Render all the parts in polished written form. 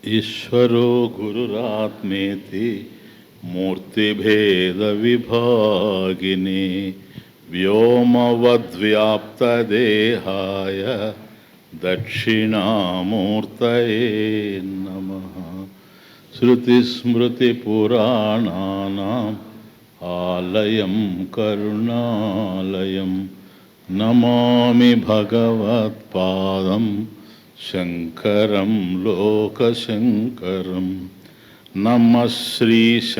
ఈశ్వరో గురురాత్మేతి మూర్తిభేదవిభాగిని వ్యోమవద్వ్యాప్తదేహాయ దక్షిణామూర్తయే నమః. శృతిస్మృతిపురాణానాం ఆలయం కరుణాలయం నమామి భగవత్పాదం శంకరం లోకశంకరం. నమః శ్రీశంకరానంద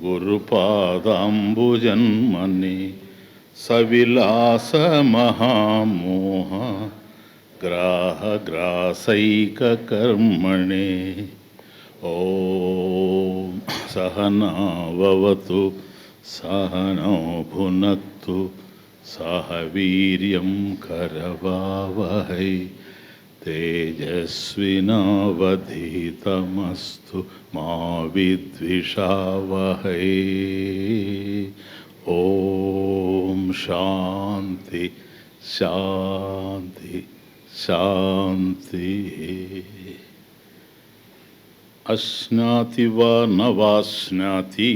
గురుపాదాంబుజన్మని సవిలాసమహామోహ గ్రాహగ్రాసైకకర్మణే. ఓం సహనావవతు సహనో భునక్తు సహ వీర్యం కరవావహై తేజస్వినావధీతమస్తు మా విద్విషావహై. ఓం శాంతి శాంతి శాంతి. అశ్నాతి వా నవాశ్నాతి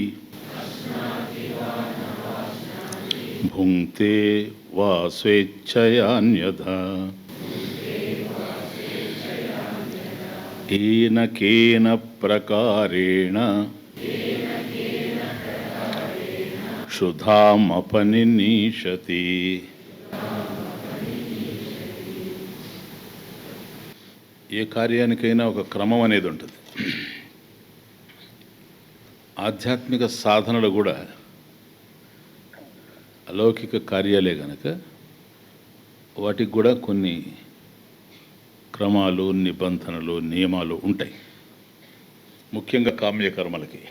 భుంక్తే వా స్వేచ్ఛయాన్యథా ఏన కేన ప్రకారేణ క్షుధామపనినీషతి. ఏ కార్యానికైనా ఒక క్రమం అనేది ఉంటుంది. ఆధ్యాత్మిక సాధనలు కూడా అలౌకిక కార్యాలే కనుక వాటికి కూడా కొన్ని క్రమాలు, నిబంధనలు, నియమాలు ఉంటాయి, ముఖ్యంగా కామ్యకర్మలకి.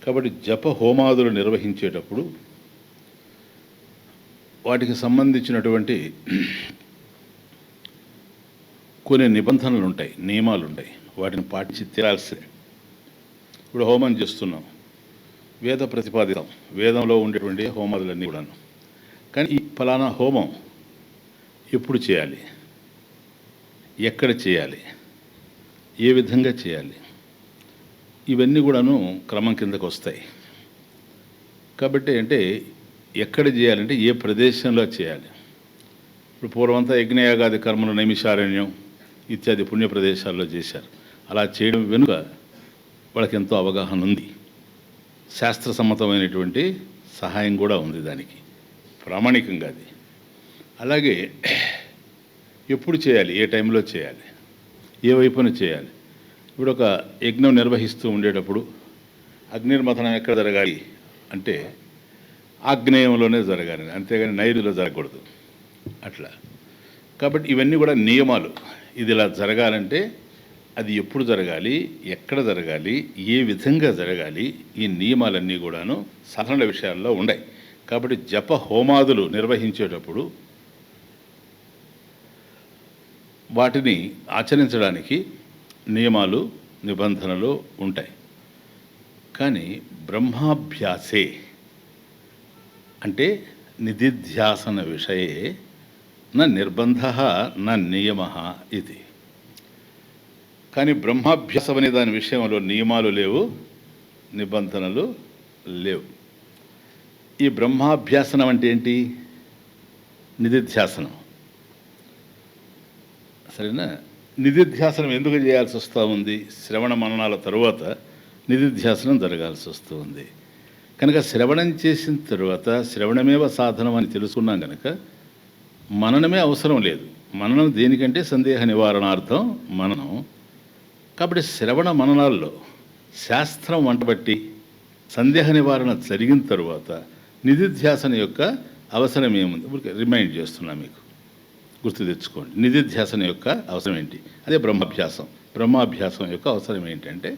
కాబట్టి జప హోమాదులు నిర్వహించేటప్పుడు వాటికి సంబంధించినటువంటి కొన్ని నిబంధనలు ఉంటాయి, నియమాలు ఉంటాయి, వాటిని పాటించి తీరాల్సిందే. ఇప్పుడు హోమం చేస్తున్నాం, వేద ప్రతిపాదితం, వేదంలో ఉండేటువంటి హోమాదులన్నీ కూడాను. కానీ ఈ ఫలానా హోమం ఎప్పుడు చేయాలి, ఎక్కడ చేయాలి, ఏ విధంగా చేయాలి, ఇవన్నీ కూడాను క్రమం కిందకు వస్తాయి. కాబట్టి అంటే ఎక్కడ చేయాలంటే ఏ ప్రదేశంలో చేయాలి. ఇప్పుడు పూర్వంతా యజ్ఞయాగాది కర్మలు నైమిషారణ్యం ఇత్యాది పుణ్య ప్రదేశాల్లో చేశారు. అలా చేయడం వెనుక వాళ్ళకి ఎంతో అవగాహన ఉంది, శాస్త్రసమ్మతమైనటువంటి సహాయం కూడా ఉంది దానికి, ప్రామాణికంగా అది. అలాగే ఎప్పుడు చేయాలి, ఏ టైంలో చేయాలి, ఏ వైపున చేయాలి. ఇప్పుడు ఒక యజ్ఞం నిర్వహిస్తూ ఉండేటప్పుడు అగ్నిర్మథనం ఎక్కడ జరగాలి అంటే ఆగ్నేయంలోనే జరగాలి, అంతేగాని నైరుతిలో జరగకూడదు అట్లా. కాబట్టి ఇవన్నీ కూడా నియమాలు. ఇది ఇలా జరగాలంటే అది ఎప్పుడు జరగాలి, ఎక్కడ జరగాలి, ఏ విధంగా జరగాలి, ఈ నియమాలన్నీ కూడాను సాధారణ విషయాల్లో ఉన్నాయి. కాబట్టి జప హోమాదులు నిర్వహించేటప్పుడు వాటిని ఆచరించడానికి నియమాలు, నిబంధనలు ఉంటాయి. కానీ బ్రహ్మాభ్యాసే అంటే నిధిధ్యాసన విషయే న నిర్బంధ న నియమ ఇది. కానీ బ్రహ్మాభ్యాసం అనే దాని విషయంలో నియమాలు లేవు, నిబంధనలు లేవు. ఈ బ్రహ్మాభ్యాసనం అంటే ఏంటి? నిధిధ్యాసనం. సరేనా? నిధిధ్యాసనం ఎందుకు చేయాల్సి వస్తూ ఉంది? శ్రవణ మననాల తరువాత నిధిధ్యాసనం జరగాల్సి వస్తూ ఉంది కనుక శ్రవణం చేసిన తరువాత శ్రవణమేవ సాధనం అని తెలుసుకున్నాం కనుక మననమే అవసరం లేదు. మననం దేనికంటే సందేహ నివారణార్థం మననం. కాబట్టి శ్రవణ మననాల్లో శాస్త్రం వంటబట్టి సందేహ నివారణ జరిగిన తరువాత నిధిధ్యాసన యొక్క అవసరం ఏముంది రిమైండ్ చేస్తున్నా, మీకు గుర్తు తెచ్చుకోండి. నిధిధ్యాసన యొక్క అవసరం ఏంటి? అదే బ్రహ్మాభ్యాసం. బ్రహ్మాభ్యాసం యొక్క అవసరం ఏంటంటే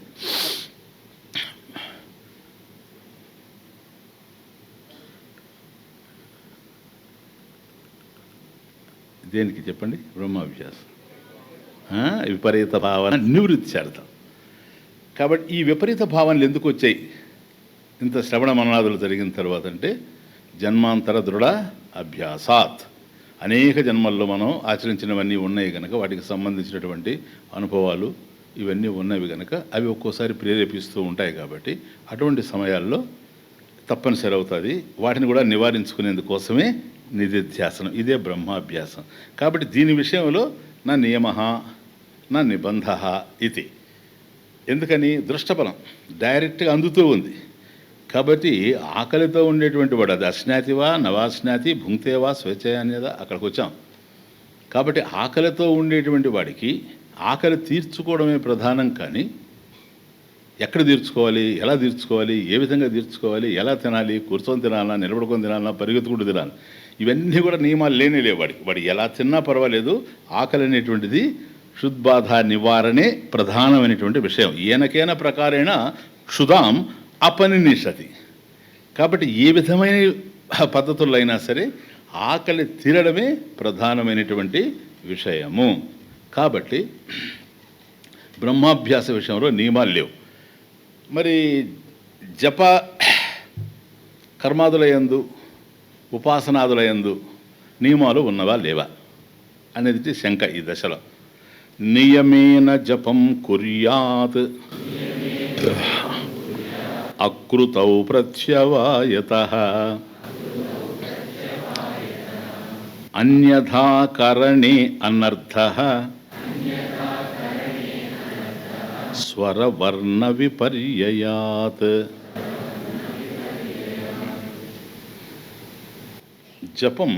దేనికి చెప్పండి? బ్రహ్మాభ్యాసం విపరీత భావన నివృత్త్యర్థం. కాబట్టి ఈ విపరీత భావనలు ఎందుకు వచ్చాయి ఇంత శ్రవణ మననాదులు జరిగిన తర్వాత అంటే జన్మాంతర దృఢ అభ్యాసాత్. అనేక జన్మల్లో మనం ఆచరించినవన్నీ ఉన్నాయి కనుక వాటికి సంబంధించినటువంటి అనుభవాలు ఇవన్నీ ఉన్నవి కనుక అవి ఒక్కోసారి ప్రేరేపిస్తూ ఉంటాయి. కాబట్టి అటువంటి సమయాల్లో తప్పనిసరి అవుతుంది. వాటిని కూడా నివారించుకునేందుకోసమే నిధిధ్యాసనం, ఇదే బ్రహ్మాభ్యాసం. కాబట్టి దీని విషయంలో నా నియమ నా నిబంధ ఇది. ఎందుకని దృష్టఫలం డైరెక్ట్గా అందుతూ ఉంది. కాబట్టి ఆకలితో ఉండేటువంటి వాడు, అది అశ్నాతివా నవాశ్నాతి భుంక్తేవా స్వేచ్ఛయ అనేదా అక్కడికి వచ్చాం. కాబట్టి ఆకలితో ఉండేటువంటి వాడికి ఆకలి తీర్చుకోవడమే ప్రధానం. కానీ ఎక్కడ తీర్చుకోవాలి, ఎలా తీర్చుకోవాలి, ఏ విధంగా తీర్చుకోవాలి, ఎలా తినాలి, కూర్చొని తినాలన్నా, నిలబడుకొని తినాలన్నా, పరిగెత్తుకుంటూ తినాలి, ఇవన్నీ కూడా నియమాలు లేనిలే. వాడు ఎలా తిన్నా పర్వాలేదు, ఆకలి అనేటువంటిది క్షుద్బాధ నివారణే ప్రధానమైనటువంటి విషయం. ఏనకేన ప్రకారేణ క్షుదాం అపనినిషతి. కాబట్టి ఏ విధమైన పద్ధతుల్లో అయినా సరే ఆకలి తీరడమే ప్రధానమైనటువంటి విషయము. కాబట్టి బ్రహ్మాభ్యాస విషయంలో నియమాలు లేవు. మరి జప కర్మాదులయందు ఉపాసనాదులయందు నియమాలు ఉన్నవా లేవా అనేది శంక ఈ దశలో. నియమేన జపం కుర్యాత్ అకృతౌ ప్రత్యవాయతః అన్యథా కరణే అనర్థః స్వరవర్ణ విపర్యయాత్. జపం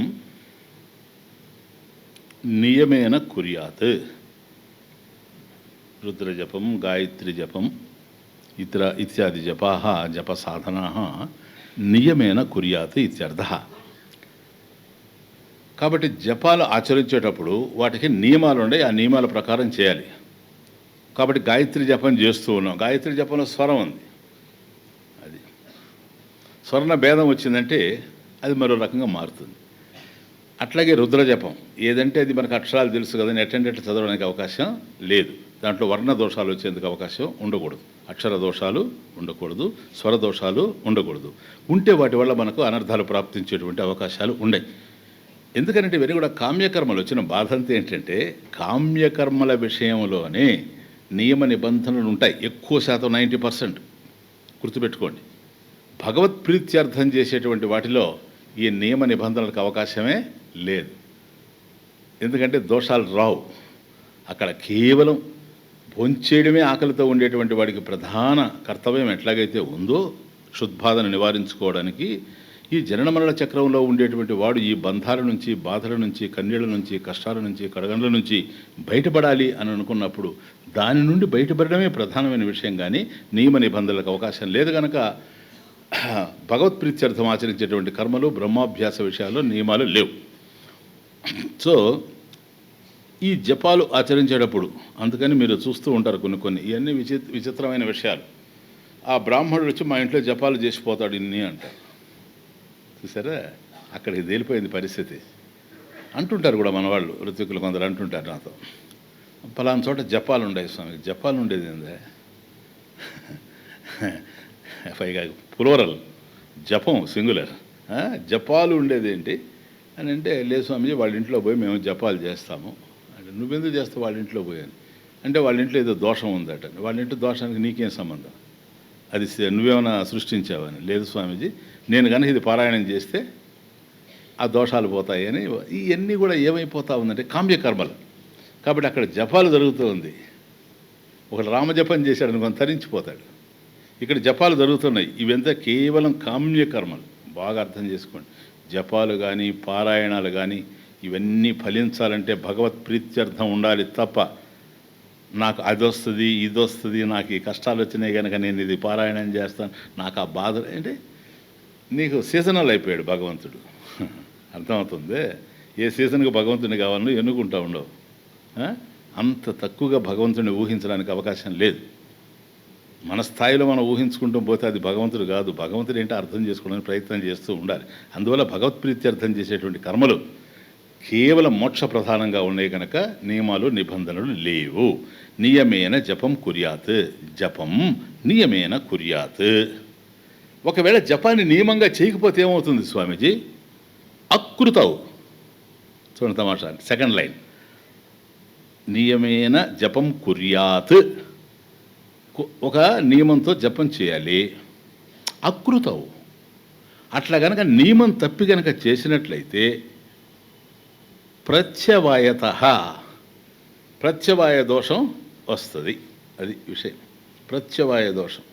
నియమేన కుర్యాత్. రుద్రజపం, గాయత్రి జపం, ఇత్యాది జపాः జప సాధనాः నియమేన కుర్యాత్ ఇత్యర్థః. కాబట్టి జపాలు ఆచరించేటప్పుడు వాటికి నియమాలు ఉన్నాయి, ఆ నియమాల ప్రకారం చేయాలి. కాబట్టి గాయత్రి జపం చేస్తూ ఉన్నాం, గాయత్రి జపంలో స్వరం ఉంది, అది స్వర్ణ భేదం వచ్చిందంటే అది మరో రకంగా మారుతుంది. అట్లాగే రుద్ర జపం ఏదంటే అది మనకు అక్షరాలు తెలుసు కదని ఎట్టంటే చదవడానికి అవకాశం లేదు. దాంట్లో వర్ణ దోషాలు వచ్చేందుకు అవకాశం ఉండకూడదు, అక్షర దోషాలు ఉండకూడదు, స్వర దోషాలు ఉండకూడదు. ఉంటే వాటి వల్ల మనకు అనర్థాలు ప్రాప్తించేటువంటి అవకాశాలు ఉన్నాయి. ఎందుకంటే ఇవన్నీ కూడా కామ్యకర్మలు. వచ్చిన బాధ అంతా ఏంటంటే కామ్యకర్మల విషయంలోనే నియమ నిబంధనలు ఉంటాయి. ఎక్కువ శాతం 90% గుర్తుపెట్టుకోండి. భగవత్ ప్రీత్యర్థం చేసేటువంటి వాటిలో ఈ నియమ నిబంధనలకు అవకాశమే లేదు. ఎందుకంటే దోషాలు రావు. అక్కడ కేవలం భోంచేయడమే ఆకలితో ఉండేటువంటి వాడికి ప్రధాన కర్తవ్యం ఎట్లాగైతే ఉందో క్షుద్బాధను నివారించుకోవడానికి, ఈ జనన మరణ చక్రంలో ఉండేటువంటి వాడు ఈ బంధాల నుంచి, బాధల నుంచి, కన్నీళ్ల నుంచి, కష్టాల నుంచి, కడగండ్ల నుంచి బయటపడాలి అని అనుకున్నప్పుడు దాని నుండి బయటపడడమే ప్రధానమైన విషయం. కానీ నియమ నిబంధనలకు అవకాశం లేదు. కనుక భగవత్ ప్రీత్యర్థం ఆచరించేటువంటి కర్మలు, బ్రహ్మాభ్యాస విషయాల్లో నియమాలు లేవు. సో ఈ జపాలు ఆచరించేటప్పుడు అందుకని మీరు చూస్తూ ఉంటారు కొన్ని ఇవన్నీ విచిత్రమైన విషయాలు. ఆ బ్రాహ్మణుడు వచ్చి మా ఇంట్లో జపాలు చేసిపోతాడు ఇన్ని అంటారు. చూసారా, అక్కడికి తేలిపోయింది పరిస్థితి. అంటుంటారు కూడా మన వాళ్ళు, ఋత్వికులు కొందరు అంటుంటారు నాతో, పలానా చోట జపాలు ఉండేవి స్వామి. జపాలు ఉండేది ఏందే, పైగా ప్లూరల్, జపం సింగులర్, జపాలు ఉండేది ఏంటి అని అంటే, లేదు స్వామిజీ వాళ్ళ ఇంట్లో పోయి మేము జపాలు చేస్తాము అంటే. నువ్వెందుకు చేస్తావు వాళ్ళ ఇంట్లో పోయాను అంటే, వాళ్ళ ఇంట్లో ఏదో దోషం ఉందట. వాళ్ళ ఇంట్లో దోషానికి నీకేం సంబంధం, అది నువ్వేమైనా సృష్టించావని. లేదు స్వామీజీ, నేను కనుక ఇది పారాయణం చేస్తే ఆ దోషాలు పోతాయి అని. ఇవన్నీ కూడా ఏమైపోతా ఉందంటే కామ్యకర్మలు. కాబట్టి అక్కడ జపాలు జరుగుతూ ఉంది. ఒకడు రామజపం చేశాడు అనుకొని తరించిపోతాడు. ఇక్కడ జపాలు జరుగుతున్నాయి. ఇవంతా కేవలం కామ్యకర్మలు. బాగా అర్థం చేసుకోండి. జపాలు కానీ పారాయణాలు కానీ ఇవన్నీ ఫలించాలంటే భగవత్ ప్రీత్యర్థం ఉండాలి తప్ప, నాకు అది వస్తుంది ఇది వస్తుంది, నాకు ఈ కష్టాలు వచ్చినాయి కనుక నేను ఇది పారాయణం చేస్తాను, నాకు ఆ బాధ అంటే నీకు సీజనల్ అయిపోయాడు భగవంతుడు. అర్థమవుతుంది. ఏ సీజన్కి భగవంతుడిని కావాలని ఎన్నుకుంటా ఉండవు. అంత తక్కువగా భగవంతుడిని ఊహించడానికి అవకాశం లేదు. మన స్థాయిలో మనం ఊహించుకుంటూ పోతే అది భగవంతుడు కాదు. భగవంతుడు ఏంటో అర్థం చేసుకోవడానికి ప్రయత్నం చేస్తూ ఉండాలి. అందువల్ల భగవత్ ప్రీత్యర్థం చేసేటువంటి కర్మలు కేవలం మోక్ష ప్రధానంగా ఉన్నాయి కనుక నియమాలు నిబంధనలు లేవు. నియమేన జపం కుర్యాత్, జపం నియమేన కుర్యాత్. ఒకవేళ జపాన్ని నియమంగా చేయకపోతే ఏమవుతుంది స్వామీజీ? అకృతవు, చూడండి తమాషా. సెకండ్ లైన్, నియమేన జపం కుర్యాత్, ఒక నియమంతో జపం చేయాలి. అకృతవు, అట్లా గనక నియమం తప్పి గనక చేసినట్లయితే ప్రత్యవాయత, ప్రత్యవాయ దోషం వస్తుంది. అది విషయం, ప్రత్యవాయ దోషం.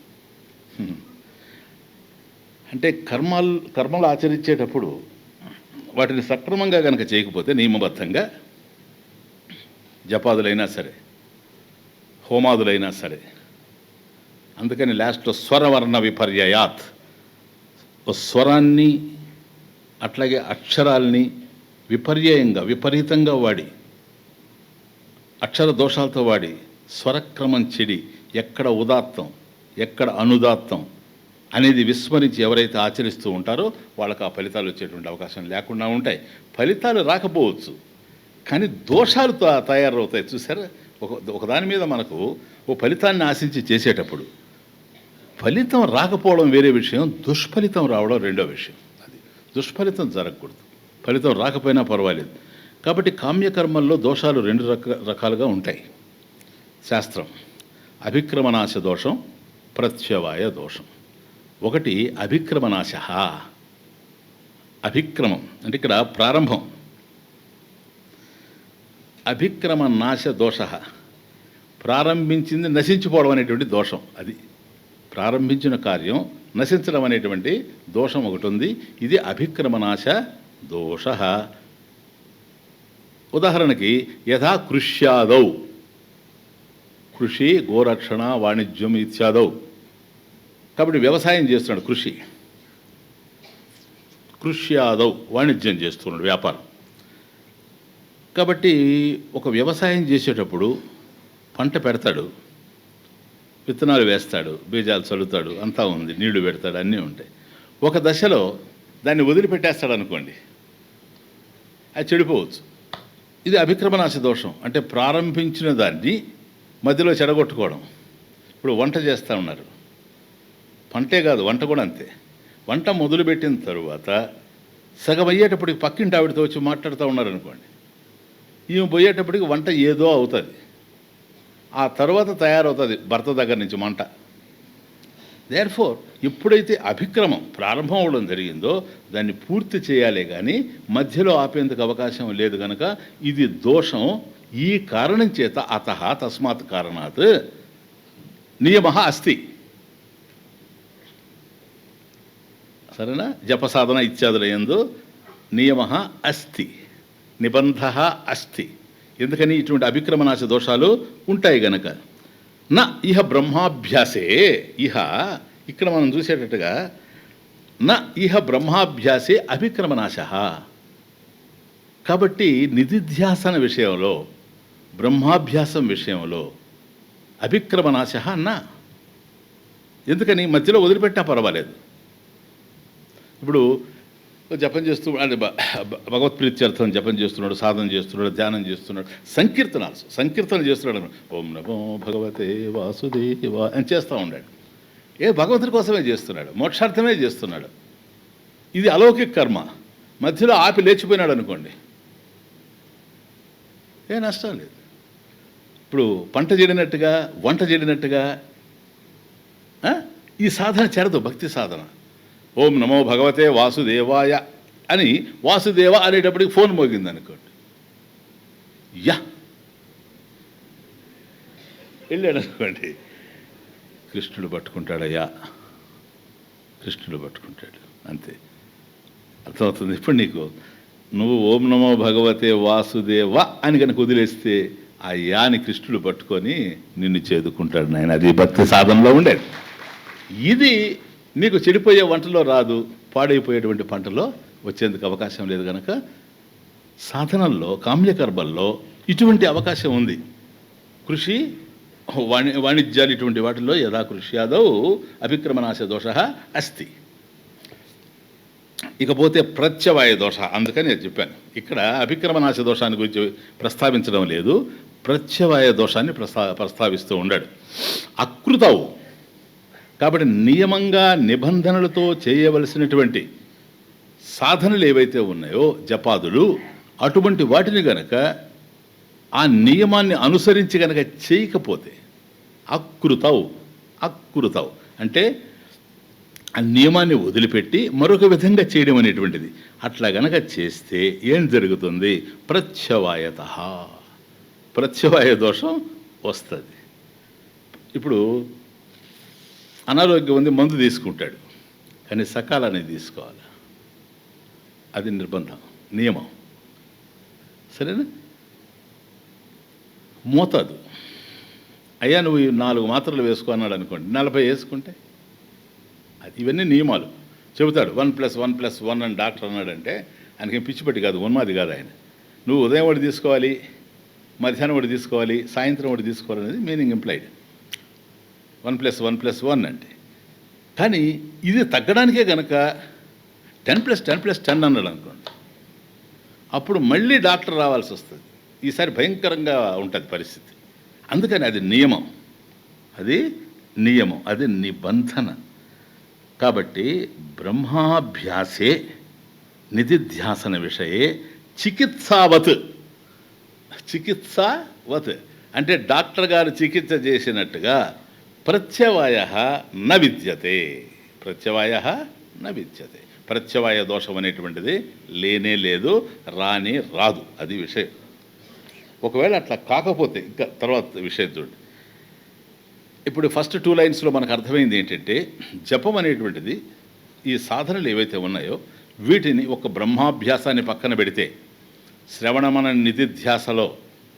అంటే కర్మలు ఆచరించేటప్పుడు వాటిని సక్రమంగా కనుక చేయకపోతే, నియమబద్ధంగా జపాదులైనా సరే, హోమాదులైనా సరే, అందుకని లాస్ట్లో స్వరవర్ణ విపర్యయాత్, స్వరాన్ని అట్లాగే అక్షరాల్ని విపరీతంగా వాడి, అక్షర దోషాలతో వాడి, స్వరక్రమం చెడి, ఎక్కడ ఉదాత్తం ఎక్కడ అనుదాత్తం అనేది విస్మరించి ఎవరైతే ఆచరిస్తూ ఉంటారో వాళ్ళకి ఆ ఫలితాలు వచ్చేటువంటి అవకాశం లేకుండా ఉంటాయి. ఫలితాలు రాకపోవచ్చు, కానీ దోషాలు తయారవుతాయి. చూసారా, ఒకదాని మీద మనకు ఓ ఫలితాన్ని ఆశించి చేసేటప్పుడు ఫలితం రాకపోవడం వేరే విషయం, దుష్ఫలితం రావడం రెండో విషయం. అది దుష్ఫలితం జరగకూడదు, ఫలితం రాకపోయినా పర్వాలేదు. కాబట్టి కామ్యకర్మల్లో దోషాలు రెండు రకాలుగా ఉంటాయి. శాస్త్రం అభిక్రమనాశ దోషం, ప్రత్యవాయ దోషం. ఒకటి అభిక్రమనాశ. అభిక్రమం అంటే ఇక్కడ ప్రారంభం. అభిక్రమనాశ దోష, ప్రారంభించింది నశించిపోవడం అనేటువంటి దోషం. అది ప్రారంభించిన కార్యం నశించడం అనేటువంటి దోషం ఒకటి ఉంది. ఇది అభిక్రమనాశ దోష. ఉదాహరణకి యథా కృష్యాదౌ, కృషి గోరక్షణ వాణిజ్యం ఇత్యాదౌ. కాబట్టి వ్యవసాయం చేస్తున్నాడు కృష్యాదౌ, వాణిజ్యం చేస్తున్నాడు, వ్యాపారం. కాబట్టి ఒక వ్యవసాయం చేసేటప్పుడు పంట పెడతాడు, విత్తనాలు వేస్తాడు, బీజాలు చల్లుతాడు, అంతా ఉంది, నీళ్లు పెడతాడు, అన్నీ ఉంటాయి. ఒక దశలో దాన్ని వదిలిపెట్టేస్తాడు అనుకోండి, అది చెడిపోవచ్చు. ఇది అభిక్రమనాశ దోషం. అంటే ప్రారంభించిన దాన్ని మధ్యలో చెడగొట్టుకోవడం. ఇప్పుడు వంట చేస్తూ ఉన్నారు, పంటే కాదు వంట కూడా అంతే. వంట మొదలుపెట్టిన తరువాత సగం అయ్యేటప్పటికి పక్కింటి ఆవిడతో వచ్చి మాట్లాడుతూ ఉన్నారనుకోండి, ఈమె పోయేటప్పటికి వంట ఏదో అవుతుంది, ఆ తర్వాత తయారవుతుంది భర్త దగ్గర నుంచి మంట. దేర్ఫోర్ ఎప్పుడైతే అభిక్రమం ప్రారంభం అవ్వడం జరిగిందో దాన్ని పూర్తి చేయాలే కానీ మధ్యలో ఆపేందుకు అవకాశం లేదు. కనుక ఇది దోషం. ఈ కారణం చేత తస్మాత్ కారణాత్ నియమ అస్తి. సరేనా? జపసాధన ఇత్యాదుల యందు నియమ అస్తి, నిబంధ అస్తి. ఎందుకని ఇటువంటి అభిక్రమనాశ దోషాలు ఉంటాయి గనక. నా ఇహ బ్రహ్మాభ్యాసే, ఇక్కడ మనం చూసేటట్టుగా నా ఇహ బ్రహ్మాభ్యాసే అభిక్రమనాశ. కాబట్టి నిధిధ్యాసన విషయంలో, బ్రహ్మాభ్యాసం విషయంలో అభిక్రమనాశ నా. ఎందుకని మధ్యలో వదిలిపెట్టా పర్వాలేదు. ఇప్పుడు జపం చేస్తూ అంటే భగవత్ప్రీత్యర్థం జపం చేస్తున్నాడు, సాధన చేస్తున్నాడు, ధ్యానం చేస్తున్నాడు, సంకీర్తన చేస్తున్నాడు. ఓం నమో భగవతే వాసుదేవ అని చేస్తూ ఉన్నాడు. భగవంతుడి కోసమే చేస్తున్నాడు, మోక్షార్థమే చేస్తున్నాడు. ఇది అలౌకిక కర్మ. మధ్యలో ఆపి లేచిపోయినాడు అనుకోండి, ఏ నష్టం లేదు. ఇప్పుడు పంట చెడినట్టుగా, వంట చెడినట్టుగా ఈ సాధన చెడదు, భక్తి సాధన. ఓం నమో భగవతే వాసుదేవాయ అని వాసుదేవ అనేటప్పటికి ఫోన్ మోగింది అనుకోండి, వెళ్ళాడు అనుకోండి, కృష్ణుడు పట్టుకుంటాడయ్యా, కృష్ణుడు పట్టుకుంటాడు, అంతే. అర్థమవుతుంది. ఇప్పుడు నీకు నువ్వు ఓం నమో భగవతే వాసుదేవ అని కనుక వదిలేస్తే ఆ యాని కృష్ణుడు పట్టుకొని నిన్ను చేదుకుంటాడు నాయన. అది భక్తి సాధనలో ఉండేది. ఇది నీకు చెడిపోయే వంటలో రాదు, పాడైపోయేటువంటి పంటలో వచ్చేందుకు అవకాశం లేదు. కనుక సాధనల్లో, కామ్యకర్మల్లో ఇటువంటి అవకాశం ఉంది. కృషి వాణిజ్యాలు ఇటువంటి వాటిల్లో యథా కృష్యాదౌ అభిక్రమనాశ దోష అస్తి. ఇకపోతే ప్రత్యవాయ దోష, అందుకని నేను చెప్పాను. ఇక్కడ అభిక్రమనాశ దోషాన్ని గురించి ప్రస్తావించడం లేదు, ప్రత్యవాయ దోషాన్ని ప్రస్తావిస్తూ ఉన్నాడు. అకృతవు. కాబట్టి నియమంగా నిబంధనలతో చేయవలసినటువంటి సాధనలు ఏవైతే ఉన్నాయో జపాదులు, అటువంటి వాటిని గనక ఆ నియమాన్ని అనుసరించి గనక చేయకపోతే అకృతవు అంటే ఆ నియమాన్ని వదిలిపెట్టి మరొక విధంగా చేయడం అనేటువంటిది. అట్లా గనక చేస్తే ఏం జరుగుతుంది? ప్రత్యవాయ దోషం వస్తుంది. ఇప్పుడు అనారోగ్యం ఉంది, మందు తీసుకుంటాడు, కానీ సకాలాన్ని తీసుకోవాలి. అది నిర్బంధం, నియమం. సరేనా? మోతాదు. అయ్యా నువ్వు 4 మాత్రలు వేసుకో అన్నాడు అనుకోండి, 40 వేసుకుంటే అది ఇవన్నీ నియమాలు చెబుతాడు. 1+1+1 అని డాక్టర్ అన్నాడంటే ఆయనకేం పిచ్చిపెట్టి కాదు, ఉన్మాది కాదు ఆయన. నువ్వు ఉదయం ఒకటి తీసుకోవాలి, మధ్యాహ్నం ఒకటి తీసుకోవాలి, సాయంత్రం ఒకటి తీసుకోవాలి అనేది మీనింగ్ ఇంప్లైడ్. 1+1+1 అంటే. కానీ ఇది తగ్గడానికే కనుక 10+10+10 అన్నాడు అనుకోండి, అప్పుడు మళ్ళీ డాక్టర్ రావాల్సి వస్తుంది. ఈసారి భయంకరంగా ఉంటుంది పరిస్థితి. అందుకని అది నియమం, అది నిబంధన. కాబట్టి బ్రహ్మాభ్యాసే నిధిధ్యాసన విషయే చికిత్సావత్ అంటే డాక్టర్ గారు చికిత్స చేసినట్టుగా ప్రత్యవాయ న విద్యతే. ప్రత్యవాయ దోషం అనేటువంటిది లేనే లేదు, రాదు. అది విషయం. ఒకవేళ అట్లా కాకపోతే ఇంకా తర్వాత విషయం చూడండి. ఇప్పుడు ఫస్ట్ 2 లైన్స్లో మనకు అర్థమైంది ఏంటంటే, జపం అనేటువంటిది ఈ సాధనలు ఏవైతే ఉన్నాయో వీటిని ఒక బ్రహ్మాభ్యాసాన్ని పక్కన పెడితే, శ్రవణమన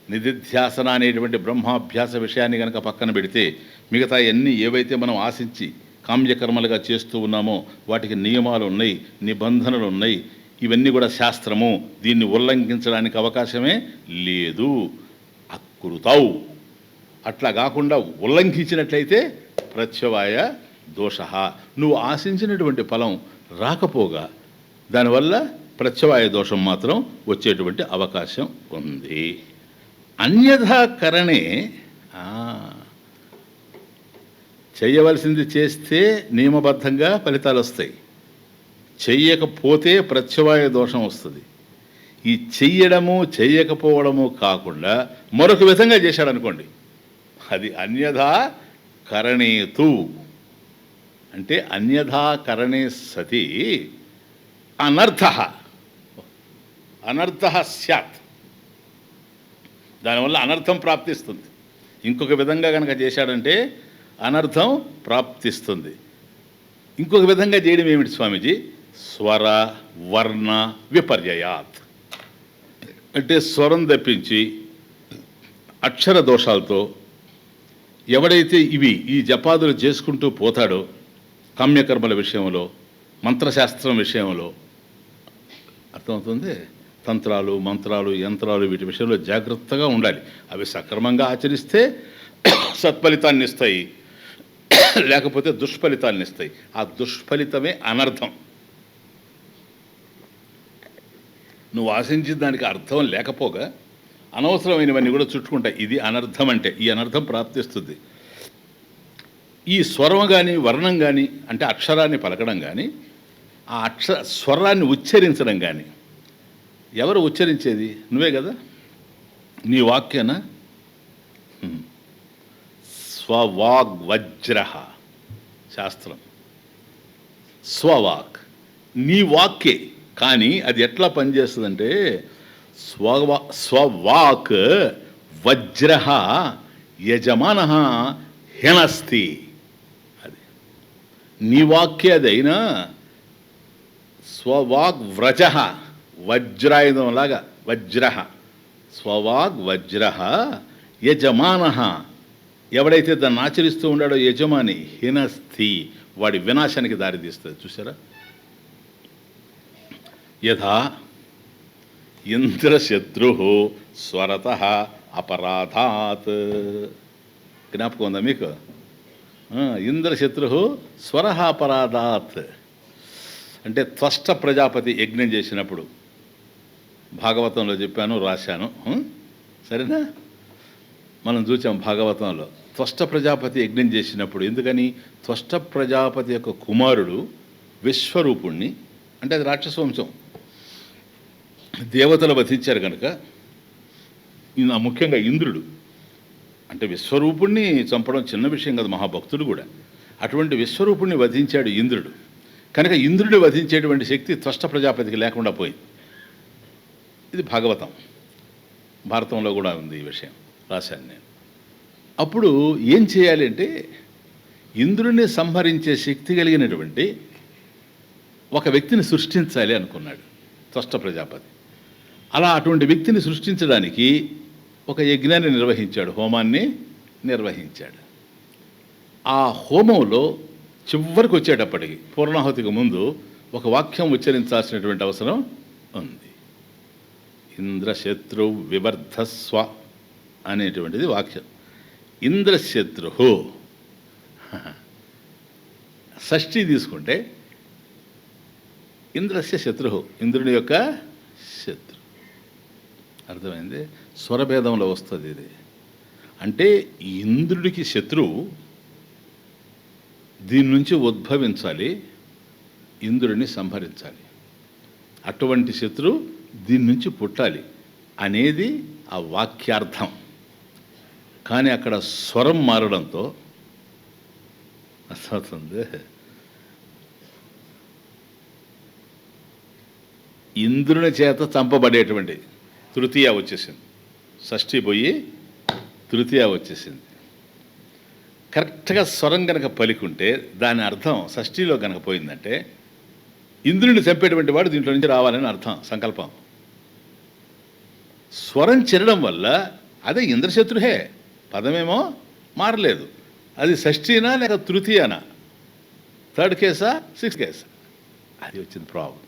నిధిధ్యాసన అనేటువంటి బ్రహ్మాభ్యాస విషయాన్ని కనుక పక్కన పెడితే, మిగతా అన్నీ ఏవైతే మనం ఆశించి కామ్యకర్మలుగా చేస్తూ ఉన్నామో వాటికి నియమాలు ఉన్నాయి, నిబంధనలు ఉన్నాయి. ఇవన్నీ కూడా శాస్త్రము, దీన్ని ఉల్లంఘించడానికి అవకాశమే లేదు. అకృతౌ అట్లా కాకుండా ఉల్లంఘించినట్లయితే ప్రత్యవాయ దోష. నువ్వు ఆశించినటువంటి ఫలం రాకపోగా దానివల్ల ప్రత్యవాయ దోషం మాత్రం వచ్చేటువంటి అవకాశం ఉంది. అన్యథాకరణే చేయవలసింది చేస్తే నియమబద్ధంగా ఫలితాలు వస్తాయి, చెయ్యకపోతే ప్రత్యవాయ దోషం వస్తుంది. ఈ చెయ్యడము చెయ్యకపోవడము కాకుండా మరొక విధంగా చేశాడు అనుకోండి, అది అన్యథా కరణేతు. అంటే అన్యథా కరణే సతి అనర్థ స్యాత్. దానివల్ల అనర్థం ప్రాప్తిస్తుంది. ఇంకొక విధంగా కనుక చేశాడంటే అనర్థం ప్రాప్తిస్తుంది. ఇంకొక విధంగా చేయడం ఏమిటి స్వామీజీ? స్వర వర్ణ విపర్యయాత్. అంటే స్వరం తప్పించి అక్షర దోషాలతో ఎవడైతే ఈ జపాదులు చేసుకుంటూ పోతాడో, కామ్యకర్మల విషయంలో, మంత్రశాస్త్రం విషయంలో, అర్థమవుతుంది, తంత్రాలు, మంత్రాలు, యంత్రాలు, వీటి విషయంలో జాగ్రత్తగా ఉండాలి. అవి సక్రమంగా ఆచరిస్తే సత్ఫలితాన్ని ఇస్తాయి, లేకపోతే దుష్ఫలితాన్ని ఇస్తాయి. ఆ దుష్ఫలితమే అనర్థం. నువ్వు ఆశించిన దానికి అర్థం లేకపోగా అనవసరమైనవన్నీ కూడా చుట్టుకుంటాయి. ఇది అనర్థం. అంటే ఈ అనర్థం ప్రాప్తిస్తుంది. ఈ స్వరం కానీ వర్ణం కానీ, అంటే అక్షరాన్ని పలకడం కానీ, ఆ స్వరాన్ని ఉచ్చరించడం కానీ, ఎవరు ఉచ్చరించేది? నువ్వే కదా. నీ వాక్యనా? స్వవాగ్వజ్ర శాస్త్రం. స్వవాక్ నీ వాక్యే. కానీ అది ఎట్లా పనిచేస్తుందంటే, స్వవాక్ వజ్ర యజమాన హెనస్తి. అది నీ వాక్య అదైనా స్వవాగ్ వ్రజ వజ్రాయుధంలాగా వజ్ర. స్వవాగ్ వజ్ర యజమాన, ఎవడైతే దాన్ని ఆచరిస్తూ ఉన్నాడో యజమాని, హినస్థి, వాడి వినాశానికి దారితీస్తుంది. చూసారా? యథా ఇంద్రశత్రు స్వరత అపరాధాత్. జ్ఞాపకం ఉందా మీకు? ఇంద్రశత్రు స్వర అపరాధాత్ అంటే త్వష్ట ప్రజాపతి యజ్ఞం చేసినప్పుడు, భాగవతంలో చెప్పాను, రాశాను. సరేనా? మనం చూసాం భాగవతంలో త్వష్ట ప్రజాపతి యజ్ఞం చేసినప్పుడు. ఎందుకని? త్వష్ట ప్రజాపతి యొక్క కుమారుడు విశ్వరూపుణ్ణి, అంటే అది రాక్షస వంశం, దేవతలు వధించారు కనుక ముఖ్యంగా ఇంద్రుడు అంటే విశ్వరూపుణ్ణి చంపడం చిన్న విషయం కాదు, మహాభక్తుడు కూడా. అటువంటి విశ్వరూపుణ్ణి వధించాడు ఇంద్రుడు. కనుక ఇంద్రుడిని వధించేటువంటి శక్తి త్వష్ట ప్రజాపతికి లేకుండా పోయింది. ఇది భాగవతం, భారతంలో కూడా ఉంది ఈ విషయం, రాశాను నేను. అప్పుడు ఏం చేయాలి అంటే ఇంద్రుడిని సంహరించే శక్తి కలిగినటువంటి ఒక వ్యక్తిని సృష్టించాలి అనుకున్నాడు త్వష్ట ప్రజాపతి. అలా అటువంటి వ్యక్తిని సృష్టించడానికి ఒక యజ్ఞాన్ని నిర్వహించాడు, హోమాన్ని నిర్వహించాడు. ఆ హోమంలో చివరికి వచ్చేటప్పటికి పూర్ణాహుతికి ముందు ఒక వాక్యం ఉచ్చరించాల్సినటువంటి అవసరం ఉంది. ఇంద్రశత్రు వివర్ధస్వ అనేటువంటిది వాక్యం. ఇంద్రశత్రు షష్ఠి తీసుకుంటే ఇంద్రస్య శత్రు, ఇంద్రుని యొక్క శత్రు. అర్థమైంది? స్వరభేదంలో వస్తుంది ఇది. అంటే ఇంద్రుడికి శత్రువు దీని నుంచి ఉద్భవించాలి, ఇంద్రుడిని సంహరించాలి. అటువంటి శత్రువు దీని నుంచి పుట్టాలి అనేది ఆ వాక్యార్థం. కానీ అక్కడ స్వరం మారడంతో అర్థమవుతుంది. ఇంద్రుని చేత చంపబడేటువంటి తృతీయ వచ్చేసింది, షష్ఠి పోయి తృతీయ వచ్చేసింది. కరెక్ట్గా స్వరం కనుక పలికుంటే దాని అర్థం షష్ఠిలో కనుక పోయిందంటే ఇంద్రుని చంపేటువంటి వాడు దీంట్లో నుంచి రావాలని అర్థం, సంకల్పం. స్వరం చెరడం వల్ల అదే ఇంద్రశత్రుహే, పదమేమో మారలేదు. అది షష్ఠీనా లేక తృతీయనా, థర్డ్ కేసా సిక్స్త్ కేసా, అది వచ్చింది ప్రాబ్లం.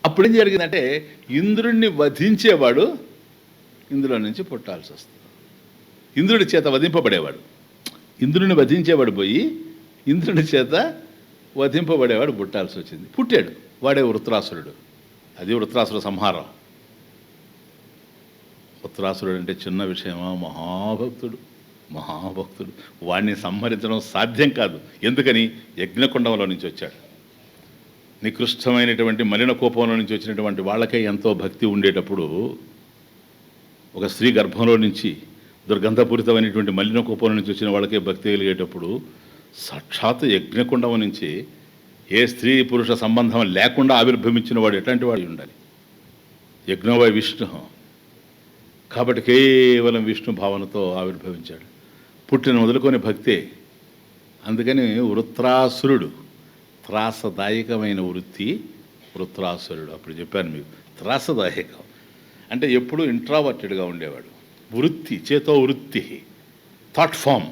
అప్పుడేం జరిగిందంటే ఇంద్రుడిని వధించేవాడు ఇందులో నుంచి పుట్టాల్సి వస్తుంది. ఇంద్రుడి చేత వధింపబడేవాడు, ఇంద్రుడిని వధించేవాడు పోయి ఇంద్రుడి చేత వధింపబడేవాడు పుట్టాల్సి వచ్చింది. పుట్టాడు, వాడే వృత్రాసురుడు. అది వృత్రాసుర సంహారం. వృత్రాసురుడు అంటే చిన్న విషయమా? మహాభక్తుడు, మహాభక్తుడు. వాడిని సంహరించడం సాధ్యం కాదు. ఎందుకని? యజ్ఞకుండంలో నుంచి వచ్చాడు. నికృష్టమైనటువంటి మలిన కోపంలో నుంచి వచ్చినటువంటి వాళ్ళకే ఎంతో భక్తి ఉండేటప్పుడు, ఒక స్త్రీ గర్భంలో నుంచి దుర్గంధపూరితమైనటువంటి మలిన కోపంలో నుంచి వచ్చిన వాళ్ళకే భక్తి కలిగేటప్పుడు సాక్షాత్ యజ్ఞకుండం నుంచి ఏ స్త్రీ పురుష సంబంధం లేకుండా ఆవిర్భవించిన వాడు ఎట్లాంటి వాడు ఉండాలి? యజ్ఞోవై విష్ణు. కాబట్టి కేవలం విష్ణు భావనతో ఆవిర్భవించాడు. పుట్టిన మొదలుకొని భక్తే. అందుకని వృత్రాసురుడు, త్రాసదాయకమైన వృత్తి వృత్రాసురుడు. అప్పుడు చెప్పాను మీకు, త్రాసదాయకం అంటే ఎప్పుడూ ఇంట్రావర్టెడ్గా ఉండేవాడు. వృత్తి, చేతో వృత్తి, థాట్ ఫామ్.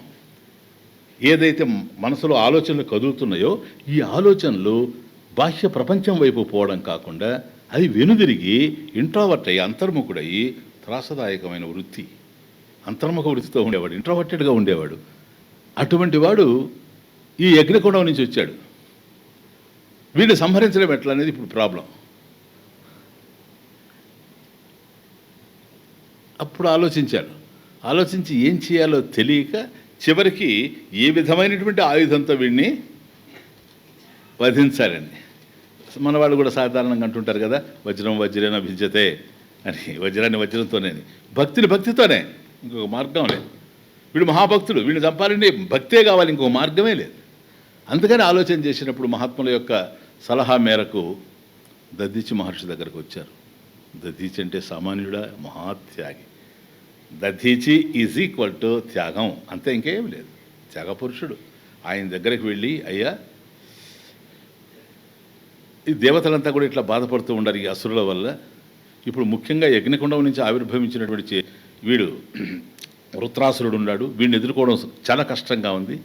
ఏదైతే మనసులో ఆలోచనలు కదులుతున్నాయో ఈ ఆలోచనలు బాహ్య ప్రపంచం వైపు పోవడం కాకుండా అది వెనుదిరిగి ఇంట్రావర్ట్ అయ్యి అంతర్ముఖుడయ్యి త్రాసదాయకమైన వృత్తి, అంతర్ముఖ వృత్తితో ఉండేవాడు, ఇంట్రావర్టెడ్గా ఉండేవాడు. అటువంటి వాడు ఈ యజ్ఞకుండం నుంచి వచ్చాడు. వీడిని సంహరించడం ఎట్లా అనేది ఇప్పుడు ప్రాబ్లం. అప్పుడు ఆలోచించాడు. ఆలోచించి ఏం చేయాలో తెలియక చివరికి ఏ విధమైనటువంటి ఆయుధంతో వీడిని వధించాలని. మన వాళ్ళు కూడా సాధారణంగా అంటుంటారు కదా, వజ్రం వజ్రేన భిద్యతే అని. వజ్రాన్ని వజ్రంతోనే, భక్తిని భక్తితోనే, ఇంకొక మార్గం లేదు. వీడు మహాభక్తుడు, వీడిని చంపాలంటే భక్తే కావాలి, ఇంకొక మార్గమే లేదు. అందుకని ఆలోచన చేసినప్పుడు మహాత్ముల యొక్క సలహా మేరకు దధీచి మహర్షి దగ్గరకు వచ్చారు. దధీచి అంటే సామాన్యుడా? మహాత్యాగి. దధీచి ఈజ్ ఈక్వల్ టు త్యాగం, అంతే, ఇంకేం లేదు. త్యాగపురుషుడు. ఆయన దగ్గరికి వెళ్ళి, అయ్యా ఈ దేవతలంతా కూడా ఇట్లా బాధపడుతూ ఉండారు ఈ అసురుల వల్ల. ఇప్పుడు ముఖ్యంగా యజ్ఞకుండం నుంచి ఆవిర్భవించినటువంటి వీడు వృత్రాసురుడు ఉన్నాడు. వీడిని ఎదుర్కోవడం చాలా కష్టంగా ఉంది.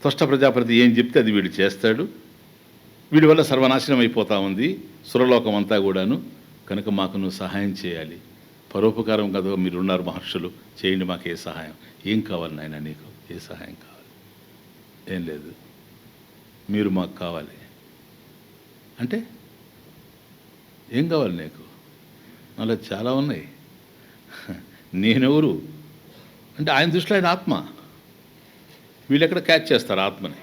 త్వష్ట ప్రజాపతి ఏం చెప్తే అది వీడు చేస్తాడు. వీడి వల్ల సర్వనాశనం అయిపోతూ ఉంది సురలోకం అంతా కూడాను. కనుక మాకు నువ్వు సహాయం చేయాలి. పరోపకారం కదా, మీరున్నారు మహర్షులు, చేయండి మాకు ఏ సహాయం. ఏం కావాలి నాయన నీకు? ఏ సహాయం కావాలి? ఏం లేదు, మీరు మాకు కావాలి అంటే ఏం కావాలి నీకు? అలా చాలా ఉన్నాయి. నేనెవరు అంటే ఆయన దృష్టిలో ఆయన ఆత్మ. వీళ్ళు ఎక్కడ క్యాచ్ చేస్తారు ఆత్మని?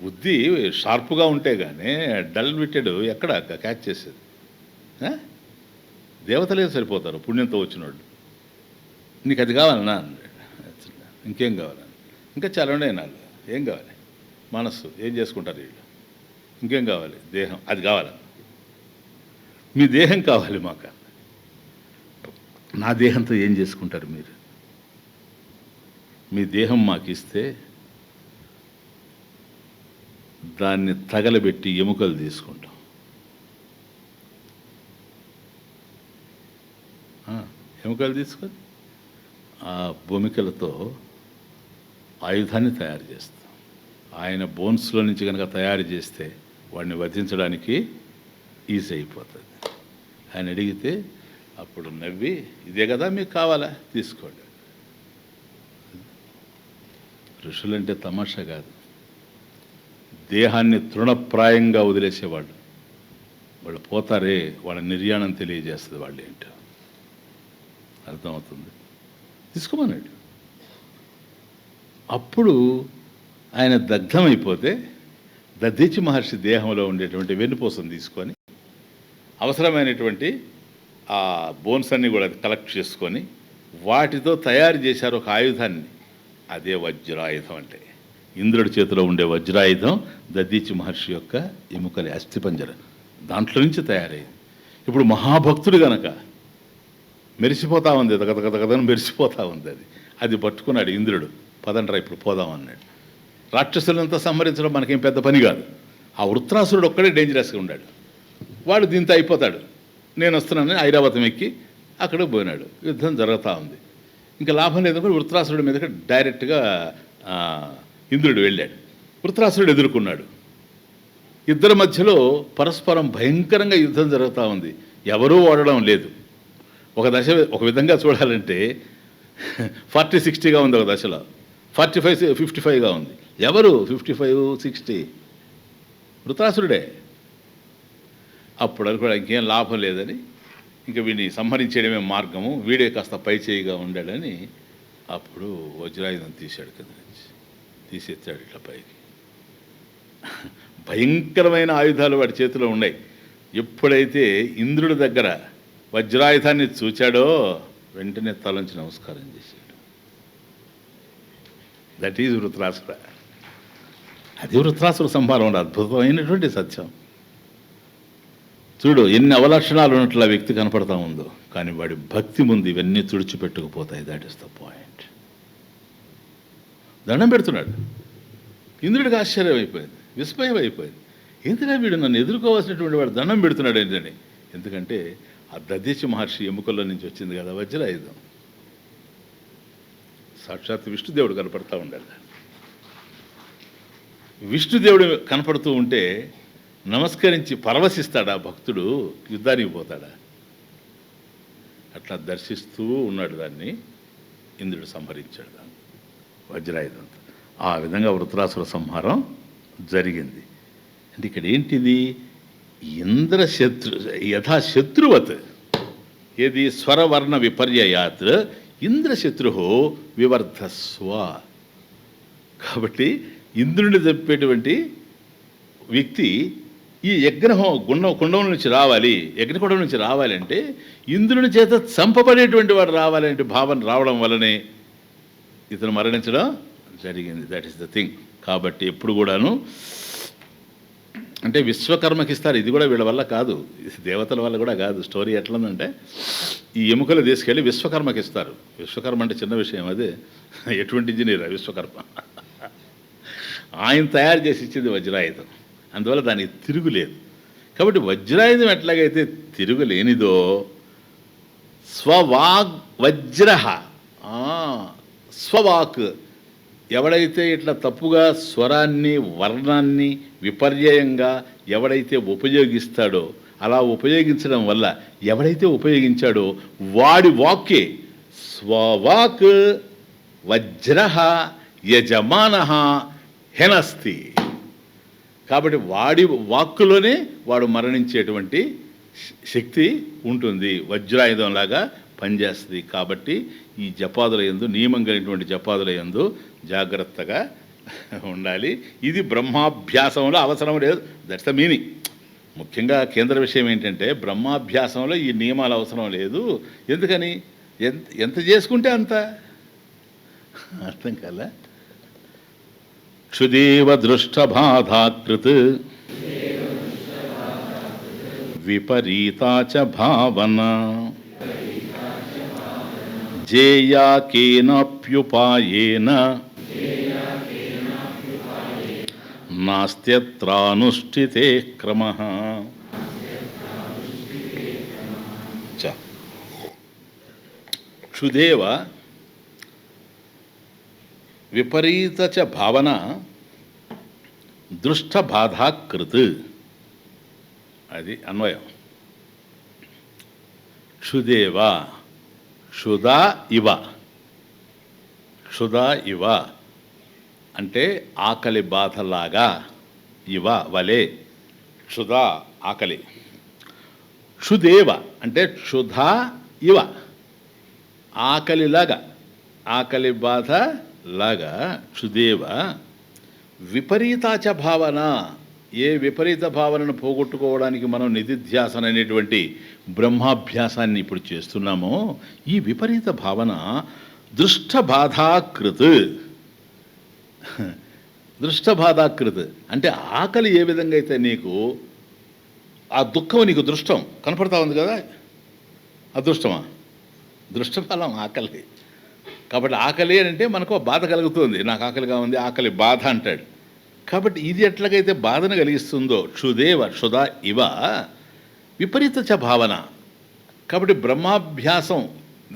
బుద్ధి షార్ప్గా ఉంటే కానీ డల్ విట్టెడ్ ఎక్కడ క్యాచ్ చేసేది? దేవతలే సరిపోతారు పుణ్యంతో వచ్చినోళ్ళు. నీకు అది కావాలన్నా అన్నాడు. ఇంకేం కావాలని? ఇంకా చాలా ఉన్నాయి నాలుగు. ఏం కావాలి? మనస్సు. ఏం చేసుకుంటారు వీళ్ళు? ఇంకేం కావాలి? దేహం. అది కావాలి. మీ దేహం కావాలి మాకు. నా దేహంతో ఏం చేసుకుంటారు మీరు? మీ దేహం మాకు ఇస్తే దాన్ని తగలబెట్టి ఎముకలు తీసుకుంటాం. ఎముకలు తీసుకొని ఆ భూమికలతో ఆయుధాన్ని తయారు చేస్తాం. ఆయన బోన్స్లో నుంచి కనుక తయారు చేస్తే వాడిని వధించడానికి ఈజీ అయిపోతుంది. ఆయన అడిగితే అప్పుడు నవ్వి, ఇదే కదా మీకు కావాలా, తీసుకోండి. ఋషులంటే తమాషా కాదు. దేహాన్ని తృణప్రాయంగా వదిలేసేవాళ్ళు. వాళ్ళు పోతారే, వాళ్ళ నిర్యాణం తెలియజేస్తుంది వాళ్ళు ఏంటో. అర్థమవుతుంది. తీసుకోమన్నాడు. అప్పుడు ఆయన దగ్ధమైపోతే దద్దీచి మహర్షి దేహంలో ఉండేటువంటి వెన్నుపూసను తీసుకొని అవసరమైనటువంటి ఆ బోన్స్ అన్నీ కూడా కలెక్ట్ చేసుకొని వాటితో తయారు చేశారు ఒక ఆయుధాన్ని. అదే వజ్రాయుధం. అంటే ఇంద్రుడి చేతిలో ఉండే వజ్రాయుధం దద్దీచి మహర్షి యొక్క ఎముకలి అస్థిపంజర దాంట్లో నుంచి తయారైంది. ఇప్పుడు మహాభక్తుడు గనక మెరిసిపోతా ఉంది, కథని మెరిసిపోతూ ఉంది. అది పట్టుకున్నాడు ఇంద్రుడు. పదండ్రా ఇప్పుడు పోదామన్నాడు. రాక్షసులంతా సంహరించడం మనకేం పెద్ద పని కాదు. ఆ వృత్రాసురుడు ఒక్కడే డేంజరస్గా ఉన్నాడు. వాడు దీంతో అయిపోతాడు. నేను వస్తున్నానని ఐరావతం ఎక్కి అక్కడ పోయినాడు. యుద్ధం జరుగుతూ ఉంది. ఇంకా లాభం లేదనుకుని వృత్రాసురుడి మీదకి డైరెక్ట్గా ఇంద్రుడు వెళ్ళాడు. వృత్రాసురుడు ఎదుర్కొన్నాడు. ఇద్దరి మధ్యలో పరస్పరం భయంకరంగా యుద్ధం జరుగుతూ ఉంది. ఎవరూ ఓడడం లేదు. ఒక విధంగా చూడాలంటే 40-60గా ఉంది, ఒక దశలో 45-55గా ఉంది. ఎవరు 55-60? వృత్రాసురుడే. అప్పుడు అనుకో ఇంకేం లాభం లేదని, ఇంకా వీడిని సంహరించేయడమే మార్గము, వీడే కాస్త పై చేయిగా ఉండాడని అప్పుడు వజ్రాయుధం తీశాడు. కింద నుంచి తీసేచ్చాడు ఇట్లా పైకి. భయంకరమైన ఆయుధాలు వాడి చేతిలో ఉన్నాయి. ఎప్పుడైతే ఇంద్రుడి దగ్గర వజ్రాయుధాన్ని చూచాడో వెంటనే తలంచి నమస్కారం చేశాడు. That is Vritrasura. అది వృత్రాసుర సంహారం. అద్భుతమైనటువంటి సత్యం. చూడు ఎన్ని అవలక్షణాలు ఉన్నట్లు ఆ వ్యక్తి కనపడతా ఉందో, కానీ వాడి భక్తి ముందు ఇవన్నీ తుడిచిపెట్టుకుపోతాయి. That is the point. దండం పెడుతున్నాడు. ఇంద్రుడికి ఆశ్చర్యం అయిపోయింది, విస్మయం అయిపోయింది. ఎందుకంటే వీడు నన్ను ఎదుర్కోవాల్సినటువంటి వాడు దండం పెడుతున్నాడు ఏంటని. ఎందుకంటే ఆ దద్దీచి మహర్షి ఎముకల్లో నుంచి వచ్చింది కదా వజ్రాయుధం. సాక్షాత్ విష్ణుదేవుడు కనపడతా ఉండాలి. విష్ణుదేవుడు కనపడుతూ ఉంటే నమస్కరించి పరవశిస్తాడా భక్తుడు? యుద్ధానికి పోతాడా? అట్లా దర్శిస్తూ ఉన్నాడు. దాన్ని ఇంద్రుడు సంహరించాడు, దాన్ని వజ్రాయుధంతో. ఆ విధంగా వృత్రాసుర సంహారం జరిగింది. అంటే ఇక్కడ ఏంటిది? యథాశత్రువత్ ఏది స్వరవర్ణ విపర్యయాత్ ఇంద్రశత్రు వివర్ధస్వ. కాబట్టి ఇంద్రుడిని చంపేటువంటి వ్యక్తి ఈ కుండం నుంచి రావాలి, యజ్ఞకుండం నుంచి రావాలంటే ఇంద్రుని చేత చంపబడేటువంటి వాడు రావాలంటే భావన రావడం వల్లనే ఇతను మరణించడం జరిగింది. That is the thing. కాబట్టి ఎప్పుడు కూడాను అంటే విశ్వకర్మకి ఇస్తారు. ఇది కూడా వీళ్ళ వల్ల కాదు, దేవతల వల్ల కూడా కాదు. స్టోరీ ఎట్లందంటే ఈ ఎముకలు తీసుకెళ్ళి విశ్వకర్మకి ఇస్తారు. విశ్వకర్మ అంటే చిన్న విషయం, అదే ఎటువంటి ఇంజనీర్ విశ్వకర్మ. ఆయన తయారు చేసి ఇచ్చింది వజ్రాయుధం. అందువల్ల దానికి తిరుగులేదు. కాబట్టి వజ్రాయుధం ఎట్లాగైతే తిరుగులేనిదో స్వవాగ్ వజ్ర స్వవాక్ ఎవడైతే ఇట్లా తప్పుగా స్వరాన్ని వర్ణాన్ని విపర్యయంగా ఎవడైతే ఉపయోగిస్తాడో, అలా ఉపయోగించడం వల్ల ఎవడైతే ఉపయోగించాడో వాడి వాక్కే స్వవాక్ వజ్ర యజమాన హెనస్తి. కాబట్టి వాడి వాక్కులోనే వాడు మరణించేటువంటి శక్తి ఉంటుంది, వజ్రాయుధంలాగా పనిచేస్తుంది. కాబట్టి ఈ జపాదుల యందు, నియమం కలిగినటువంటి జపాదుల యందు జాగ్రత్తగా ఉండాలి. ఇది బ్రహ్మాభ్యాసంలో అవసరం లేదు. That's the meaning. ముఖ్యంగా కేంద్ర విషయం ఏంటంటే బ్రహ్మాభ్యాసంలో ఈ నియమాలు అవసరం లేదు. ఎందుకని? ఎంత చేసుకుంటే అంత. అర్థం కాల. క్షుదేవ దృష్టబాధాకృత్ విపరీతా చ భావన జేయా కేనాప్యుపాయేన నాస్త్యత్రానుష్ఠితే క్రమః. క్షుదేవ విపరీత చ భావన దృష్టబాధాకృత్. అది అన్వయం. క్షుదేవ క్షుదా ఇవ. క్షుదా ఇవ అంటే ఆకలి బాధలాగా, ఇవ వలే, క్షుదా ఆకలి. క్షుదేవ అంటే క్షుధా ఇవ ఆకలిలాగా, ఆకలి బాధ లాగా. క్షుదేవ విపరీతాచ భావన. ఏ విపరీత భావనను పోగొట్టుకోవడానికి మనం నిధిధ్యాసన అనేటువంటి బ్రహ్మాభ్యాసాన్ని ఇప్పుడు చేస్తున్నామో ఈ విపరీత భావన దృష్టబాధాకృత్. దృష్టబాధాకృత్ అంటే ఆకలి ఏ విధంగా అయితే నీకు, ఆ దుఃఖం నీకు దృష్టం కనపడతా ఉంది కదా, అదృష్టమా? దృష్టఫలం ఆకలి. కాబట్టి ఆకలి అని అంటే మనకు బాధ కలుగుతుంది. నాకు ఆకలిగా ఉంది, ఆకలి బాధ అంటాడు. కాబట్టి ఇది ఎట్లాగైతే బాధను కలిగిస్తుందో క్షుదేవ క్షుదా ఇవ విపరీత చ భావన. కాబట్టి బ్రహ్మాభ్యాసం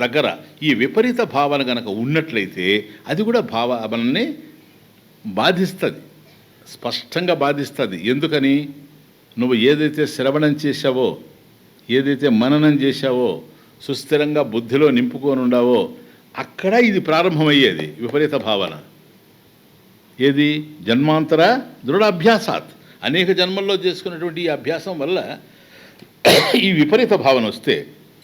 దగ్గర ఈ విపరీత భావన కనుక ఉన్నట్లయితే అది కూడా భావనని బాధిస్తుంది, స్పష్టంగా బాధిస్తుంది. ఎందుకని? నువ్వు ఏదైతే శ్రవణం చేశావో, ఏదైతే మననం చేశావో, సుస్థిరంగా బుద్ధిలో నింపుకొని ఉండావో అక్కడ ఇది ప్రారంభమయ్యేది విపరీత భావన. ఏది? జన్మాంతర దృఢాభ్యాసాత్. అనేక జన్మల్లో చేసుకున్నటువంటి ఈ అభ్యాసం వల్ల ఈ విపరీత భావన వస్తే,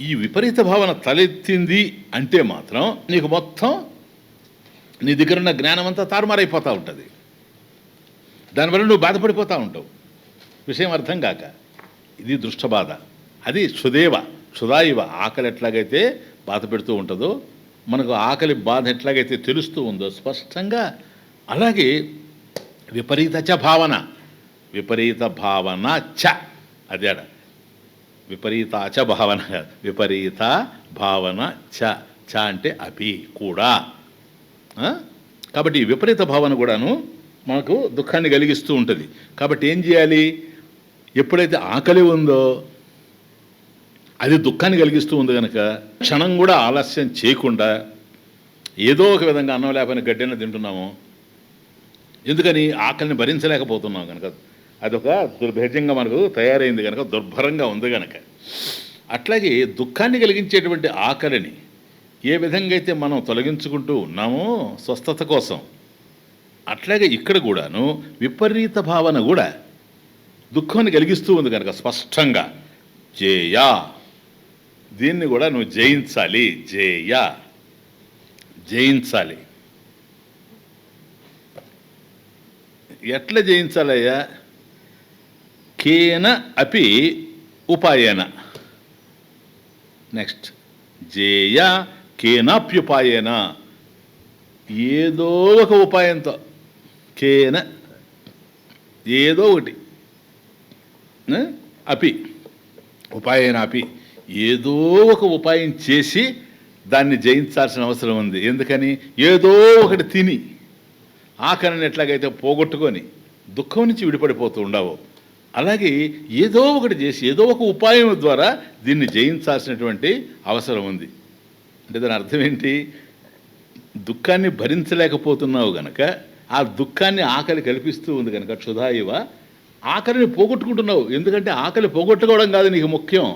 ఈ విపరీత భావన తలెత్తింది అంటే మాత్రం నీకు మొత్తం నీ దగ్గర ఉన్న జ్ఞానం అంతా తారుమారైపోతూ ఉంటుంది. దానివల్ల నువ్వు బాధపడిపోతూ ఉంటావు, విషయం అర్థం కాక. ఇది దృష్టబాధ. అది క్షుదేవ క్షుదా ఇవ. ఆకలి ఎట్లాగైతే బాధ పెడుతూ ఉంటుందో, మనకు ఆకలి బాధ ఎట్లాగైతే తెలుస్తూ ఉందో స్పష్టంగా, అలాగే విపరీత చ భావన. విపరీత భావన చ, అదేడ విపరీత చ భావన, విపరీత భావన చ. చ అంటే అపి కూడా. కాబట్టి ఈ విపరీత భావన కూడాను మనకు దుఃఖాన్ని కలిగిస్తూ ఉంటుంది. కాబట్టి ఏం చేయాలి? ఎప్పుడైతే ఆకలి ఉందో అది దుఃఖాన్ని కలిగిస్తూ ఉంది కనుక క్షణం కూడా ఆలస్యం చేయకుండా ఏదో ఒక విధంగా అన్నం లేకపోయినా గడ్డైనా తింటున్నాము. ఎందుకని? ఆకలిని భరించలేకపోతున్నాం కనుక. అదొక దుర్భేద్యంగా మనకు తయారైంది కనుక, దుర్భరంగా ఉంది కనుక. అట్లాగే దుఃఖాన్ని కలిగించేటువంటి ఆకలిని ఏ విధంగా అయితే మనం తొలగించుకుంటూ ఉన్నామో స్వస్థత కోసం, అట్లాగే ఇక్కడ కూడాను విపరీత భావన కూడా దుఃఖాన్ని కలిగిస్తూ ఉంది కనుక స్పష్టంగా జేయా, దీన్ని కూడా నువ్వు జయించాలి. జేయా, జయించాలి. ఎట్లా జయించాలయ్యా? కేన అపి ఉపాయేన. నెక్స్ట్ జేయ కేనాప్యుపాయేన. ఏదో ఒక ఉపాయంతో, కేన ఏదో ఒకటి, అపి ఉపాయేన అపి ఏదో ఒక ఉపాయం చేసి దాన్ని జయించాల్సిన అవసరం ఉంది. ఎందుకని? ఏదో ఒకటి తిని ఆకలిని ఎట్లాగైతే పోగొట్టుకొని దుఃఖం నుంచి విడిపడిపోతూ ఉండవు, అలాగే ఏదో ఒకటి చేసి ఏదో ఒక ఉపాయం ద్వారా దీన్ని జయించాల్సినటువంటి అవసరం ఉంది. అంటే దాని అర్థం ఏంటి? దుఃఖాన్ని భరించలేకపోతున్నావు గనక ఆ దుఃఖాన్ని ఆకలి కల్పిస్తూ ఉంది కనుక క్షుధా ఇవ ఆకలిని పోగొట్టుకుంటున్నావు. ఎందుకంటే ఆకలి పోగొట్టుకోవడం కాదు నీకు ముఖ్యం,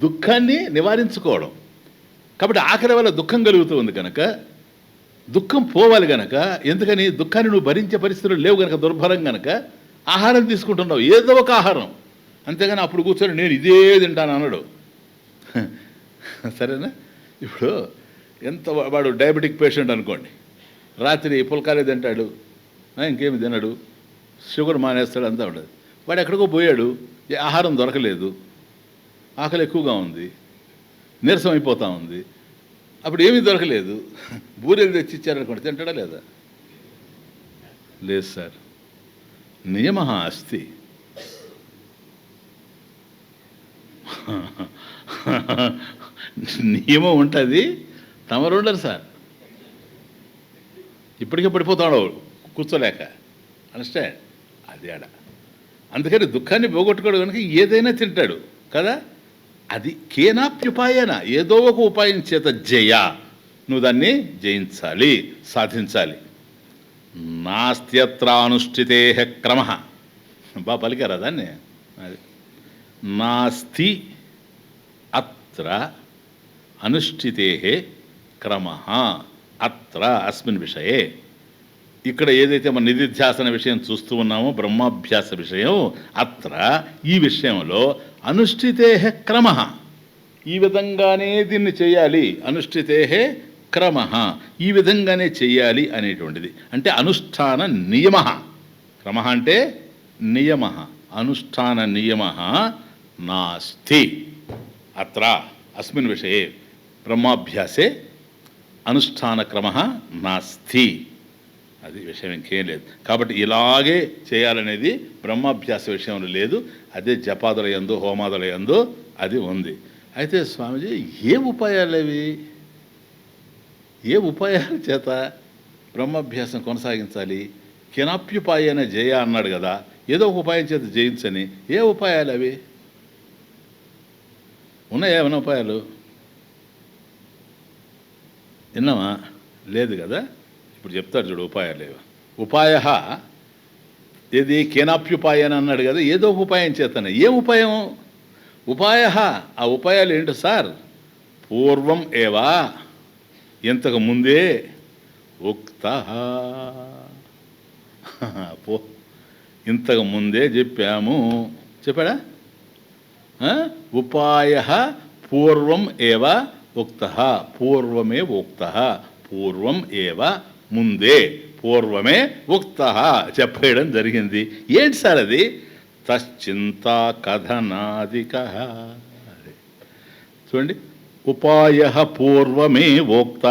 దుఃఖాన్ని నివారించుకోవడం. కాబట్టి ఆకలి వల్ల దుఃఖం కలుగుతూ ఉంది కనుక దుఃఖం పోవాలి గనక, ఎందుకని? దుఃఖాన్ని నువ్వు భరించే పరిస్థితులు లేవు గనక, దుర్భరం గనక ఆహారం తీసుకుంటున్నావు, ఏదో ఒక ఆహారం. అంతేగాని అప్పుడు కూర్చొని నేను ఇదే తింటాను అన్నాడు. సరేనా? ఇప్పుడు ఎంత వాడు డయాబెటిక్ పేషెంట్ అనుకోండి, రాత్రి పుల్కాలే తింటాడు, ఇంకేమి తినడు, షుగర్ మానేస్తాడు, అంతా ఉండదు. వాడు ఎక్కడికో పోయాడు, ఆహారం దొరకలేదు, ఆకలి ఎక్కువగా ఉంది, నీరసం అయిపోతూ ఉంది, అప్పుడు ఏమీ దొరకలేదు, బూరెలు తెచ్చి ఇచ్చారనుకోండి తింటాడా లేదా? లేదు సార్. నియమ అస్తి. నియమం ఉంటుంది, తమరు ఉండరు సార్. ఇప్పటికే పడిపోతాడు కూర్చోలేక. అండర్స్టాండ్? అది ఆడ. అందుకని దుఃఖాన్ని పోగొట్టుకోవడం కనుక ఏదైనా తింటాడు కదా. అది కేనాప్యుపాయన, ఏదో ఒక ఉపాయం చేత జయ, నువ్వు దాన్ని జయించాలి, సాధించాలి. నాస్త్యత్రానుష్ఠితే క్రమ. బాగా పలికారా దాన్ని? అది నాస్తి అత్ర అనుష్ఠితే క్రమ అత్ర అస్మిన్ విషయే. ఇక్కడ ఏదైతే మన నిధిధ్యాసన విషయం చూస్తూ ఉన్నామో, బ్రహ్మాభ్యాస విషయం, అత్ర ఈ విషయంలో అనుష్ఠితే క్రమ, ఈ విధంగానే దీన్ని చేయాలి. అనుష్ఠితే క్రమ, ఈ విధంగానే చెయ్యాలి అనేటువంటిది. అంటే అనుష్ఠాన నియమ. క్రమ అంటే నియమ, అనుష్ఠాన నియమ నాస్తి అత్ర అస్మిన్ విషయే బ్రహ్మాభ్యాసే అనుష్ఠాన క్రమ నాస్తి. అది విషయం, ఇంకేం లేదు. కాబట్టి ఇలాగే చేయాలనేది బ్రహ్మాభ్యాస విషయంలో లేదు. అదే జపాదుల యందు, హోమాదుల యందు అది ఉంది. అయితే స్వామీజీ, ఏ ఉపాయాలు అవి? ఏ ఉపాయాల చేత బ్రహ్మాభ్యాసం కొనసాగించాలి? కినాప్యుపాయన జయ అన్నాడు కదా, ఏదో ఒక ఉపాయం చేత జయించని. ఏ ఉపాయాలు అవి? ఉన్నాయా ఏమైనా ఉపాయాలు? విన్నామా? లేదు కదా. ఇప్పుడు చెప్తాడు చూడు ఉపాయాలు లేవు. ఉపాయ ఏది? కేనాప్యుపాయన అన్నాడు కదా, ఏదో ఒక ఉపాయం చేతనే. ఏం ఉపాయం? ఉపాయ, ఆ ఉపాయాలు ఏంటి సార్? పూర్వం ఏవా, ఇంతకు ముందే, ఉక్త, ఇంతకు ముందే చెప్పాము. చెప్పాడా? ఉపాయ పూర్వం ఏవ ఉక్త, పూర్వమే ఉక్త, పూర్వం ఏవ ముందే, పూర్వమే ఉక్త చెప్పేయడం జరిగింది. ఏంటి సార్ అది? తశ్చింతా కథనాదిక. చూడండి, ఉపాయ పూర్వమే ఉక్త,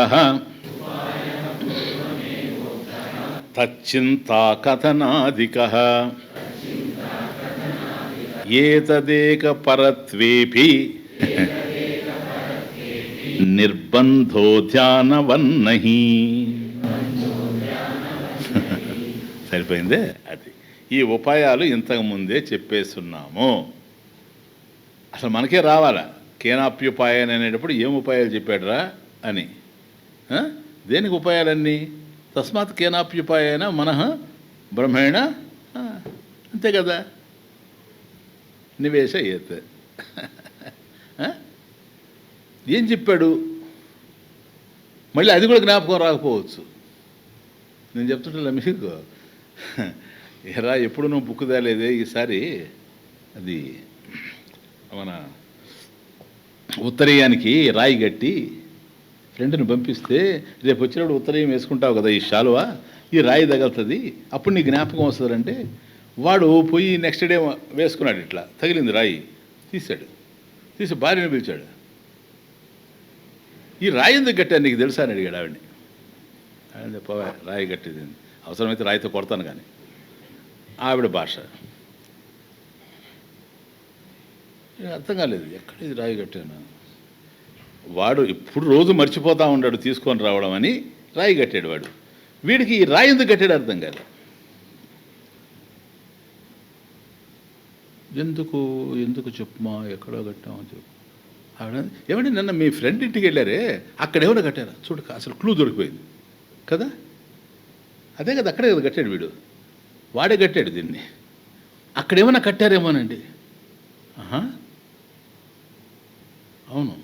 తచ్చింతా కథనాదిక, ఏతదేక పరత్వేపి నిర్బంధో ధ్యానవన్నహి. సరిపోయిందే. అది ఈ ఉపాయాలు ఇంతకుముందే చెప్పేస్తున్నాము. అసలు మనకే రావాలా కేనాప్యుపాయన అనేటప్పుడు ఏం ఉపాయాలు చెప్పాడురా అని. దేనికి ఉపాయాలన్నీ? తస్మాత్ కేనాప్యుపాయన మనః బ్రహ్మేణ, అంతే కదా. నివేశ ఏత్. ఏం చెప్పాడు? మళ్ళీ అది కూడా జ్ఞాపకం రాకపోవచ్చు. నేను చెప్తుంటా మీకు, ఎరా ఎప్పుడు నువ్వు బుక్ తేలేదే, ఈసారి అది మన ఉత్తరీయానికి రాయి గట్టి ఫ్రెండ్ని పంపిస్తే, రేపు వచ్చినప్పుడు ఉత్తరీయం వేసుకుంటావు కదా ఈ శాలువా, ఈ రాయి తగులుతుంది, అప్పుడు నీ జ్ఞాపకం వస్తుందంటే, వాడు పోయి నెక్స్ట్ డే వేసుకున్నాడు, ఇట్లా తగిలింది రాయి, తీసి భార్యను పిలిచాడు. ఈ రాయి ఎందుకు గట్టాను నీకు తెలుసా అని అడిగాడు ఆవిడ్ని. ఆయన చెప్పవా, రాయి గట్టిది, అవసరమైతే రాయితో కొడతాను కానీ. ఆవిడ భాష అర్థం కాలేదు, ఎక్కడ ఇది రాయి కట్టాను. వాడు ఇప్పుడు రోజు మర్చిపోతూ ఉన్నాడు తీసుకొని రావడం అని రాయి కట్టాడు వాడు. వీడికి ఈ రాయి ఎందుకు కట్టాడు అర్థం కాదు. ఎందుకు చెప్పుమా, ఎక్కడో కట్టామని చెప్పు. ఆవిడ ఏమంటే నిన్న మీ ఫ్రెండ్ ఇంటికి వెళ్ళారే, అక్కడ ఏమైనా కట్టారా చూడు, అసలు క్లూ దొరికిపోయింది కదా. అదే కదా, అక్కడే కదా కట్టాడు వీడు, వాడే కట్టాడు దీన్ని. అక్కడేమైనా కట్టారేమోనండి. అవును,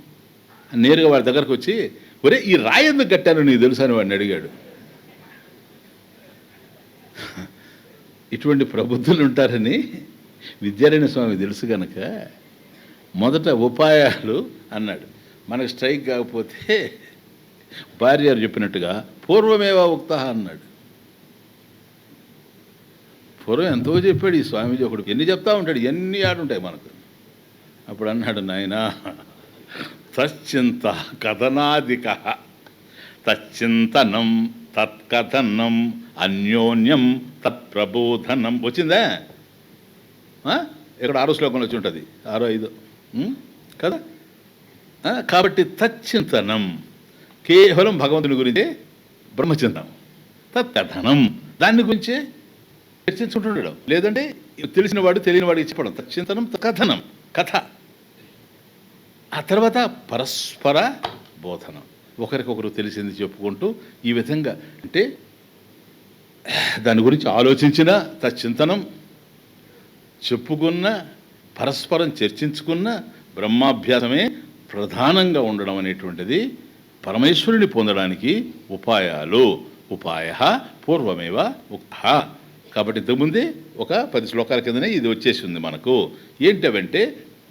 నేరుగా వాడి దగ్గరకు వచ్చి, ఒరే ఈ రాయి ఎందుకు కట్టాను నీకు తెలుసు అని వాడిని అడిగాడు. ఇటువంటి ప్రబుద్ధులు ఉంటారని విద్యారణ్య స్వామి తెలుసు కనుక మొదట ఉపాయాలు అన్నాడు. మనకు స్ట్రైక్ కాకపోతే భార్య చెప్పినట్టుగా పూర్వమేవా ఉక్త అన్నాడు. పూర్వం ఎంతో చెప్పాడు ఈ స్వామీజీ ఒకడు, ఎన్ని చెప్తా ఉంటాడు, ఎన్ని ఆడుంటాయి మనకు. అప్పుడు అన్నాడు, నాయనా తశ్చింత కథనాదిక తచ్చింతనం తత్కథనం అన్యోన్యం తత్ప్రబోధనం. వచ్చిందా? ఇక్కడ 6వ శ్లోకంలో వచ్చి ఉంటుంది, 6, 5 కదా. కాబట్టి తచ్చింతనం కేవలం భగవంతుని గురించే, బ్రహ్మచింతనం తత్కథనం దాని గురించే చర్చించుకుంటుండడం, లేదంటే తెలిసిన వాడు తెలియని వాడికి చెప్పడం. తచ్చింతనం కథనం కథ. ఆ తర్వాత పరస్పర బోధనం, ఒకరికొకరు తెలిసింది చెప్పుకుంటూ ఈ విధంగా. అంటే దాని గురించి ఆలోచించిన తచ్చింతనం, చెప్పుకున్న, పరస్పరం చర్చించుకున్న బ్రహ్మాభ్యాసమే ప్రధానంగా ఉండడం అనేటువంటిది పరమేశ్వరుని పొందడానికి ఉపాయాలు. ఉపాయ పూర్వమేవ ఉక్త. కాబట్టి ఇంతకుముందే ఒక 10 శ్లోకాల కిందనే ఇది వచ్చేసి ఉంది మనకు. ఏంటవంటే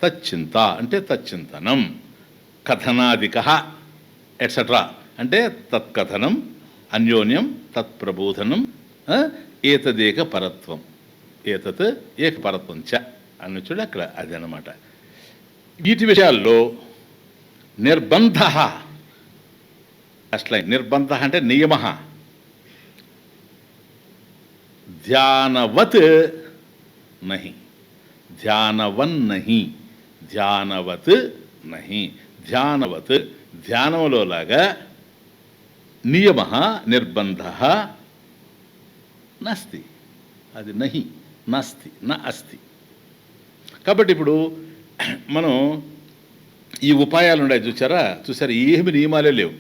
తచ్చింత అంటే తచ్చింతనం, కథనాదిక ఎట్సెట్రా అంటే తత్కథనం, అన్యోన్యం తత్ప్రబోధనం, ఏతదేక పరత్వం, ఏతత్ ఏక పరత్వం చ అని చూడు అక్కడ. అది అన్నమాట. వీటి విషయాల్లో నిర్బంధ, అట్లా నిర్బంధ అంటే నియమ, ధ్యానవత్ నహి, ధ్యానవన్ నహి, ధ్యానవత్ నహి, ధ్యానవత్ ధ్యానంలో లాగా, నియమ నిర్బంధ నాస్తి, అది నహి నాస్తి నా అస్తి. కాబట్టి ఇప్పుడు మనం ఈ ఉపాయాలు ఉన్నాయి చూసారా, ఏమి నియమాలే లేవు.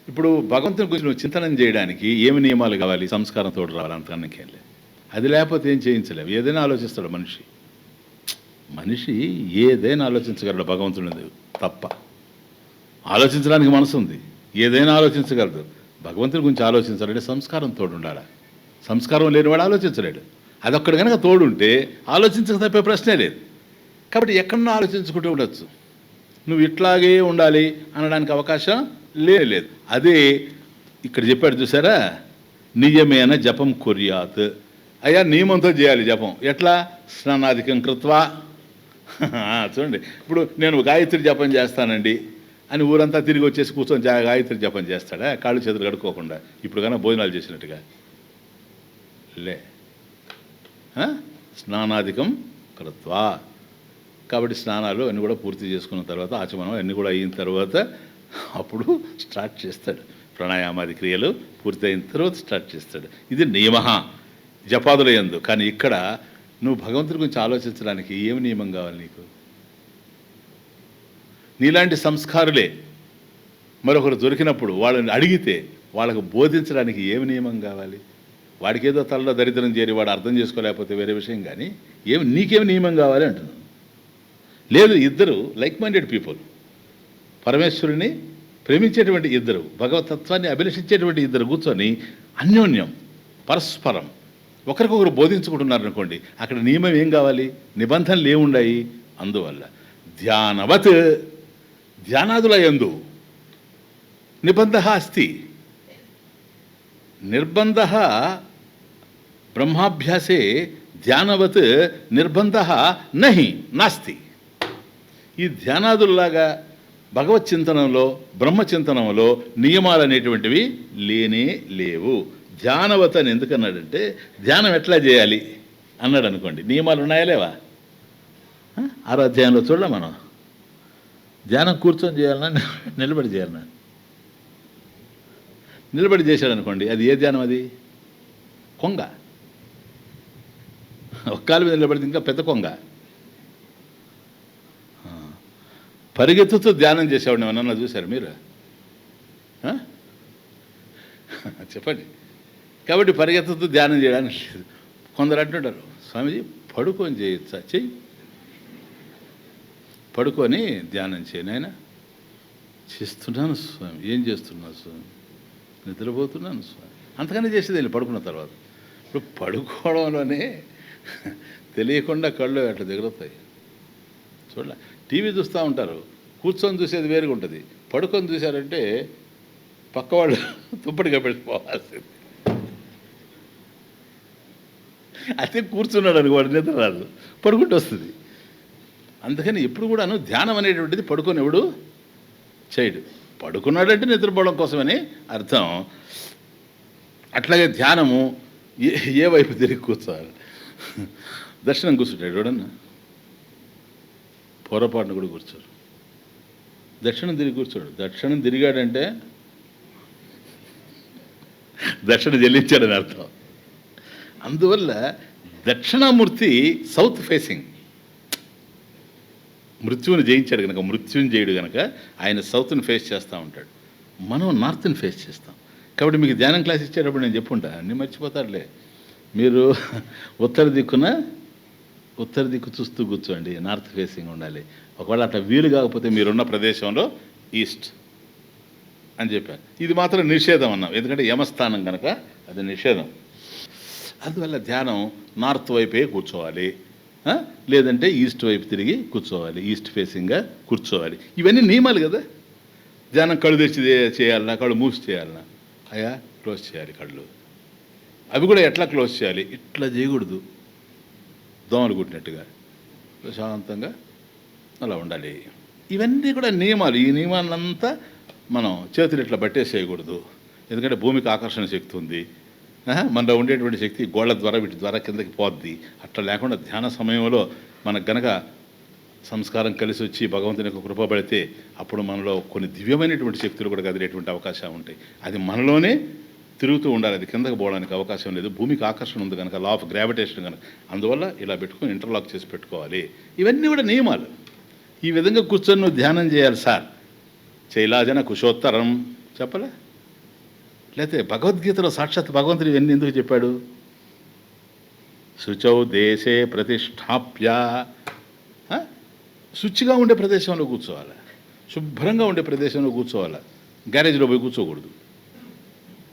ఇప్పుడు భగవంతుని గురించి నువ్వు చింతనం చేయడానికి ఏమి నియమాలు కావాలి? సంస్కారం తోడు రావాలి, అంతకన్నాకేం లేదు. అది లేకపోతే ఏం చేయించలేవు. ఏదైనా ఆలోచిస్తాడు మనిషి ఏదైనా ఆలోచించగలడు, భగవంతుని తప్ప. ఆలోచించడానికి మనసు ఉంది, ఏదైనా ఆలోచించగలదు. భగవంతుని గురించి ఆలోచించాలంటే సంస్కారం తోడు ఉండాలి. సంస్కారం లేనివాడు ఆలోచించలేడు. అదొక్కడు కనుక తోడుంటే ఆలోచించక తప్పే ప్రశ్నే లేదు. కాబట్టి ఎక్కడన్నా ఆలోచించుకుంటూ ఉండొచ్చు. నువ్వు ఇట్లాగే ఉండాలి అనడానికి అవకాశం లేదు. అదే ఇక్కడ చెప్పాడు చూసారా, నియమేన జపం కుర్యాత్. అయ్యా నియమంతో చేయాలి జపం. ఎట్లా? స్నానాధికం కృత్వా. చూడండి, ఇప్పుడు నేను గాయత్రి జపం చేస్తానండి అని ఊరంతా తిరిగి వచ్చేసి కూర్చొని గాయత్రి జపం చేస్తాడా? కాళ్ళు చేతులు కడుక్కోకుండా, ఇప్పుడు కన్నా భోజనాలు చేసినట్టుగా లే. స్నానాధికం కృత్వా. కాబట్టి స్నానాలు అన్నీ కూడా పూర్తి చేసుకున్న తర్వాత, ఆచమనం అన్నీ కూడా అయిన తర్వాత అప్పుడు స్టార్ట్ చేస్తాడు. ప్రాణాయామాది క్రియలు పూర్తయిన తర్వాత స్టార్ట్ చేస్తాడు. ఇది నియమ జపాదుల యందు. కానీ ఇక్కడ నువ్వు భగవంతుడి గురించి ఆలోచించడానికి ఏమి నియమం కావాలి నీకు? నీలాంటి సంస్కారులే మరొకరు దొరికినప్పుడు వాళ్ళని అడిగితే వాళ్ళకు బోధించడానికి ఏమి నియమం కావాలి? వాడికి ఏదో తలలో దరిద్రం చేరి వాడు అర్థం చేసుకోలేకపోతే వేరే విషయం, కానీ నీకేమి నియమం కావాలి అంటున్నాను. లేదు, ఇద్దరు లైక్ మైండెడ్ పీపుల్, పరమేశ్వరుని ప్రేమించేటువంటి ఇద్దరు, భగవతత్వాన్ని అభిలషించేటువంటి ఇద్దరు కూర్చొని అన్యోన్యం పరస్పరం ఒకరికొకరు బోధించుకుంటున్నారనుకోండి, అక్కడ నియమం ఏం కావాలి? నిబంధనలు ఏముండాయి? అందువల్ల ధ్యానవత్ ధ్యానాదుల యందు నిబంధ అస్తి. నిర్బంధ బ్రహ్మాభ్యాసే ధ్యానవత్ నిర్బంధ నహి నాస్తి. ఈ ధ్యానాదుల్లాగా భగవత్ చింతనంలో, బ్రహ్మచింతనంలో నియమాలు అనేటువంటివి లేనే లేవు. ధ్యానవత్ అని ఎందుకన్నాడంటే, ధ్యానం ఎట్లా చేయాలి అన్నాడు అనుకోండి, నియమాలు ఉన్నాయా లేవా? 6వ అధ్యాయంలో చూడలే మనం. ధ్యానం కూర్చొని చేయాలన్నా నిలబడి చేయాలన్నా? నిలబడి చేశాడు అనుకోండి, అది ఏ ధ్యానం? అది కొంగ. ఒక్కాల మీద నిలబడితే ఇంకా పెద్ద కొంగ. పరిగెత్తుతూ ధ్యానం చేసేవాడు ఏమన్నా చూశారు మీరు? చెప్పండి. కాబట్టి పరిగెత్తుతూ ధ్యానం చేయడానికి లేదు. కొందరు అంటుంటారు, స్వామీజీ పడుకొని చేయొచ్చా? చెయ్యి, పడుకొని ధ్యానం చేయను. ఆయన చేస్తున్నాను స్వామి. ఏం చేస్తున్నాను స్వామి? నిద్రపోతున్నాను స్వామి. అంతకనే చేసేది వెళ్ళి పడుకున్న తర్వాత. ఇప్పుడు పడుకోవడంలోనే తెలియకుండా కళ్ళు అట్లా దిగుతాయి. చూడలే, టీవీ చూస్తూ ఉంటారు, కూర్చొని చూసేది వేరుగా ఉంటుంది. పడుకొని చూశారంటే పక్కవాళ్ళు తుప్పటిగా పెట్టిపోవాల్సింది. అయితే కూర్చున్నాడు అనుకో వాడు నిద్ర రాదు, పడుకుంటూ వస్తుంది. అందుకని ఎప్పుడు కూడాను ధ్యానం అనేటువంటిది పడుకొని ఎవడు చేయడు. పడుకున్నాడంటే నిద్రపోవడం కోసమని అర్థం. అట్లాగే ధ్యానము ఏ వైపు తిరిగి కూర్చోవాలి. దర్శనం కూర్చుంటాడు ఎవడన్నా, పొరపాటును కూడా కూర్చోరు. దక్షిణం తిరిగి కూర్చోడు. దక్షిణం తిరిగాడంటే దక్షిణ చెల్లించాడని అర్థం. అందువల్ల దక్షిణామూర్తి సౌత్ ఫేసింగ్, మృత్యువుని జయించాడు కనుక, మృత్యుంజయుడు కనుక ఆయన సౌత్ని ఫేస్ చేస్తూ ఉంటాడు, మనం నార్త్ని ఫేస్ చేస్తాం. కాబట్టి మీకు ధ్యానం క్లాస్ ఇచ్చేటప్పుడు నేను చెప్పుంటా, అన్నీ మర్చిపోతారులే. మీరు ఉత్తర దిక్కు చూస్తూ కూర్చోండి, నార్త్ ఫేసింగ్ ఉండాలి. ఒకవేళ అట్లా వీలు కాకపోతే మీరున్న ప్రదేశంలో ఈస్ట్ అని చెప్పాను. ఇది మాత్రం నిషేధం అన్నాం, ఎందుకంటే యమస్థానం కనుక అది నిషేధం. అందువల్ల ధ్యానం నార్త్ వైపే కూర్చోవాలి, లేదంటే ఈస్ట్ వైపు తిరిగి కూర్చోవాలి, ఈస్ట్ ఫేసింగ్గా కూర్చోవాలి. ఇవన్నీ నియమాలు కదా. ధ్యానం కళ్ళు తెచ్చి చేయాలన్నా, కళ్ళు మూసి చేయాలన్నా, అయ్యా క్లోజ్ చేయాలి కళ్ళు. అవి కూడా ఎట్లా క్లోజ్ చేయాలి, ఇట్లా చేయకూడదు, దోమలు కుట్టినట్టుగా ప్రశాంతంగా అలా ఉండాలి. ఇవన్నీ కూడా నియమాలు. ఈ నియమాలంతా మనం చేతులు ఇట్లా పట్టేసేయకూడదు, ఎందుకంటే భూమికి ఆకర్షణ శక్తి ఉంది. మనలో ఉండేటువంటి శక్తి గోళ్ల ద్వారా వీటి ద్వారా కిందకి పోద్ది. అట్లా లేకుండా ధ్యాన సమయంలో మనకు గనక సంస్కారం కలిసి వచ్చి భగవంతుని యొక్క కృప పడితే అప్పుడు మనలో కొన్ని దివ్యమైనటువంటి శక్తులు కూడా కదిలేటువంటి అవకాశాలు ఉంటాయి. అది మనలోనే తిరుగుతూ ఉండాలి, అది కిందకి పోవడానికి అవకాశం లేదు. భూమికి ఆకర్షణ ఉంది కనుక, లా ఆఫ్ గ్రావిటేషన్ కనుక, అందువల్ల ఇలా పెట్టుకొని ఇంటర్లాక్ చేసి పెట్టుకోవాలి. ఇవన్నీ కూడా నియమాలు. ఈ విధంగా కూర్చొని నువ్వు ధ్యానం చేయాలి సార్. చైలాజన కుశోత్తరం చెప్పలే? లేకపోతే భగవద్గీతలో సాక్షాత్ భగవంతుడు ఇవన్నీ ఎందుకు చెప్పాడు? శుచౌ దేశే ప్రతిష్టాప్య, శుచిగా ఉండే ప్రదేశంలో కూర్చోవాలి, శుభ్రంగా ఉండే ప్రదేశంలో కూర్చోవాలి. గ్యారేజ్లో పోయి కూర్చోకూడదు.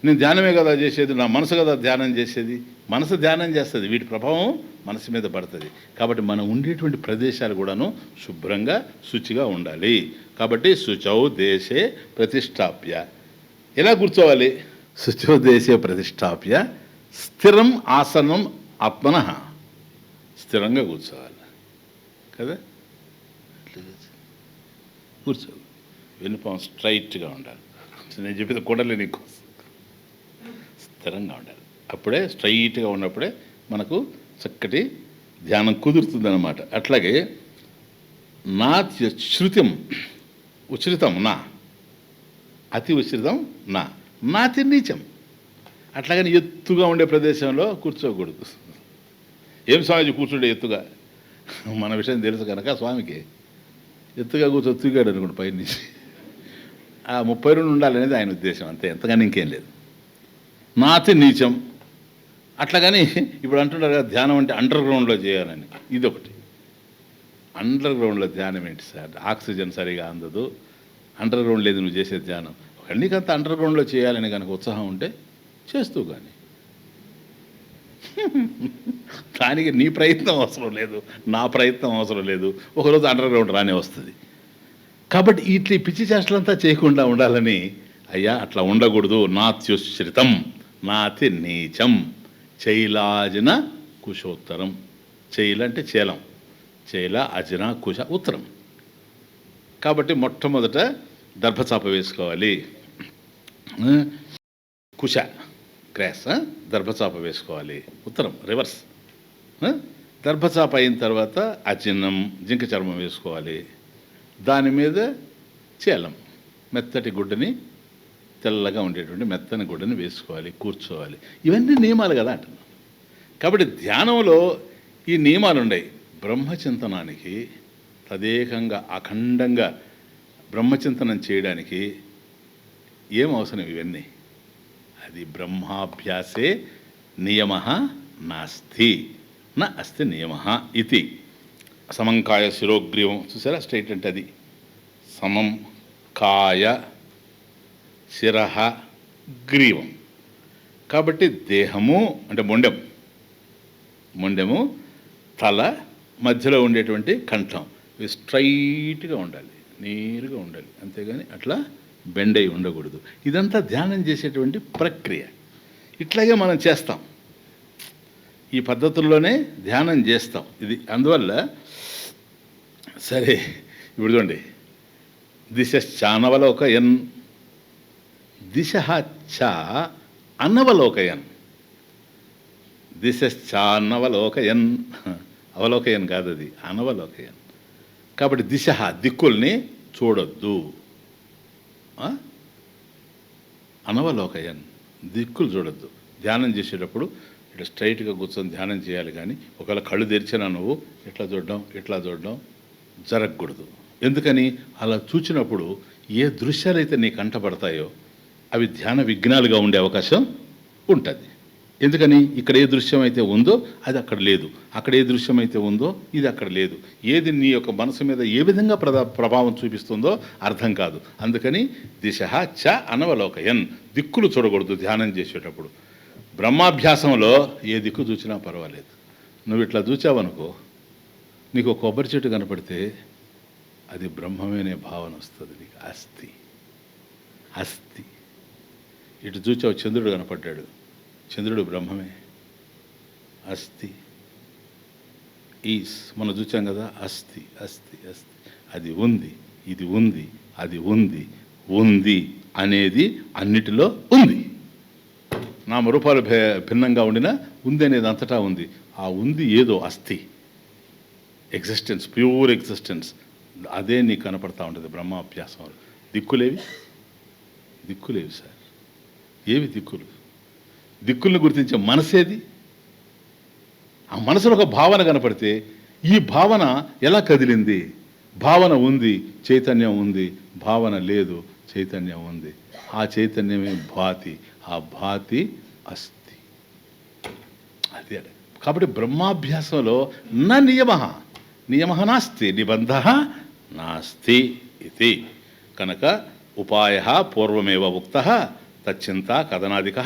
నేను ధ్యానమే కదా చేసేది, నా మనసు కదా ధ్యానం చేసేది. మనసు ధ్యానం చేస్తుంది, వీటి ప్రభావం మనసు మీద పడుతుంది. కాబట్టి మనం ఉండేటువంటి ప్రదేశాలు కూడాను శుభ్రంగా శుచిగా ఉండాలి. కాబట్టి శుచౌ దేశే ప్రతిష్టాప్య, ఎలా కూర్చోవాలి? శుచౌ దేశే ప్రతిష్టాప్య స్థిరం ఆసనం ఆత్మనః, స్థిరంగా కూర్చోవాలి కదా. కూర్చో, వెనుపాం స్ట్రైట్గా ఉండాలి. నేను చెప్పేది కూడలే నీకు, స్థిరంగా ఉండాలి. అప్పుడే స్ట్రైట్గా ఉన్నప్పుడే మనకు చక్కటి ధ్యానం కుదురుతుందన్నమాట. అట్లాగే నాత్యశ్రుతం ఉచ్ఛ్రితం నా, అతి ఉచ్ఛ్రితం నా, నాతి నీచం. అట్లాగని ఎత్తుగా ఉండే ప్రదేశంలో కూర్చోకూడదు. ఏం స్వామిజీ కూర్చుంటే ఎత్తుగా? మన విషయం తెలుసు కనుక స్వామికి ఎత్తుగా తూగాడు అనుకోండి పైన నుంచి. ఆ 32 ఉండాలనేది ఆయన ఉద్దేశం, అంతే, ఎంతగాని ఇంకేం లేదు. నాతి నీచం. అట్లాగని ఇప్పుడు అంటున్నారు కదా ధ్యానం అంటే అండర్ గ్రౌండ్లో చేయాలని. ఇదొకటి. అండర్ గ్రౌండ్లో ధ్యానం ఏంటి సార్? ఆక్సిజన్ సరిగా అందదు, అండర్ గ్రౌండ్ లేదు నువ్వు చేసే ధ్యానం. నీకంత అండర్ గ్రౌండ్లో చేయాలని కనుక ఉత్సాహం ఉంటే చేస్తూ కానీ దానికి నీ ప్రయత్నం అవసరం లేదు, నా ప్రయత్నం అవసరం లేదు. ఒకరోజు అండర్ గ్రౌండ్ రానే వస్తుంది. కాబట్టి ఇట్లా పిచ్చి చేష్టలంతా చేయకుండా ఉండాలని, అయ్యా అట్లా ఉండకూడదు. నాత్యుశ్రితం నాతి నీచం చైలాజన కుశోత్తరం. చైల అంటే చేలం, చైల అజన కుశ ఉత్తరం. కాబట్టి మొట్టమొదట దర్భచాప వేసుకోవాలి. కుశ క్రాస్, దర్భచాప వేసుకోవాలి. ఉత్తరం రివర్స్. దర్భచాప అయిన తర్వాత అజినం జింక చర్మం వేసుకోవాలి. దాని మీద చేలం మెత్తటి గుడ్డని, తెల్లగా ఉండేటువంటి మెత్తని గుడ్డని వేసుకోవాలి, కూర్చోవాలి. ఇవన్నీ నియమాలు కదా అంటున్నాం. కాబట్టి ధ్యానంలో ఈ నియమాలు ఉన్నాయి. బ్రహ్మచింతనానికి తదేకంగా అఖండంగా బ్రహ్మచింతనం చేయడానికి ఏం అవసరం? ఇవన్నీ అది బ్రహ్మాభ్యాసే నియమ నాస్తి నా అస్తి నియమ ఇది. సమంకాయ శిరోగ్రీవం చూసారా, స్ట్రైట్ అంటే అది సమం కాయ శిరః గ్రీవం. కాబట్టి దేహము అంటే మొండెము, తల, మధ్యలో ఉండేటువంటి కంఠం ఇవి స్ట్రైట్గా ఉండాలి, నేరుగా ఉండాలి. అంతేగాని అట్లా బెండ్ అయి ఉండకూడదు. ఇదంతా ధ్యానం చేసేటువంటి ప్రక్రియ. ఇట్లాగే మనం చేస్తాం. ఈ పద్ధతుల్లోనే ధ్యానం చేస్తాం. ఇది అందువల్ల సరే. ఇప్పుడు చూడండి, దిశ్చానవలోకయన్, దిశ చ అనవలోకయన్, దిశ్చానవలోకయన్, అవలోకయన్ కాదు, అది అనవలోకయన్. కాబట్టి దిశ దిక్కుల్ని చూడొద్దు, అనవలోకయన్ దిక్కులు చూడొద్దు. ధ్యానం చేసేటప్పుడు ఇట్లా స్ట్రైట్గా కూర్చొని ధ్యానం చేయాలి. కానీ ఒకవేళ కళ్ళు తెరిచినా నువ్వు ఇట్లా చూడడం జరగకూడదు. ఎందుకని? అలా చూచినప్పుడు ఏ దృశ్యాలైతే నీకు కంటపడతాయో అవి ధ్యాన విఘ్నాలుగా ఉండే అవకాశం ఉంటుంది. ఎందుకని? ఇక్కడ ఏ దృశ్యం అయితే ఉందో అది అక్కడ లేదు, అక్కడ ఏ దృశ్యం అయితే ఉందో ఇది అక్కడ లేదు. ఏది నీ యొక్క మనసు మీద ఏ విధంగా ప్రభావం చూపిస్తుందో అర్థం కాదు. అందుకని దిశ చ అనవలోకయన్, దిక్కులు చూడకూడదు ధ్యానం చేసేటప్పుడు. బ్రహ్మాభ్యాసంలో ఏ దిక్కు చూసినా పర్వాలేదు. నువ్వు ఇట్లా చూచావనుకో, నీకు ఒక కొబ్బరి చెట్టు కనపడితే అది బ్రహ్మమేనే భావన వస్తుంది నీకు. అస్థి. ఇటు చూచావు, చంద్రుడు కనపడ్డాడు, చంద్రుడు బ్రహ్మమే. అస్థి ఈస్ మనం చూచాం కదా, అస్థి. అది ఉంది, ఇది ఉంది, అది ఉంది అనేది అన్నిటిలో ఉంది. నామరూపాలు భిన్నంగా ఉండినా ఉంది అనేది అంతటా ఉంది. ఆ ఉంది ఏదో అస్థి, ఎగ్జిస్టెన్స్, ప్యూర్ ఎగ్జిస్టెన్స్, అదే నీకు కనపడతా ఉంటుంది బ్రహ్మాభ్యాసంలో. దిక్కులేవి సార్. ఏవి దిక్కులు? దిక్కుల్ని గుర్తించే మనసేది? ఆ మనసులో ఒక భావన కనపడితే ఈ భావన ఎలా కదిలింది? భావన ఉంది, చైతన్యం ఉంది. భావన లేదు, చైతన్యం ఉంది. ఆ చైతన్యమే భాతి, ఆ భాతి అస్థి. అది. కాబట్టి బ్రహ్మాభ్యాసంలో నియమ నాస్తి, నిబంధ నాస్తి ఇది. కనుక ఉపాయ పూర్వమేవ ఉక్త తచ్చింత కథనాదిక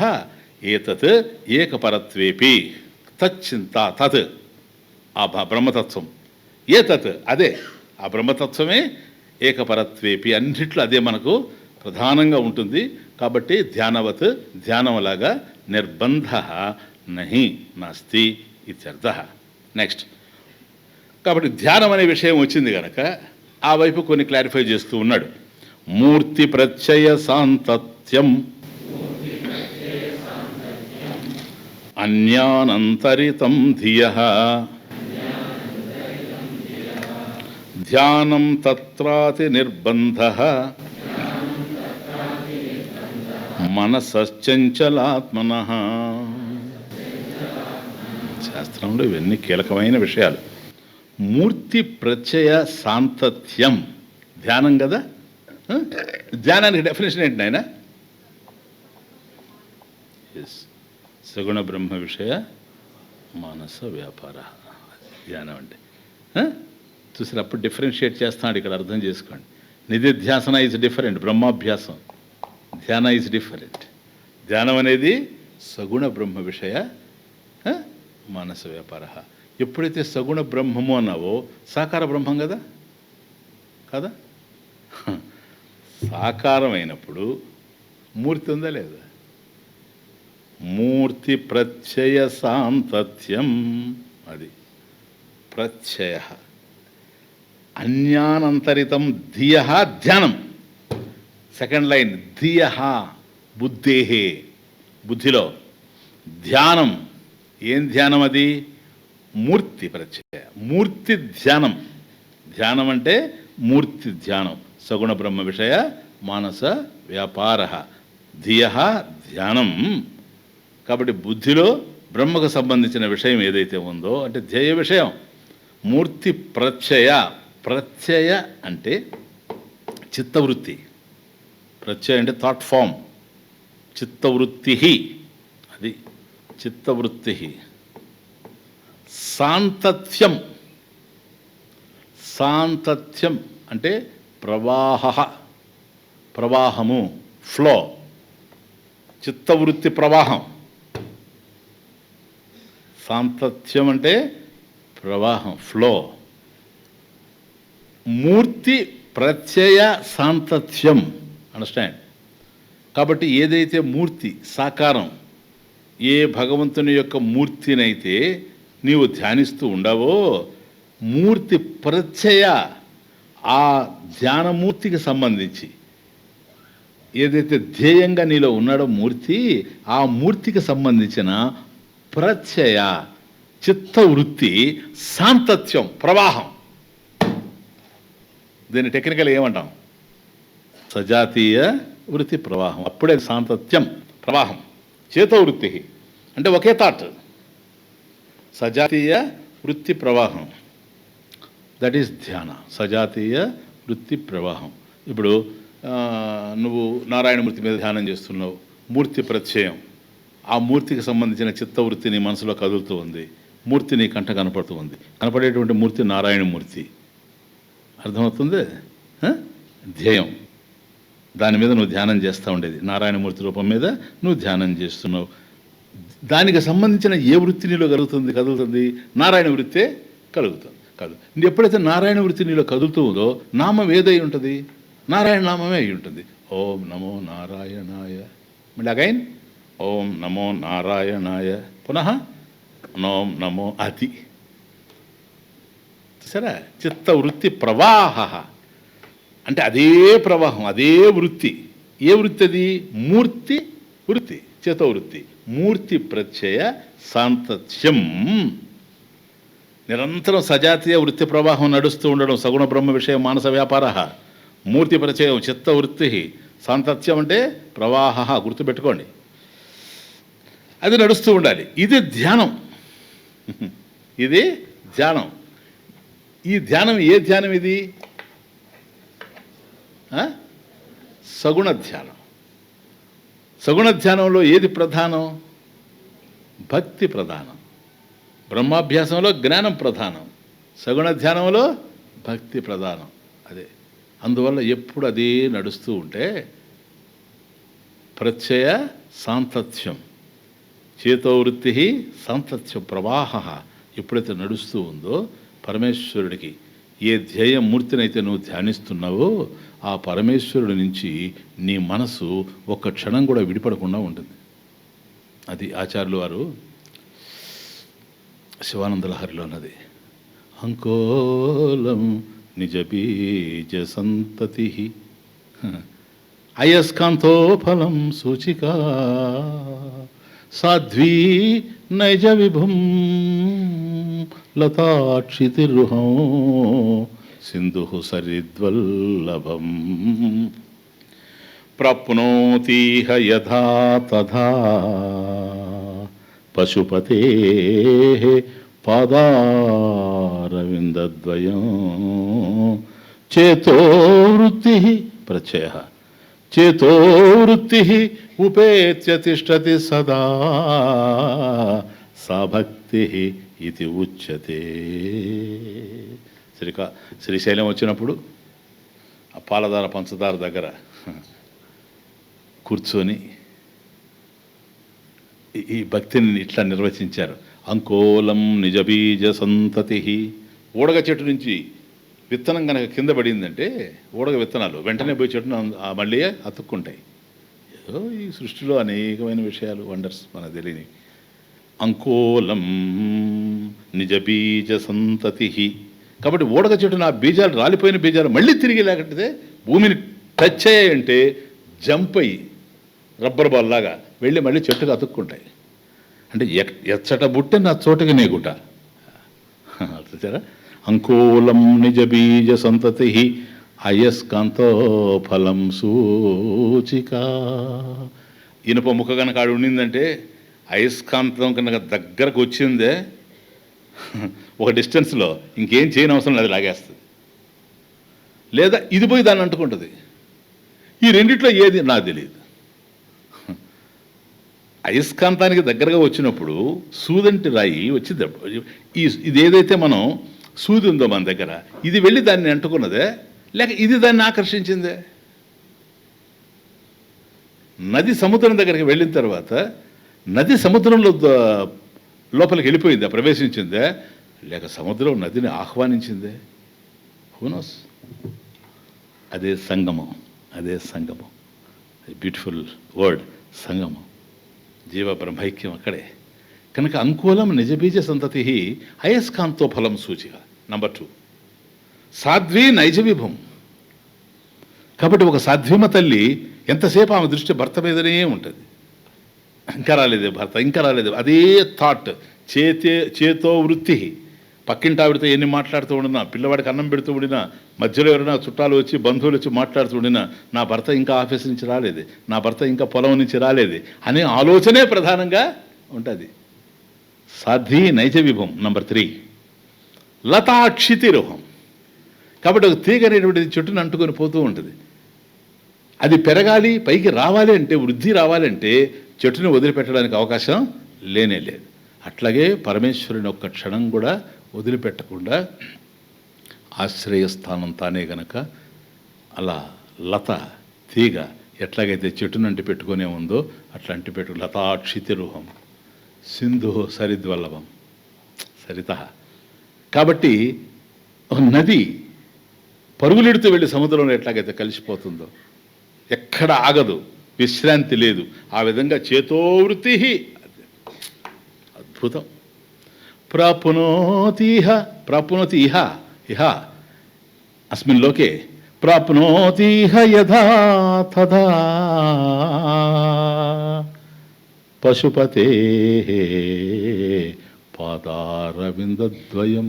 ఏతత్ ఏకపరత్వేపి. తచ్చింత తత్ ఆ బ్రహ్మతత్వం, ఏతత్ అదే ఆ బ్రహ్మతత్వమే, ఏకపరత్వేపి అన్నిట్లో అదే మనకు ప్రధానంగా ఉంటుంది. కాబట్టి ధ్యానవత్ ధ్యానంలాగా నిర్బంధ నహి నాస్తి ఇత్యర్థ. నెక్స్ట్, కాబట్టి ధ్యానం అనే విషయం వచ్చింది కనుక ఆ వైపు కొన్ని క్లారిఫై చేస్తూ ఉన్నాడు. మూర్తి ప్రత్యయ సాంతత్యం అన్యానంతరితం ధియః ధ్యానం తత్రాతి నిర్బంధః మనసశ్చంచలాత్మనః. శాస్త్రంలో ఇవన్నీ కీలకమైన విషయాలు. మూర్తి ప్రత్యయ సాంతత్యం ధ్యానం కదా. ధ్యానానికి డెఫినేషన్ ఏంటి నాయన? సగుణ బ్రహ్మ విషయ మానస వ్యాపార, ధ్యానం అంటే. చూసారు, అప్పుడు డిఫరెన్షియేట్ చేస్తున్నాడు ఇక్కడ, అర్థం చేసుకోండి. నిధిధ్యాసన ఈజ్ డిఫరెంట్, బ్రహ్మాభ్యాసం ధ్యాన ఈజ్ డిఫరెంట్. ధ్యానం అనేది సగుణ బ్రహ్మ విషయ మానస వ్యాపార. ఎప్పుడైతే సగుణ బ్రహ్మము అన్నావో సాకార బ్రహ్మం కదా కదా. సాకారమైనప్పుడు మూర్తి ఉందా లేదా? మూర్తి ప్రత్యయ సాంతత్యం, అది ప్రత్యయ. అన్యానంతరితం ధియ ధ్యానం. సెకండ్ లైన్ ధియ బుద్ధేహే, బుద్ధిలో. ధ్యానం ఏం ధ్యానం? అది మూర్తి ప్రత్యయ, మూర్తి ధ్యానం. ధ్యానం అంటే మూర్తి ధ్యానం. సగుణ బ్రహ్మ విషయ మానస వ్యాపార ధియ ధ్యానం. కాబట్టి బుద్ధిలో బ్రహ్మకు సంబంధించిన విషయం ఏదైతే ఉందో అంటే ధ్యేయ విషయం. మూర్తి ప్రత్యయ, ప్రత్యయ అంటే చిత్తవృత్తి. ప్రత్యయ అంటే థాట్ ఫామ్. చిత్తవృత్తి, అది చిత్తవృత్తి. సాంతత్యం, సాంతత్యం అంటే ప్రవాహము, ఫ్లో. చిత్తవృత్తి ప్రవాహం. సాంతత్యం అంటే ప్రవాహం, ఫ్లో. మూర్తి ప్రత్యయ సాంతత్యం, అండర్స్టాండ్. కాబట్టి ఏదైతే మూర్తి సాకారం, ఏ భగవంతుని యొక్క మూర్తినైతే నీవు ధ్యానిస్తూ ఉండవో, మూర్తి ప్రత్యయ ఆ ధ్యానమూర్తికి సంబంధించి ఏదైతే ధ్యేయంగా నీలో ఉన్నాడో మూర్తి, ఆ మూర్తికి సంబంధించిన ప్రత్యయ చిత్తవృత్తి సాంతత్యం ప్రవాహం, దీన్ని టెక్నికల్ ఏమంటాం? సజాతీయ వృత్తి ప్రవాహం. అప్పుడే సాంతత్యం ప్రవాహం. చేతోవృత్తి అంటే ఒకే థాట్, సజాతీయ వృత్తి ప్రవాహం, దట్ ఈస్ ధ్యాన. సజాతీయ వృత్తి ప్రవాహం. ఇప్పుడు నువ్వు నారాయణమూర్తి మీద ధ్యానం చేస్తున్నావు, మూర్తి ప్రత్యయం, ఆ మూర్తికి సంబంధించిన చిత్తవృత్తి నీ మనసులో కదులుతూ ఉంది, మూర్తి నీ కంట కనపడుతూ ఉంది. కనపడేటువంటి మూర్తి నారాయణమూర్తి. అర్థమవుతుంది? ధ్యేయం, దాని మీద నువ్వు ధ్యానం చేస్తూ ఉండేది, నారాయణమూర్తి రూపం మీద నువ్వు ధ్యానం చేస్తున్నావు. దానికి సంబంధించిన ఏ వృత్తి నీలో కదులుతుంది? నారాయణ వృత్తే కలుగుతుంది. కాదు, ఎప్పుడైతే నారాయణ వృత్తి నీలో కదులుతూ ఉందో నామం ఏదై ఉంటుంది? నారాయణ నామమే అయి ఉంటుంది. ఓం నమో నారాయణాయ. మళ్ళీ అగైన్ ఓం నమో నారాయణాయ, పునః ఓం నమో అతి. సరే, చిత్తవృత్తి ప్రవాహ అంటే అదే ప్రవాహం, అదే వృత్తి. ఏ వృత్తి అది? మూర్తి వృత్తి, చేతోవృత్తి. మూర్తి ప్రత్యయ సాంతత్యం. నిరంతరం సజాతీయ వృత్తి ప్రవాహం నడుస్తూ ఉండడం. సగుణ బ్రహ్మ విషయం మానస వ్యాపార. మూర్తి ప్రత్యయం చిత్తవృత్తి. సాంతత్యం అంటే ప్రవాహ. గుర్తుపెట్టుకోండి, అది నడుస్తూ ఉండాలి. ఇది ధ్యానం. ఇది ధ్యానం. ఈ ధ్యానం ఏ ధ్యానం ఇది? సగుణ ధ్యానం. సగుణ ధ్యానంలో ఏది ప్రధానం? భక్తి ప్రధానం. బ్రహ్మాభ్యాసంలో జ్ఞానం ప్రధానం, సగుణ ధ్యానంలో భక్తి ప్రధానం. అదే, అందువల్ల ఎప్పుడు అదే నడుస్తూ ఉంటే ప్రత్యయ సాంతత్యం, చేతోవృత్తి సాంతత్యం ప్రవాహ ఎప్పుడైతే నడుస్తూ ఉందో పరమేశ్వరుడికి ఏ ధ్యేయమూర్తినైతే నువ్వు ధ్యానిస్తున్నావో ఆ పరమేశ్వరుడి నుంచి నీ మనసు ఒక్క క్షణం కూడా విడిపడకుండా ఉంటుంది. అది ఆచార్యులు వారు శివానందలహరిలో ఉన్నది. అంకోలం నిజ బీజ సంతతి అయస్కాంతో ఫలం సూచికా సాధ్వీ నైజ విభుం లతాక్షితిరుహం సింధు సరిద్వల్లభం ప్రాప్నోతీహ యథా తథా పశుపతే పాదారవిందద్వయం చేతోవృత్తి ప్రత్యయ చేతోవృత్తి ఉపేత్య తిష్టతి సదా సా భక్తి ఇది ఉచ్యతే. శ్రీశైలం వచ్చినప్పుడు ఆ పాలధార పంచదార దగ్గర కూర్చొని ఈ భక్తిని ఇట్లా నిర్వచించారు. అంకోలం నిజబీజ సంతతి. ఊడగ చెట్టు నుంచి విత్తనం కనుక కింద పడిందంటే ఊడగ విత్తనాలు వెంటనే పోయి చెట్టును మళ్ళీ అతుక్కుంటాయి. ఏదో ఈ సృష్టిలో అనేకమైన విషయాలు, వండర్స్ మనకు తెలియని. అంకోలం నిజబీజ సంతతి. కాబట్టి ఊడగ చెట్టు నా బీజాలు, రాలిపోయిన బీజాలు మళ్ళీ తిరిగి లేకపోతే భూమిని టచ్ అయ్యాయంటే జంప్ అయ్యి రబ్బర్ బాల్ లాగా వెళ్ళి మళ్ళీ చెట్టుకు అతుక్కుంటాయి. అంటే ఎచ్చట బుట్టే నా చోటకి నేగుట. చూసారా? అంకోలం నిజ బీజ సంతతి అయస్కాంతో ఫలం సూచిక. ఇనుప ముఖ కనుక ఆడు ఉండిందంటే అయస్కాంతం కనుక దగ్గరకు వచ్చిందే ఒక డిస్టెన్స్లో ఇంకేం చేయని అవసరం అది లాగేస్తుంది, లేదా ఇది పోయి దాన్ని అంటుకుంటుంది. ఈ రెండిట్లో ఏది నాకు తెలియదు. అయస్కాంతానికి దగ్గరగా వచ్చినప్పుడు సూదంటి రాయి వచ్చింది. ఇది ఏదైతే మనం సూది ఉందో మన దగ్గర, ఇది వెళ్ళి దాన్ని అంటుకున్నదే లేక ఇది దాన్ని ఆకర్షించిందే? నది సముద్రం దగ్గరికి వెళ్ళిన తర్వాత నది సముద్రంలో లోపలికి వెళ్ళిపోయిందా, ప్రవేశించిందే, లేక సముద్రం నదిని ఆహ్వానించిందే? Who knows. అదే సంగమం. అదే సంగమం. బ్యూటిఫుల్ వర్డ్ సంగమం. జీవ బ్రహ్మైక్యం అక్కడే. కనుక అంకులం నిజబీజ సంతతి అయస్కాంతో ఫలం సూచిక. నంబర్ 2 సాధ్వి నైజ విభం. కాబట్టి ఒక సాధ్విమ తల్లి ఎంతసేపు ఆమె దృష్టి భర్త మీదనే ఉంటుంది. ఇంకా రాలేదే భర్త, ఇంకా రాలేదు, అదే థాట్. చేతో వృత్తి. పక్కింటి ఆవిడతో ఎన్ని మాట్లాడుతూ ఉండినా, పిల్లవాడికి అన్నం పెడుతూ ఉండినా, మధ్యలో ఎవరైనా చుట్టాలు వచ్చి బంధువులు వచ్చి మాట్లాడుతూ ఉండినా, నా భర్త ఇంకా ఆఫీస్ నుంచి రాలేదు, నా భర్త ఇంకా పొలం నుంచి రాలేదు అనే ఆలోచనే ప్రధానంగా ఉంటుంది. సాధ్వి నైజ విభం. నంబర్ 3 లతాక్షితిరోహం. కాబట్టి ఒక తీగ అనేటువంటిది చెట్టును అంటుకొని పోతూ ఉంటుంది. అది పెరగాలి, పైకి రావాలి అంటే, వృద్ధి రావాలంటే చెట్టుని వదిలిపెట్టడానికి అవకాశం లేనే లేదు. అట్లాగే పరమేశ్వరుని ఒక్క క్షణం కూడా వదిలిపెట్టకుండా ఆశ్రయస్థానం తానే గనక అలా లత తీగ ఎట్లాగైతే చెట్టును అంటి పెట్టుకునే ఉందో అట్లా అంటి పెట్టు. లతాక్షితిరుహం సింధు సరిద్వల్లభం సరిత. కాబట్టి ఒక నది పరుగులెడుతూ వెళ్ళి సముద్రంలో ఎట్లాగైతే కలిసిపోతుందో, ఎక్కడ ఆగదు, విశ్రాంతి లేదు, ఆ విధంగా చేతోవృత్తి అద్భుతం. ప్రాప్నోతి ఇహ అస్మిన్ లోకే ప్రాప్నోతి యథా తథా పశుపతే పాదారవిందద్వయం.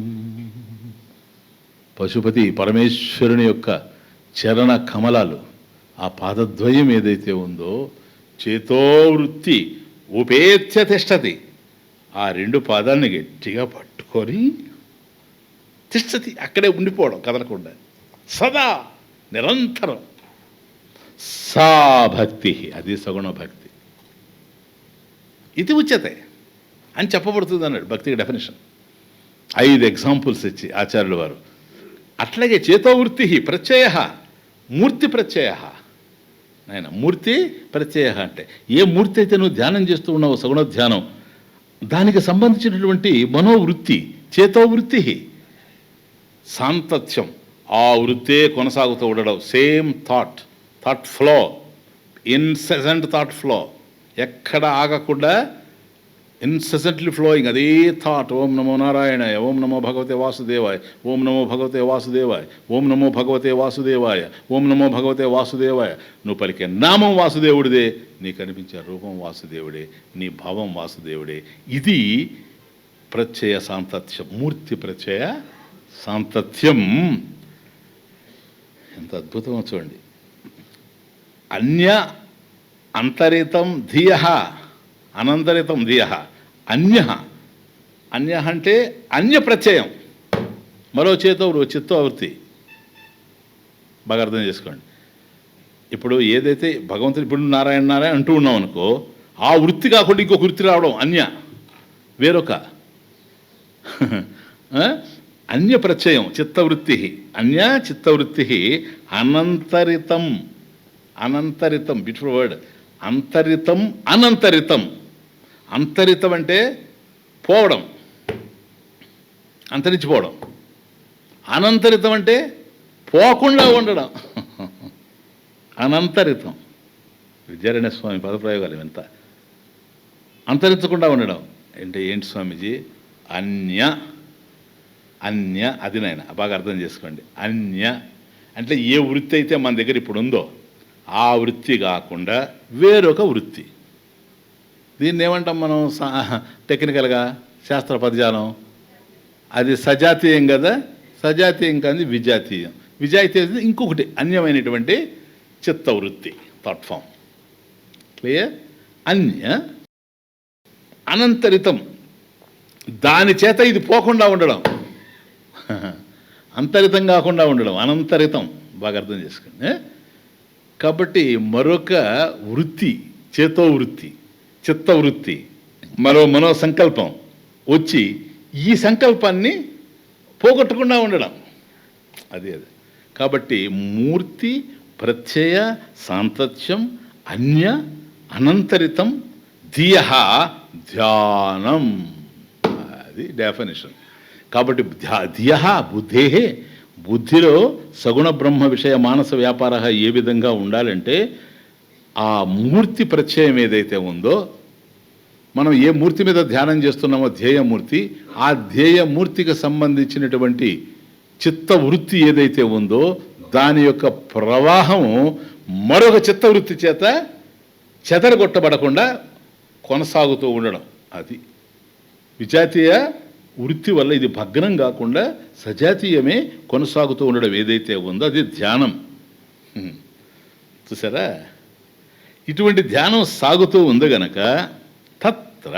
పశుపతి పరమేశ్వరుని యొక్క చరణ కమలాలు, ఆ పాదద్వయం ఏదైతే ఉందో, చేతోవృత్తి ఉపేత్య తిష్టతి. ఆ 2 పాదాలని గట్టిగా పట్టుకొని తిష్టతి, అక్కడే ఉండిపోవడం, కదలకుండా సదా నిరంతరం. సా భక్తి, అది సగుణ భక్తి. ఇది ఉచ్యతే అని చెప్పబడుతుంది అన్నాడు భక్తికి డెఫినేషన్. 5 ఎగ్జాంపుల్స్ ఇచ్చి ఆచార్యుల వారు. అట్లాగే చేతోవృత్తి ప్రత్యయ, మూర్తి ప్రత్యయ. నాయన మూర్తి ప్రత్యయ అంటే ఏ మూర్తి అయితే నువ్వు ధ్యానం చేస్తూ ఉన్నావు, సగుణ ధ్యానం, దానికి సంబంధించినటువంటి మనోవృత్తి చేతోవృత్తి. సాంతత్యం, ఆ వృత్తే కొనసాగుతూ ఉండడం. Same thought flow, incessant thought flow, ఎక్కడ ఆగకుండా ఇన్సెసెంట్లీ ఫ్లోయింగ్, అదే థాట్. ఓం నమో నారాయణాయ, ఓం నమో భగవతే వాసుదేవాయ, ఓం నమో భగవతే వాసుదేవాయ, ఓం నమో భగవతే వాసుదేవాయ, ఓం నమో భగవతే వాసుదేవాయ. నువ్వు పలికే నామం వాసుదేవుడిదే, నీకు అనిపించే రూపం వాసుదేవుడే, నీ భావం వాసుదేవుడే. ఇది ప్రత్యయ సాంతత్యం, మూర్తి ప్రత్యయ సాంతత్యం. ఎంత అద్భుతమో చూడండి. అన్య అంతరితం ధియ, అనంతరితం ధియ. అన్య అంటే అన్య ప్రత్యయం, మరో చిత్తోవృత్తి. బాగా అర్థం చేసుకోండి. ఇప్పుడు ఏదైతే భగవంతుడు ఇప్పుడు నారాయణ అంటూ ఉన్నాం అనుకో, ఆ వృత్తి కాకుండా ఇంకొక వృత్తి రావడం అన్య, వేరొక అన్య ప్రత్యయం చిత్తవృత్తి. అన్య చిత్తవృత్తి అనంతరితం. Beautiful word. అంతరితం అనంతరితం. అంతరితం అంటే పోవడం, అంతరించిపోవడం. అనంతరితం అంటే పోకుండా ఉండడం. అనంతరితం. విద్యారణ్య స్వామి పదప్రయోగాలు ఎంత. అంతరించకుండా ఉండడం అంటే ఏంటి స్వామీజీ? అన్య అది నాయన బాగా అర్థం చేసుకోండి. అన్య అంటే ఏ వృత్తి అయితే మన దగ్గర ఇప్పుడు ఉందో ఆ వృత్తి కాకుండా వేరొక వృత్తి. దీన్ని ఏమంటాం మనం టెక్నికల్గా, శాస్త్ర పదజాలం? అది సజాతీయం కదా. సజాతీయం కాదు, విజాతీయం. విజాతీయం ఇంకొకటి అన్యమైనటువంటి చిత్తవృత్తి, థాట్ ఫామ్. క్లియర్? అన్య అనంతరితం, దాని చేత ఇది పోకుండా ఉండడం. అంతరితం కాకుండా ఉండడం అనంతరితం. బాగా అర్థం చేసుకోండి. కాబట్టి మరొక వృత్తి, చేతోవృత్తి, చిత్తవృత్తి, మనో సంకల్పం వచ్చి ఈ సంకల్పాన్ని పోగొట్టకుండా ఉండడం. అది. కాబట్టి మూర్తి ప్రత్యయ సాంతత్యం అన్య అనంతరితం ధియ ధ్యానం. అది డెఫినేషన్. కాబట్టి ధియ బుద్ధే, బుద్ధిలో సగుణ బ్రహ్మ విషయ మానస వ్యాపార ఏ విధంగా ఉండాలంటే ఆ మూర్తి ప్రత్యయం ఏదైతే ఉందో మనం ఏ మూర్తి మీద ధ్యానం చేస్తున్నామో ధ్యేయమూర్తి, ఆ ధ్యేయమూర్తికి సంబంధించినటువంటి చిత్తవృత్తి ఏదైతే ఉందో దాని యొక్క ప్రవాహం మరొక చిత్తవృత్తి చేత చెదరగొట్టబడకుండా కొనసాగుతూ ఉండడం. అది విజాతీయ వృత్తి వల్ల ఇది భగ్నం కాకుండా సజాతీయమే కొనసాగుతూ ఉండడం ఏదైతే ఉందో అది ధ్యానం. చూసారా, ఇటువంటి ధ్యానం సాగుతూ ఉంది గనక తత్ర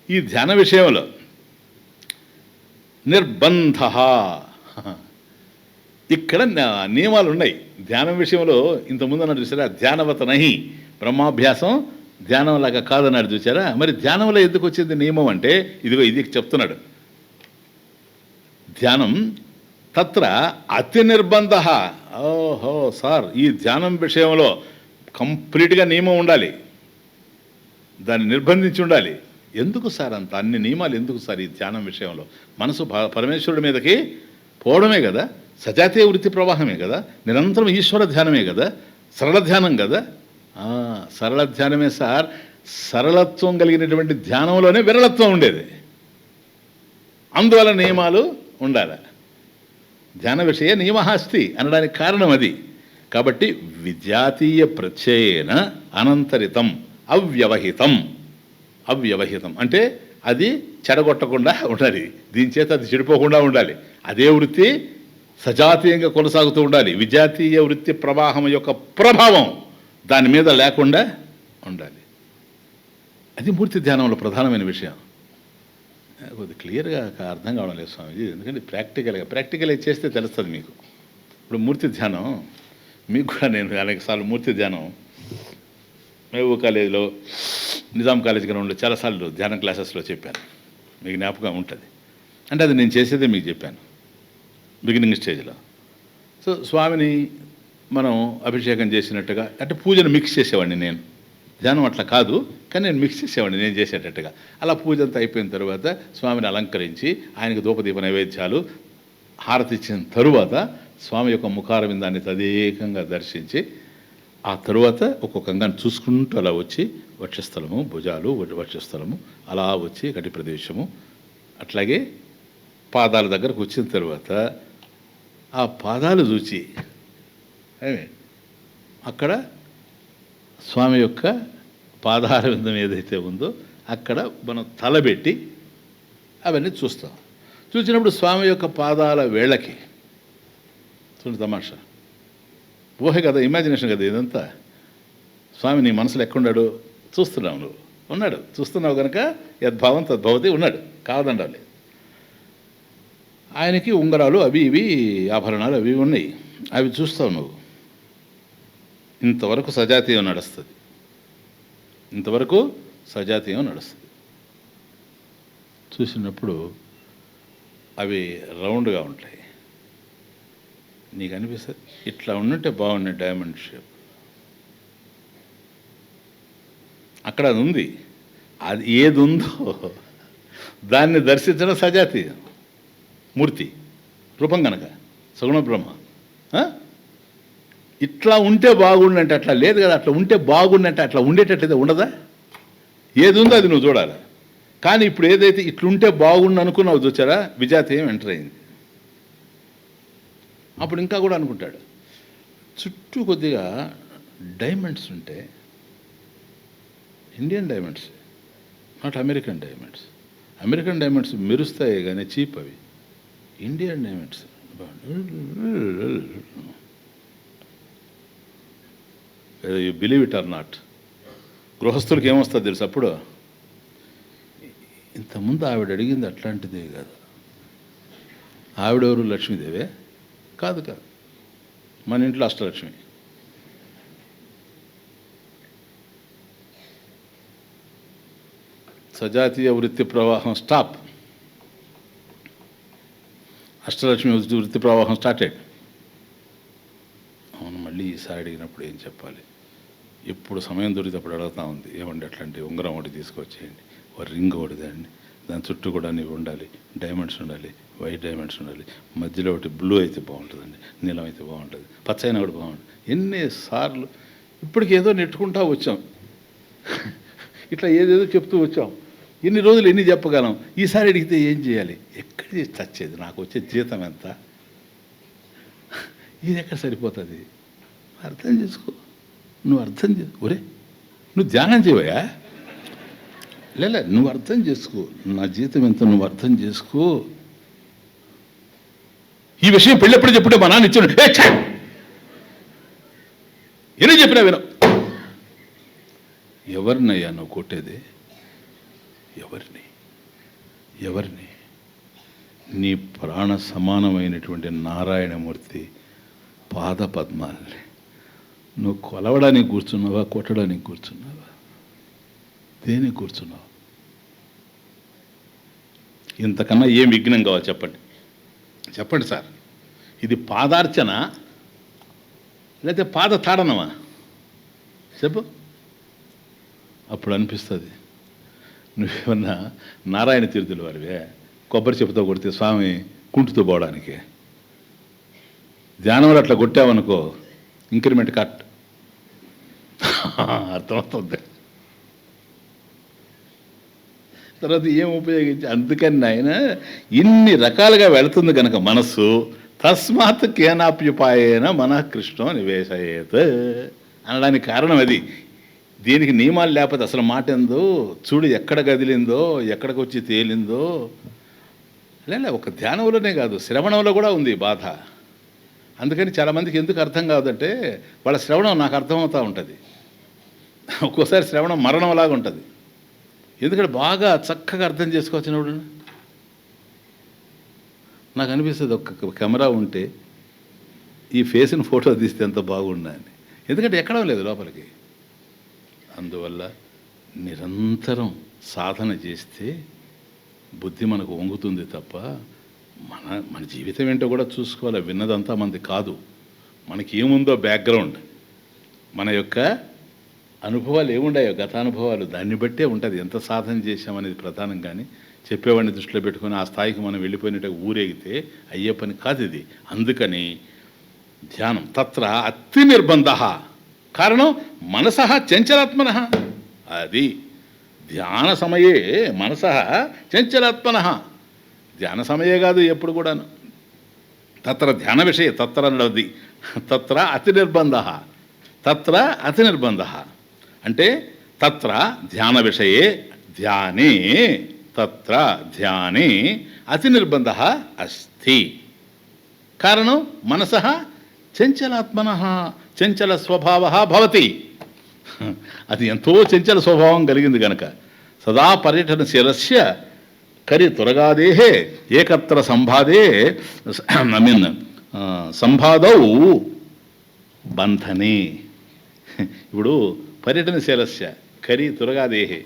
ఈ ధ్యాన విషయంలో నిర్బంధ, ఇక్కడ నియమాలు ఉన్నాయి. ధ్యానం విషయంలో ఇంతకుముందు అన్నాడు చూసారా, ధ్యానవత నహి, బ్రహ్మాభ్యాసం ధ్యానం లాగా కాదన్నాడు చూసారా. మరి ధ్యానంలో ఎందుకు వచ్చింది నియమం అంటే ఇదిగో ఇది చెప్తున్నాడు. ధ్యానం తత్ర అతి నిర్బంధ. ఓహో సార్, ఈ ధ్యానం విషయంలో కంప్లీట్గా నియమం ఉండాలి, దాన్ని నిర్బంధించి ఉండాలి. ఎందుకు సార్ అంత అన్ని నియమాలు ఎందుకు సార్ ఈ ధ్యానం విషయంలో? మనసు పరమేశ్వరుడి మీదకి పోవడమే కదా, సజాతీయ వృత్తి ప్రవాహమే కదా, నిరంతరం ఈశ్వర ధ్యానమే కదా, సరళ ధ్యానం కదా. సరళ ధ్యానమే సార్. సరళత్వం కలిగినటువంటి ధ్యానంలోనే విరళత్వం ఉండేది, అందువల్ల నియమాలు ఉండాలి. ధ్యాన విషయ నియమహాస్తి అనడానికి కారణం అది. కాబట్టి విజాతీయ ప్రత్యయేన అనంతరితం అవ్యవహితం. అవ్యవహితం అంటే అది చెడగొట్టకుండా ఉండాలి, దీని చేత అది చెడిపోకుండా ఉండాలి. అదే వృత్తి సజాతీయంగా కొనసాగుతూ ఉండాలి. విజాతీయ వృత్తి ప్రవాహం యొక్క ప్రభావం దాని మీద లేకుండా ఉండాలి. అది మూర్తి ధ్యానంలో ప్రధానమైన విషయం. కొద్ది క్లియర్గా అర్థం కావడం లేదు స్వామిజీ, ఎందుకంటే ప్రాక్టికల్గా చేస్తే తెలుస్తుంది మీకు. ఇప్పుడు మూర్తి ధ్యానం మీకు కూడా నేను అనేకసార్లు మూర్తి ధ్యానం మహబూబ్ కాలేజీలో, నిజాం కాలేజీ గ్రౌండ్లో చాలాసార్లు ధ్యానం క్లాసెస్లో చెప్పాను, మీకు జ్ఞాపకం ఉంటుంది. అంటే అది నేను చేసేదే మీకు చెప్పాను బిగినింగ్ స్టేజ్లో. సో స్వామిని మనం అభిషేకం చేసినట్టుగా అంటే పూజను మిక్స్ చేసేవాడిని నేను. ధ్యానం అట్లా కాదు, కానీ నేను మిక్స్ చేసేవాడిని నేను చేసేటట్టుగా. అలా పూజ అంతా అయిపోయిన తర్వాత స్వామిని అలంకరించి ఆయనకు ధూపదీప నైవేద్యాలు హారతి ఇచ్చిన తరువాత స్వామి యొక్క ముఖారవిందాన్ని తదేకంగా దర్శించి ఆ తరువాత ఒక్కొక్క అంగాన్ని చూసుకుంటూ అలా వచ్చి వక్షస్థలము, భుజాలు, వక్షస్థలము అలా వచ్చి గడి ప్రదేశము, అట్లాగే పాదాల దగ్గరకు వచ్చిన తర్వాత ఆ పాదాలు చూచి అక్కడ స్వామి యొక్క పాదాల విందం ఏదైతే ఉందో అక్కడ మనం తలబెట్టి అవన్నీ చూస్తాం. చూసినప్పుడు స్వామి యొక్క పాదాల వేళ్ళకి చూడండి తమాషా, ఊహ కదా, ఇమాజినేషన్ కదా ఇదంతా. స్వామి నీ మనసులో ఎక్కడున్నాడు చూస్తున్నావు, నువ్వు ఉన్నాడు చూస్తున్నావు కనుక యద్భావం తద్భవతి ఉన్నాడు, కాదండాలి. ఆయనకి ఉంగరాలు అవి ఇవి ఆభరణాలు అవి ఉన్నాయి, అవి చూస్తావు నువ్వు. ఇంతవరకు సజాతీయం నడుస్తుంది, ఇంతవరకు సజాతీయం నడుస్తుంది. చూసినప్పుడు అవి రౌండ్గా ఉంటాయి, నీకు అనిపిస్తుంది ఇట్లా ఉండుంటే బాగుండే డైమండ్ షేప్. అక్కడ అది ఉంది, అది ఏది ఉందో దాన్ని దర్శించడం సజాతీయం మూర్తి రూపం కనుక సగుణ బ్రహ్మ. ఇట్లా ఉంటే బాగుండంటే అట్లా లేదు కదా, అట్లా ఉంటే బాగుండంటే అట్లా ఉండేటట్లయితే ఉండదా? ఏది ఉందో అది నువ్వు చూడాలి. కానీ ఇప్పుడు ఏదైతే ఇట్లుంటే బాగుండు అనుకున్నావు చూచారా, విజాతీయం ఎంటర్ అయింది. అప్పుడు ఇంకా కూడా అనుకుంటాడు చుట్టూ కొద్దిగా డైమండ్స్ ఉంటే, Indian diamonds, not American diamonds. American diamonds మెరుస్తాయి కానీ చీప్, అవి Indian diamonds. You believe it or not, గృహస్థులకి ఏమొస్తుంది తెలుసు. అప్పుడు ఇంతకుముందు ఆవిడ అడిగింది అట్లాంటిదే కాదు. ఆవిడెవరు? లక్ష్మీదేవే? కాదు కాదు, మన ఇంట్లో అష్టలక్ష్మి. సజాతీయ వృత్తి ప్రవాహం స్టాప్, అష్టలక్ష్మి వృత్తి ప్రవాహం స్టార్టెడ్. అవును, మళ్ళీ ఈసారి అడిగినప్పుడు ఏం చెప్పాలి? ఎప్పుడు సమయం దొరికినప్పుడు అడుగుతూ ఉంది, ఏమండి అట్లాంటి ఉంగరం ఒకటి తీసుకొచ్చేయండి, ఒక రింగ్ ఒకటి తేండి, దాని చుట్టూ కూడా నీవు ఉండాలి, డైమండ్స్ ఉండాలి, వైట్ డైమండ్స్ ఉండాలి, మధ్యలో ఒకటి బ్లూ అయితే బాగుంటుందండి, నీలం అయితే బాగుంటుంది, పచ్చైన కూడా బాగుంటుంది. ఎన్నిసార్లు ఇప్పటికి ఏదో నెట్టుకుంటా వచ్చాం. ఇట్లా ఏదేదో చెప్తూ వచ్చాం. ఎన్ని రోజులు ఎన్ని చెప్పగలం? ఈసారి అడిగితే ఏం చేయాలి? ఎక్కడ చచ్చేది? నాకు వచ్చే జీతం ఎంత? ఇది ఎక్కడ సరిపోతుంది? అర్థం చేసుకో. నువ్వు అర్థం ఒరే నువ్వు ధ్యానం చేయవయా? లే నువ్వు అర్థం చేసుకో. నా జీతం ఎంత నువ్వు అర్థం చేసుకో. ఈ విషయం పెళ్ళెప్పుడు చెప్పుంటే మా నాన్న ఇచ్చాడు. ఎన్ని చెప్పినా వినం. ఎవరినయ్యా నువ్వు కొట్టేది? ఎవరిని? నీ ప్రాణ సమానమైనటువంటి నారాయణమూర్తి పాద పద్మాలని నువ్వు కొలవడానికి కూర్చున్నావా, కొట్టడానికి కూర్చున్నావా? దేనికి కూర్చున్నావు? ఇంతకన్నా ఏం విఘ్నం కావాలి చెప్పండి సార్. ఇది పాదార్చన లేకపోతే పాద తాడనమా? చెప్పు. అప్పుడు అనిపిస్తుంది నువ్వేమన్నా నారాయణ తీర్థుల వారివే కొబ్బరి చెప్పుతో కొడితే స్వామి కుంటుతూ పోవడానికి. ధ్యానంలో అట్లా కొట్టావనుకో ఇంక్రిమెంట్ కట్. అర్థమవుతుంది. తర్వాత ఏం ఉపయోగించి? అందుకని ఆయన ఇన్ని రకాలుగా వెళుతుంది కనుక మనస్సు, తస్మాత్ కేనాప్యుపాయేన మనః కృష్ణో నివేశయేత్ అనడానికి కారణం అది. దీనికి నియమాలు లేకపోతే అసలు మాట ఏందో చూడు, ఎక్కడ కదిలిందో, ఎక్కడికి వచ్చి తేలిందో. లే ఒక ధ్యానంలోనే కాదు, శ్రవణంలో కూడా ఉంది బాధ. అందుకని చాలామందికి ఎందుకు అర్థం కాదంటే వాళ్ళ శ్రవణం నాకు అర్థమవుతూ ఉంటుంది. ఒక్కోసారి శ్రవణం మరణంలాగా ఉంటుంది. ఎందుకంటే బాగా చక్కగా అర్థం చేసుకోవచ్చినప్పుడు నాకు అనిపిస్తుంది ఒక్క కెమెరా ఉంటే ఈ ఫేస్ని ఫోటో తీస్తే ఎంత బాగుండా అని. ఎందుకంటే ఎక్కడం లేదు లోపలికి. అందువల్ల నిరంతరం సాధన చేస్తే బుద్ధి మనకు వంగుతుంది తప్ప మన జీవితం ఏంటో కూడా చూసుకోవాలి. విన్నదంతా మనది కాదు. మనకి ఏముందో బ్యాక్గ్రౌండ్, మన యొక్క అనుభవాలు ఏముండాయో గతానుభవాలు, దాన్ని బట్టే ఉంటుంది ఎంత సాధన చేశామనేది ప్రధానం. కానీ చెప్పేవాడిని దృష్టిలో పెట్టుకొని ఆ స్థాయికి మనం వెళ్ళిపోయినట్టు ఊరేగితే అయ్యే పని కాదు ఇది. అందుకని ధ్యానం తత్ర అతి నిర్బంధ. కారణం మనసః చంచలాత్మన. అది ధ్యాన సమయే మనసః చంచలాత్మన. ధ్యాన సమయే కాదు ఎప్పుడు కూడాను. తత్ర ధ్యాన విషయ తత్ర అన్నది తత్ర అతి నిర్బంధ. తత్ర అతి నిర్బంధ అంటే తత్ర ధ్యాన విషయే ధ్యానే తత్ర ధ్యానే అతి నిర్బంధ అస్తి. కారణం మనసః చంచలాత్మన చంచల స్వభావ భవతి. అది ఎంతో చంచల స్వభావం కలిగింది కనుక సదా పర్యటనశీలస్య కరి తురగాదేహే ఏకత్ర సంబాదే సంబాదౌ బంధనే. ఇప్పుడు పర్యటనశీలస్య కరి తురగాదేహే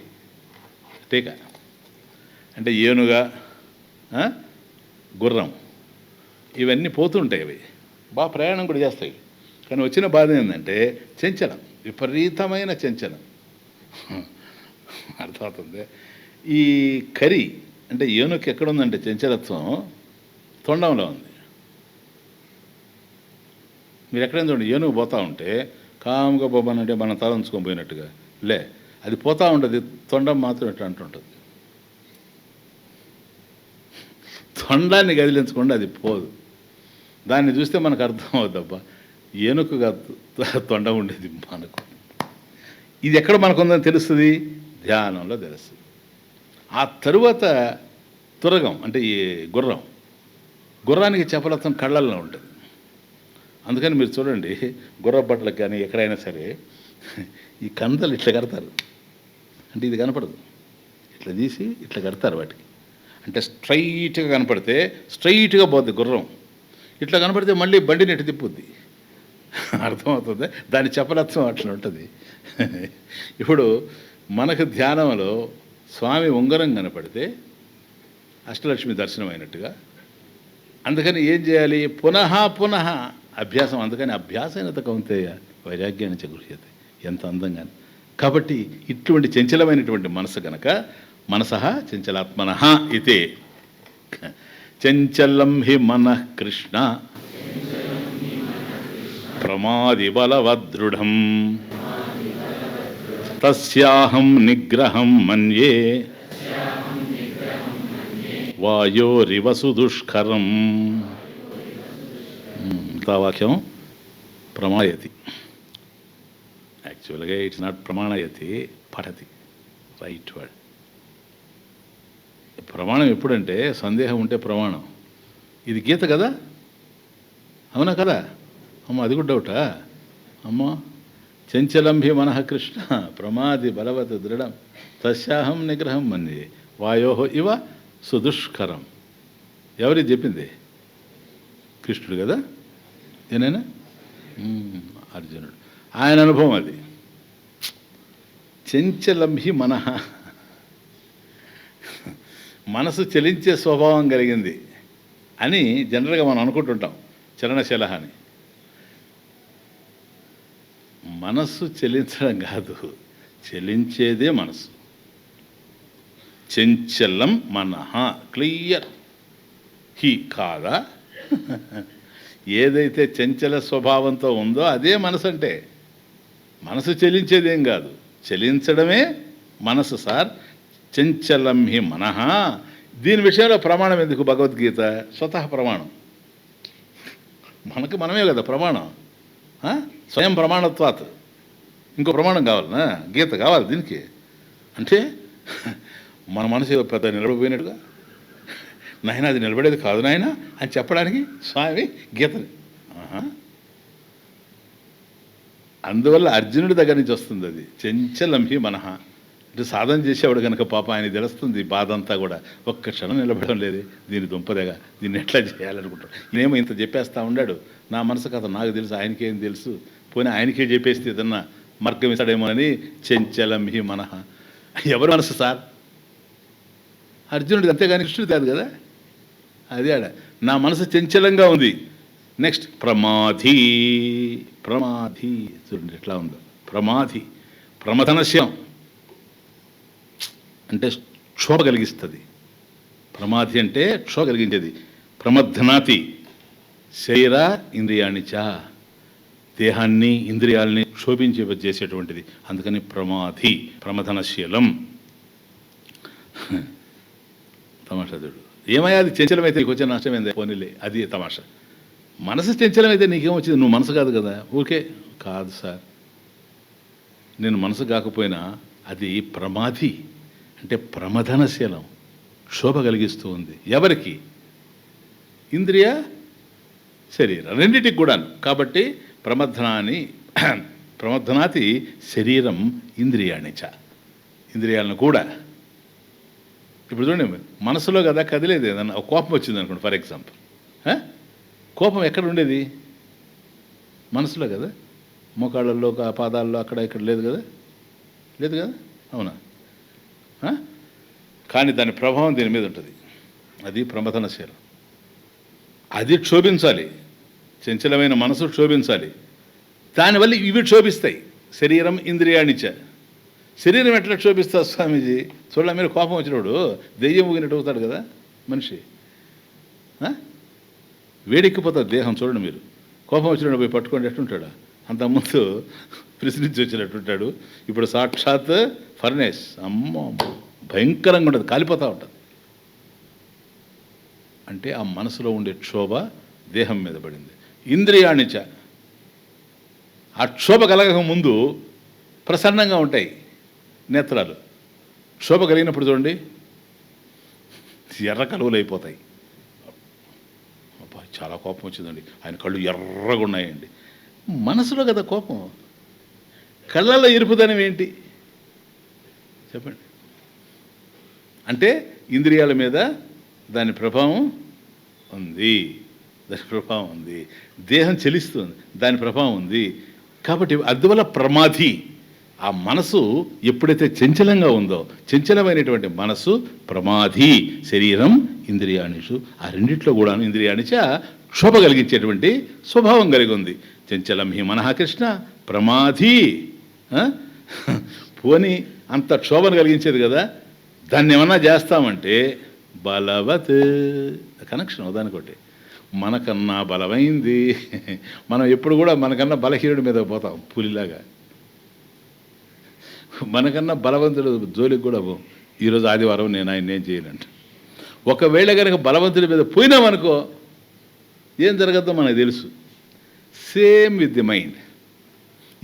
టీక అంటే ఏనుగా, గుర్రం ఇవన్నీ పోతుంటాయి. అవి బాగా ప్రయాణం కూడా చేస్తాయి. కానీ వచ్చిన బాధ ఏంటంటే చంచలం, విపరీతమైన చంచలం. అర్థమవుతుంది. ఈ కరి అంటే ఏనుగు ఎక్కడుందంటే చంచలత్వం తొండంలో ఉంది. మీరు ఎక్కడైనా చూడండి, ఏనుగు పోతూ ఉంటే కాముగా బొమ్మనంటే మనం తలంచుకొని పోయినట్టుగా లే, అది పోతూ ఉంటుంది. తొండం మాత్రం ఎట్లా అంటుంటుంది. తొండాన్ని కదిలించకుండా అది పోదు. దాన్ని చూస్తే మనకు అర్థం అవుద్దబ్బా ఏనుగుగా తొండ ఉండేది మనకు. ఇది ఎక్కడ మనకు ఉందని తెలుస్తుంది? ధ్యానంలో తెలుస్తుంది. ఆ తరువాత తురగం అంటే ఈ గుర్రానికి చపలత్వం కళ్ళల్లో ఉంటుంది. అందుకని మీరు చూడండి, గుర్ర బట్టలకు కానీ ఎక్కడైనా సరే ఈ కందలు ఇట్లా కడతారు. అంటే ఇది కనపడదు, ఇట్లా తీసి ఇట్లా కడతారు వాటికి. అంటే స్ట్రైట్గా కనపడితే స్ట్రైట్గా పోద్ది గుర్రం. ఇట్లా కనపడితే మళ్ళీ బండిని ఎటు తిప్పుద్ది. అర్థమవుతుంది. దాని చపలత్వం అట్లా ఉంటుంది. ఇప్పుడు మనకు ధ్యానంలో స్వామి ఉంగరం కనపడితే అష్టలక్ష్మి దర్శనం అయినట్టుగా. అందుకని ఏం చేయాలి? పునః పునః అభ్యాసం. అందుకని అభ్యాసైనత కౌంతేయ వైరాగ్యాన్ని చగృహ్యతే. ఎంత అందంగా. కాబట్టి ఇటువంటి చంచలమైనటువంటి మనసు కనుక మనసః చంచలాత్మనః ఇతే. చంచలం హి మనః కృష్ణ ప్రమాది బలవదృఢం తస్యాహం నిగ్రహం మన్యే వాయోరివ సుదుష్కరం. వాక్యం ప్రమాయతి. యాక్చువల్గా ఇట్స్ నాట్ ప్రమాణయతి, పఠతి, రైట్ వర్డ్. ప్రమాణం ఎప్పుడంటే సందేహం ఉంటే ప్రమాణం. ఇది గీత కదా, అవునా కదా? అమ్మ అది కూడా డౌటా? అమ్మ చంచలంభి మనః కృష్ణ ప్రమాది బలవత్ దృఢం తస్యాహం నిగ్రహం మన్యే వాయోహో ఇవ సుదుష్కరం. ఎవరికి చెప్పింది? కృష్ణుడు కదా, ఏనైనా అర్జునుడు. ఆయన అనుభవం అది. చంచలంభి మనః, మనసు చలించే స్వభావం కలిగింది అని జనరల్గా మనం అనుకుంటుంటాం, చలనశీల అని. మనస్సు చలించడం కాదు, చలించేదే మనసు. చంచలం మనః, క్లియర్. హీ కాదా? ఏదైతే చంచల స్వభావంతో ఉందో అదే మనసు. అంటే మనసు చలించేదేం కాదు, చలించడమే మనసు సార్. చంచలం హి మనః. దీని విషయంలో ప్రమాణం ఎందుకు? భగవద్గీత స్వతహ ప్రమాణం. మనకు మనమే కదా ప్రమాణం. స్వయం ప్రమాణత్వాత్. ఇంకో ప్రమాణం కావాలనా? గీత కావాలి దీనికి. అంటే మన మనసు పెద్ద నిలబడిపోయినట్టుగా, నాయన అది నిలబడేది కాదు నాయన అని చెప్పడానికి స్వామి గీతని. అందువల్ల అర్జునుడి దగ్గర నుంచి వస్తుంది అది. చంచలంహి మనః. అంటే సాధన చేసేవాడు కనుక పాప ఆయన తెలుస్తుంది బాధ అంతా కూడా. ఒక్క క్షణం నిలబడడం లేదు, దీని దుంపదేగా, దీన్ని ఎట్లా చేయాలనుకుంటాడు. నేనేమో ఇంత చెప్పేస్తా ఉన్నాడు, నా మనసు కథ నాకు తెలుసు, ఆయనకేం తెలుసు, పోనీ ఆయనకే చెప్పేస్తే ఏదన్నా మార్గం ఇస్తాడేమో అని. చంచలంహి మనః. ఎవరి మనసు సార్? అర్జునుడిది, అంతేగాని కృష్ణుడు కాదు కదా. అది ఆడ నా మనసు చంచలంగా ఉంది. నెక్స్ట్ ప్రమాధి. ప్రమాధి చూడండి ఎట్లా ఉందో. ప్రమాధి ప్రమథనశ్యం అంటే క్షోభ కలిగిస్తుంది. ప్రమాధి అంటే క్షోభ కలిగించేది. ప్రమథనాతి శరీర ఇంద్రియాణిచ, దేహాన్ని ఇంద్రియాలని క్షోభించేసేటువంటిది. అందుకని ప్రమాధి, ప్రమథనశీలం. తమాషా చూడు. ఏమయ్యా అది చంచలమైతే నీకు వచ్చే నష్టం ఏంది? పోనీలే, అది తమాషా. మనసు చంచలమైతే నీకేమొచ్చింది? నువ్వు మనసు కాదు కదా. ఓకే కాదు సార్, నేను మనసు కాకపోయినా అది ప్రమాధి అంటే ప్రమథనశీలం, క్షోభ కలిగిస్తూ ఉంది. ఎవరికి? ఇంద్రియ శరీరం రెండింటికి కూడాను. కాబట్టి ప్రమథనాతి శరీరం ఇంద్రియాణిచ, ఇంద్రియాలను కూడా. ఇప్పుడు చూడండి, మనసులో కదా కదిలేదు. ఏదన్నా ఒక కోపం వచ్చింది అనుకోండి ఫర్ ఎగ్జాంపుల్. కోపం ఎక్కడ ఉండేది? మనసులో కదా. మోకాళ్ళల్లో, పాదాల్లో, అక్కడ ఇక్కడ లేదు కదా, లేదు కదా, అవునా? కానీ దాని ప్రభావం దీని మీద ఉంటుంది. అది ప్రమథనశీలం. అది క్షోభించాలి. చంచలమైన మనసు క్షోభించాలి. దానివల్ల ఇవి క్షోభిస్తాయి. శరీరం ఇంద్రియాణిచ. శరీరం ఎట్లా క్షోభిస్తా స్వామీజీ? చూడ, మీరు కోపం వచ్చినప్పుడు దెయ్యం ఊగినట్టు అవుతాడు కదా మనిషి. వేడెక్కిపోతుంది దేహం. చూడండి మీరు, కోపం వచ్చినప్పుడు పోయి పట్టుకోండి ఎట్టుంటాడు. అంతకుముందు ఫ్రిడ్జ్ నుంచి వచ్చినట్టుంటాడు. ఇప్పుడు సాక్షాత్ ఫర్నేస్. అమ్మో, భయంకరంగా ఉంటుంది, కాలిపోతూ ఉంటుంది. అంటే ఆ మనసులో ఉండే క్షోభ దేహం మీద పడింది. ఇంద్రియాణిచ, ఆ క్షోభ కలగక ముందు ప్రసన్నంగా ఉంటాయి నేత్రాలు. క్షోభ కలిగినప్పుడు చూడండి ఎర్ర కలువలు అయిపోతాయి. అబ్బా చాలా కోపం వచ్చిందండి, ఆయన కళ్ళు ఎర్రగా ఉన్నాయండి. మనసులో కదా కోపం. కళ్ళల్లో ఎరుపుదనం ఏంటి చెప్పండి? అంటే ఇంద్రియాల మీద దాని ప్రభావం ఉంది, దాని ప్రభావం ఉంది. దేహం చలిస్తుంది, దాని ప్రభావం ఉంది. కాబట్టి అందువల్ల ప్రమాధి. ఆ మనసు ఎప్పుడైతే చంచలంగా ఉందో, చంచలమైనటువంటి మనసు ప్రమాధి. శరీరం ఇంద్రియాణిషు, ఆ రెండిట్లో కూడా ఇంద్రియాణిచ క్షోభ కలిగించేటువంటి స్వభావం కలిగి ఉంది. చంచలం హి మనః కృష్ణ ప్రమాధి. పోని అంత క్షోభను కలిగించేది కదా, దాన్ని ఏమన్నా చేస్తామంటే బలవత్. కనెక్షన్ దానికొట్టి మనకన్నా బలమైంది. మనం ఎప్పుడు కూడా మనకన్నా బలహీనుడి మీద పోతాం పులిలాగా. మనకన్నా బలవంతుడు జోలికి కూడా పోం. ఈరోజు ఆదివారం నేను ఆయన ఏం చేయనంట. ఒకవేళ కనుక బలవంతుడి మీద పోయినామనుకో ఏం జరగద్దో మనకు తెలుసు. Same with the mind.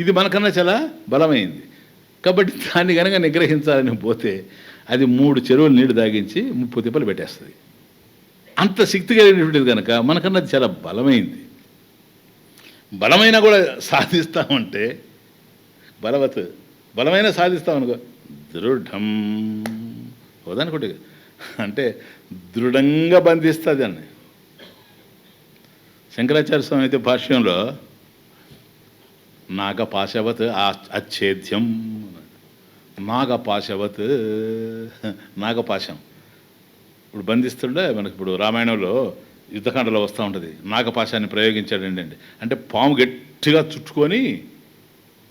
ఇది మనకన్నా చాలా బలమైంది కాబట్టి దాన్ని కనుక నిగ్రహించాలని పోతే అది 3 చెరువులు నీళ్లు తాగించి 30 తిప్పలు పెట్టేస్తుంది. అంత శక్తి కలిగినటువంటిది కనుక మనకన్నా చాలా బలమైంది. బలమైన కూడా సాధిస్తామంటే బలమైన సాధిస్తామనుకో దృఢం వదనుకోండి అంటే దృఢంగా బంధిస్తుంది అని. శంకరాచార్య స్వామి అయితే భాష్యంలో నాగపాశవత్ అచ్ఛేద్యం, నాగపాశం ఇప్పుడు బంధిస్తుండే మనకి. ఇప్పుడు రామాయణంలో యుద్ధకాండలో వస్తూ ఉంటుంది, నాగపాశాన్ని ప్రయోగించాడండి అంటే పాము గట్టిగా చుట్టుకొని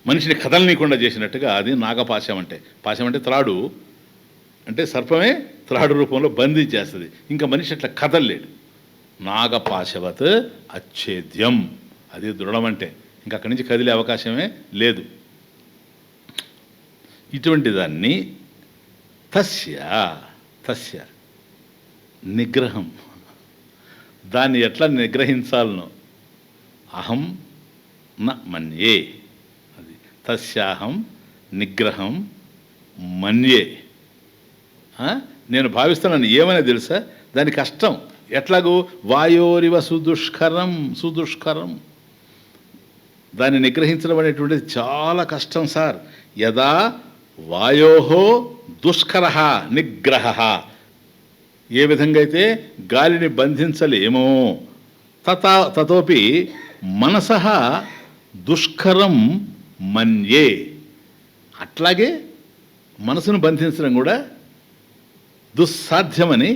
మనిషిని కదలనీయకుండా చేసినట్టుగా అది నాగపాశం అంటే. పాశం అంటే త్రాడు, అంటే సర్పమే త్రాడు రూపంలో బంధించేస్తుంది, ఇంకా మనిషి అట్లా కదలలేడు. నాగపాశవత్ అచ్ఛేద్యం, అది దృఢం అంటే ఇంకా అక్కడి నుంచి కదిలే అవకాశమే లేదు. ఇటువంటి దాన్ని తస్య నిగ్రహం, దాన్ని ఎట్లా నిగ్రహించాలనో అహం న మన్యే, అది తస్యాహం నిగ్రహం మన్యే. నేను భావిస్తున్నాను ఏమైనా తెలుసా, దాని కష్టం ఎట్లాగూ వాయోరివ సుదుష్కరం దాన్ని నిగ్రహించడం అనేటువంటిది చాలా కష్టం సార్. యదా వాయోహో దుష్కర నిగ్రహ, ఏ విధంగా అయితే గాలిని బంధించలేమో తతోపి మనసః దుష్కరం మన్యే, అట్లాగే మనసును బంధించడం కూడా దుస్సాధ్యమని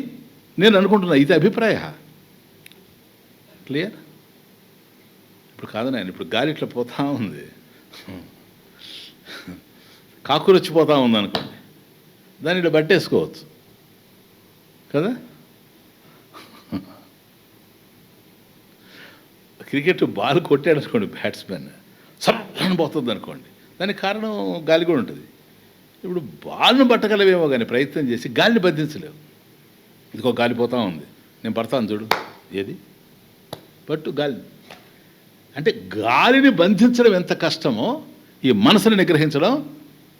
నేను అనుకుంటున్నా. ఇది అభిప్రాయ. క్లియర్? ఇప్పుడు కాదు నాయన, ఇప్పుడు గాలి ఇట్లా పోతా ఉంది, కాకులు వచ్చిపోతూ ఉంది అనుకోండి, దాన్ని ఇట్లా పట్టేసుకోవచ్చు కదా. క్రికెట్ బాల్ కొట్టాడు అనుకోండి బ్యాట్స్మెన్, సర్రని పోతుంది అనుకోండి, దానికి కారణం గాలి కూడా ఉంటుంది. ఇప్పుడు బాల్ను పట్టగలవేమో కానీ ప్రయత్నం చేసి గాలిని బంధించలేవు. ఇదిగో గాలి పోతా ఉంది, నేను పడతాను చూడు, ఏది పట్టు గాలి. అంటే గాలిని బంధించడం ఎంత కష్టమో ఈ మనసుని నిగ్రహించడం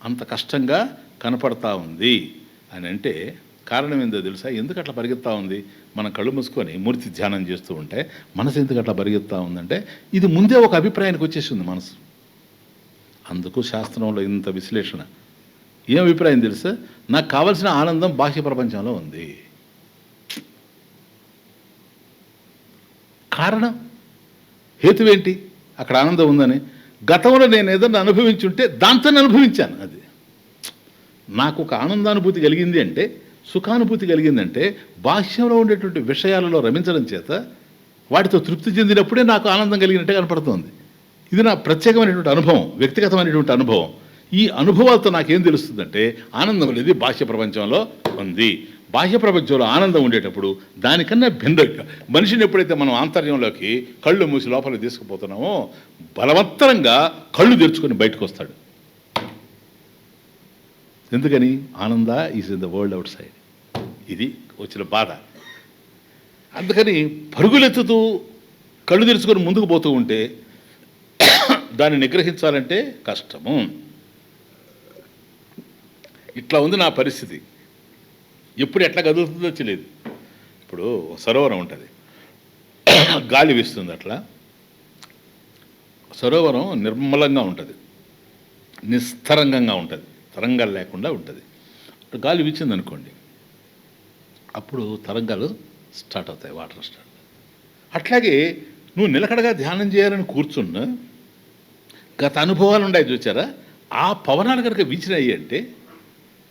అంత కష్టంగా కనపడతా ఉంది అని. అంటే కారణం ఏందో తెలుసా? ఎందుకు అట్లా పరిగెత్తా ఉంది? మనం కళ్ళు మూసుకొని మూర్తి ధ్యానం చేస్తూ ఉంటే మనసు ఎందుకు అట్లా పరిగెత్తా ఉందంటే ఇది ముందే ఒక అభిప్రాయానికి వచ్చేసింది మనసు. అందుకు శాస్త్రంలో ఇంత విశ్లేషణ. ఏం అభిప్రాయం తెలుసా? నాకు కావలసిన ఆనందం బాహ్య ప్రపంచంలో ఉంది. కారణం హేతువేంటి? అక్కడ ఆనందం ఉందని. గతంలో నేను ఏదన్నా అనుభవించుంటే దాంతోనే అనుభవించాను. అది నాకు ఒక ఆనందానుభూతి కలిగింది అంటే, సుఖానుభూతి కలిగిందంటే బాహ్యంలో ఉండేటువంటి విషయాలలో రమించడం చేత వాటితో తృప్తి చెందినప్పుడే నాకు ఆనందం కలిగినట్టే కనపడుతుంది. ఇది నా ప్రత్యేకమైనటువంటి అనుభవం, వ్యక్తిగతమైనటువంటి అనుభవం. ఈ అనుభవాలతో నాకేం తెలుస్తుందంటే ఆనందం అనేది బాహ్య ప్రపంచంలో ఉంది. బాహ్య ప్రపంచంలో ఆనందం ఉండేటప్పుడు దానికన్నా భిన్నంగా మనిషిని ఎప్పుడైతే మనం ఆంతర్యంలోకి కళ్ళు మూసి లోపలికి తీసుకుపోతున్నామో బలవత్తరంగా కళ్ళు తెరుచుకొని బయటకు వస్తాడు. ఎందుకని? ఆనంద is in the world out side. ఇది వచ్చిన బాధ. అందుకని పరుగులెత్తుతూ కళ్ళు తెరుచుకొని ముందుకు పోతూ ఉంటే దాన్ని నిగ్రహించాలంటే కష్టము. ఇట్లా ఉంది నా పరిస్థితి. ఎప్పుడు ఎట్లా కదులుతుందో తెలియదు. ఇప్పుడు సరోవరం ఉంటుంది, గాలి వీస్తుంది, అట్లా సరోవరం నిర్మలంగా ఉంటుంది, నిస్తరంగంగా ఉంటుంది, తరంగాలు లేకుండా ఉంటుంది. గాలి వీచింది అనుకోండి, అప్పుడు తరంగాలు స్టార్ట్ అవుతాయి, వాటర్ స్టార్ట్. అట్లాగే నువ్వు నిలకడగా ధ్యానం చేయాలని కూర్చున్నా గత అనుభవాలు ఉన్నాయి చూచారా, ఆ పవనాలు కనుక వీచినాయి అంటే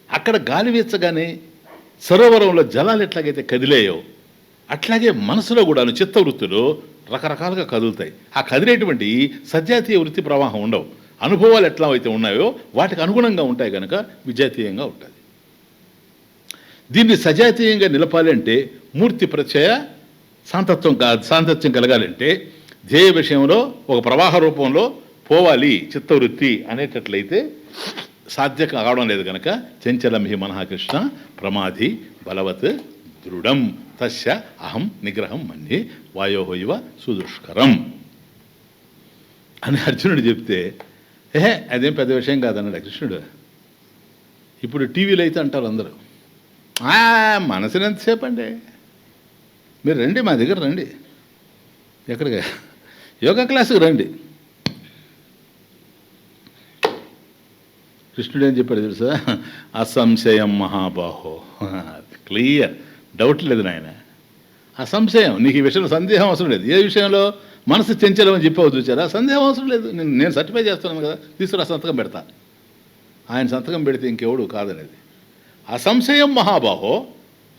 అక్కడ గాలి వీచగానే సరోవరంలో జలాలు ఎట్లాగైతే కదిలేయో అట్లాగే మనసులో కూడాను చిత్తవృత్తులు రకరకాలుగా కదులుతాయి. ఆ కదిలేటువంటి సజాతీయ వృత్తి ప్రవాహం ఉండవు. అనుభవాలు ఎట్లా అయితే ఉన్నాయో వాటికి అనుగుణంగా ఉంటాయి కనుక విజాతీయంగా ఉంటుంది. దీన్ని సజాతీయంగా నిలపాలి అంటే మూర్తి ప్రత్యయ సాంతత్యం కలగాలంటే ధ్యేయ విషయంలో ఒక ప్రవాహ రూపంలో పోవాలి చిత్తవృత్తి అనేటట్లయితే సాధ్య కావడం లేదు కనుక చంచలం హి మనః కృష్ణ ప్రమాధి బలవత్ దృఢం తస్య అహం నిగ్రహం మన్యే వాయోహ ఇవ సుదుష్కరం అని అర్జునుడు చెప్తే అదేం పెద్ద విషయం కాదన్నాడు కృష్ణుడు. ఇప్పుడు టీవీలో అయితే అంటారు అందరూ, మనసుని ఎంతసేపు అండి, మీరు రండి మా దగ్గర రండి, ఎక్కడికి యోగా క్లాసుకు రండి. కృష్ణుడు ఏం చెప్పాడు తెలుసా? అసంశయం మహాబాహో, క్లియర్, డౌట్ లేదు నాయన, అసంశయం. నీకు ఈ విషయంలో సందేహం అవసరం లేదు. ఏ విషయంలో? మనసు చెంచలం అని చెప్పావు చూచారా, సందేహం అవసరం లేదు. నేను సర్టిఫై చేస్తున్నాను కదా, తీసుకురా సంతకం పెడతా. ఆయన సంతకం పెడితే ఇంకెవడు కాదనేది. అసంశయం మహాబాహో,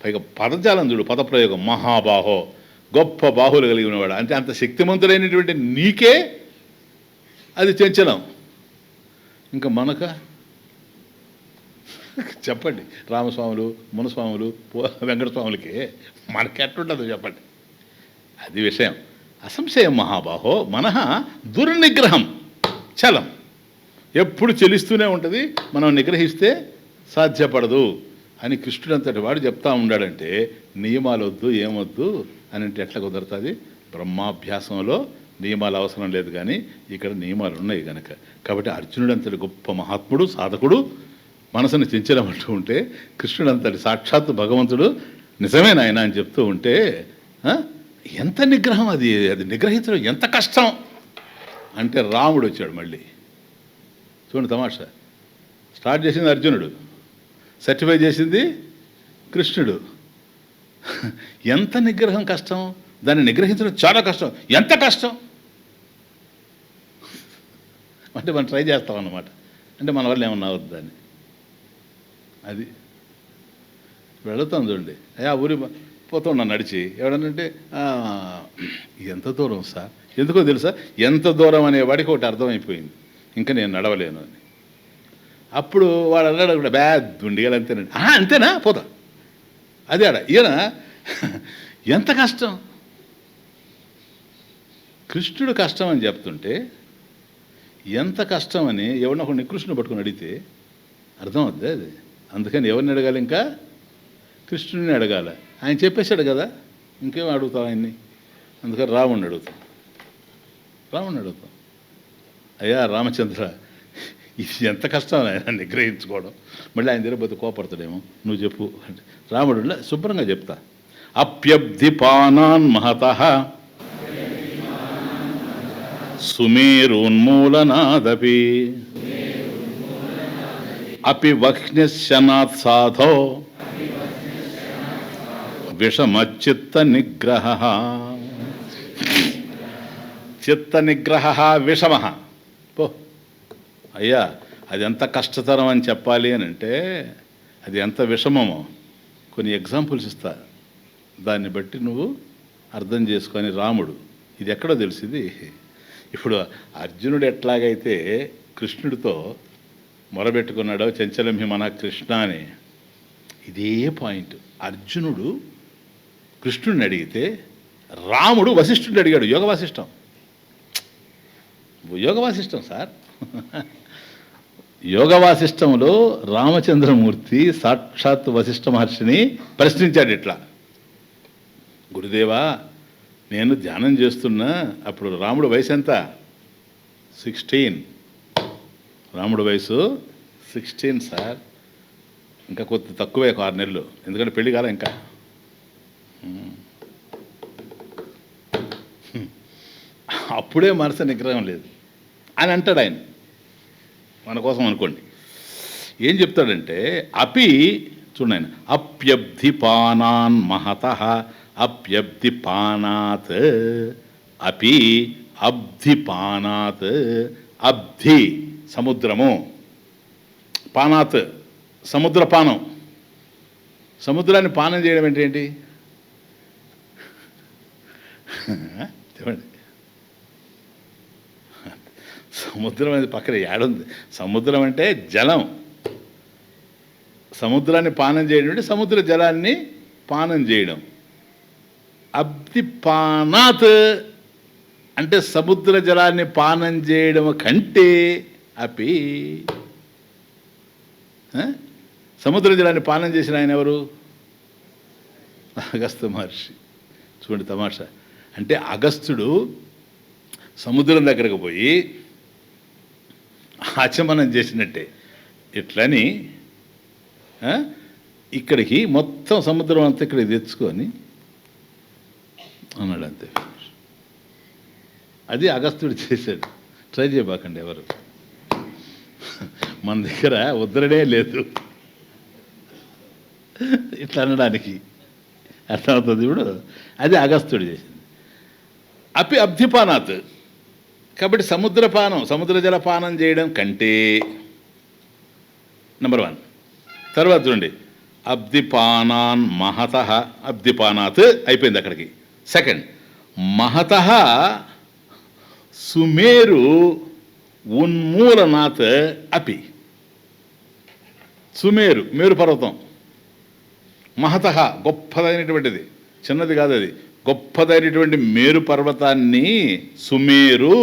పైగా పదజాలం చూడు, పదప్రయోగం మహాబాహో, గొప్ప బాహులు కలిగి ఉన్నవాడు. అంటే అంత శక్తిమంతుడైనటువంటి నీకే అది చెంచలం, ఇంకా మనక చెప్పండి. రామస్వాములు, మునస్వాములు, వెంకటస్వాములకి మనకి ఎట్లుంటుందో చెప్పండి. అది విషయం. అసంశయం మహాబాహో మనః దుర్నిగ్రహం చలం, ఎప్పుడు చెలిస్తూనే ఉంటుంది, మనం నిగ్రహిస్తే సాధ్యపడదు అని కృష్ణుడంతటి వాడు చెప్తా ఉన్నాడంటే నియమాలు వద్దు ఏమొద్దు అని అంటే ఎట్లా కుదురుతుంది? బ్రహ్మాభ్యాసంలో నియమాలు అవసరం లేదు, కానీ ఇక్కడ నియమాలు ఉన్నాయి కనుక. కాబట్టి అర్జునుడంతటి గొప్ప మహాత్ముడు, సాధకుడు, మనసును చెంచలమంటూ ఉంటే కృష్ణుడంతటి సాక్షాత్తు భగవంతుడు నిజమే నాయన అని చెప్తూ ఉంటే ఎంత నిగ్రహం! అది నిగ్రహించడం ఎంత కష్టం అంటే రాముడు వచ్చాడు మళ్ళీ. చూడండి తమాషా, స్టార్ట్ చేసింది అర్జునుడు, సర్టిఫై చేసింది కృష్ణుడు. ఎంత నిగ్రహం కష్టం, దాన్ని నిగ్రహించడం చాలా కష్టం. ఎంత కష్టం అంటే మనం ట్రై చేస్తాం అన్నమాట. అంటే మన వల్ల ఏమన్నా అవుతుంది దాన్ని. అది వెళుతాం చూడండి, అయ్యా ఊరి పోతున్నాను నడిచి, ఎవడనంటే ఎంత దూరం సార్, ఎందుకో తెలుసా, ఎంత దూరం అనేవాడికి ఒకటి అర్థమైపోయింది, ఇంకా నేను నడవలేను అని. అప్పుడు వాడు అన్నాడు కూడా దుండిగాలు అంతేనండి. అంతేనా, పోతా. అదే ఆడ ఈయన ఎంత కష్టం. కృష్ణుడు కష్టం అని చెప్తుంటే ఎంత కష్టం అని ఎవరిని ఒక నికృష్ణుని పట్టుకుని అడిగితే అర్థం అవుతుంది అది. అందుకని ఎవరిని అడగాలి? ఇంకా కృష్ణుడిని అడగాల. ఆయన చెప్పేశాడు కదా, ఇంకేం అడుగుతాం ఆయన్ని? అందుకని రాముడిని అడుగుతాం. అయ్యా రామచంద్ర, ఇది ఎంత కష్టం ఆయన నిగ్రహించుకోవడం. మళ్ళీ ఆయన దగ్గర పోతే కోపడతాడేమో, నువ్వు చెప్పు అంటే రాముడు శుభ్రంగా చెప్తా. అప్యబ్ధిపానాన్ మహతః సుమేరోన్మూలనాదపి అపి వహ్నిశనాత్ సాధో విషమచిత్త నిగ్రహ. చిత్త నిగ్రహ విషమ. పో అయ్యా, అది ఎంత కష్టతరం అని చెప్పాలి అని అంటే అది ఎంత విషమమో కొన్ని ఎగ్జాంపుల్స్ ఇస్తా, దాన్ని బట్టి నువ్వు అర్థం చేసుకొని. రాముడు ఇది ఎక్కడో తెలిసింది. ఇప్పుడు అర్జునుడు ఎట్లాగైతే కృష్ణుడితో మొరబెట్టుకున్నాడో చంచలం హి మనః కృష్ణ అని, ఇదే పాయింట్ అర్జునుడు కృష్ణుడిని అడిగితే రాముడు వశిష్ఠుడిని అడిగాడు. యోగవాసిష్టం సార్. యోగవాసిష్టంలో రామచంద్రమూర్తి సాక్షాత్ వశిష్ఠ మహర్షిని ప్రశ్నించాడు ఇట్లా, గురుదేవా నేను ధ్యానం చేస్తున్నా. అప్పుడు రాముడు వయసు ఎంత? 16. రాముడు వయసు 16 సార్. ఇంకా కొద్ది తక్కువే, 6 నెలలు, ఎందుకంటే పెళ్లి కాలే ఇంకా. అప్పుడే మనసు నిగ్రహం లేదు అని అంటాడు ఆయన. మన కోసం అనుకోండి. ఏం చెప్తాడంటే అపి చూడండి ఆయన, అప్యబ్ధిపానాన్ మహతః అప్యబ్ధిపానాత్ అపి అబ్ధిపానాత్. అబ్ధి సముద్రము, పానాత్ సముద్రపానం. సముద్రాన్ని పానం చేయడం అంటే ఏంటి చెప్పండి? సముద్రం అనేది పక్కన ఏడుంది. సముద్రం అంటే జలం. సముద్రాన్ని పానం చేయడం అంటే సముద్ర జలాన్ని పానం చేయడం. అబ్ధి పానాత్ అంటే సముద్ర జలాన్ని పానం చేయడం కంటే అపి సముద్ర జలాన్ని పానం చేసిన ఆయన ఎవరు? అగస్త్య మహర్షి. చూడండి తమాషా. అంటే అగస్త్యుడు సముద్రం దగ్గరకు పోయి ఆచమనం చేసినట్టే ఇట్లని ఇక్కడికి మొత్తం సముద్రం అంతా ఇక్కడికి తెచ్చుకొని అన్నాడు. అంతే. అది అగస్త్యుడు చేశాడు. ట్రై చేయబాకండి ఎవరు. మన దగ్గర ఉద్ధరణే లేదు ఇట్లా అనడానికి. అర్థమవుతుంది ఇప్పుడు. అది అగస్త్యుడు చేసింది. అబ్ధిపానాత్. కాబట్టి సముద్ర జలపానం చేయడం కంటే నెంబర్ 1. తర్వాత చూడండి, అబ్ధిపానాన్ మహత. అబ్ధిపానాత్ అయిపోయింది అక్కడికి. సెకండ్, మహత సుమేరు ఉన్మూలనాత్ అపి. సుమేరు, మేరు పర్వతం. మహత గొప్పదైనటువంటిది, చిన్నది కాదు అది, గొప్పదైనటువంటి మేరు పర్వతాన్ని, సుమేరు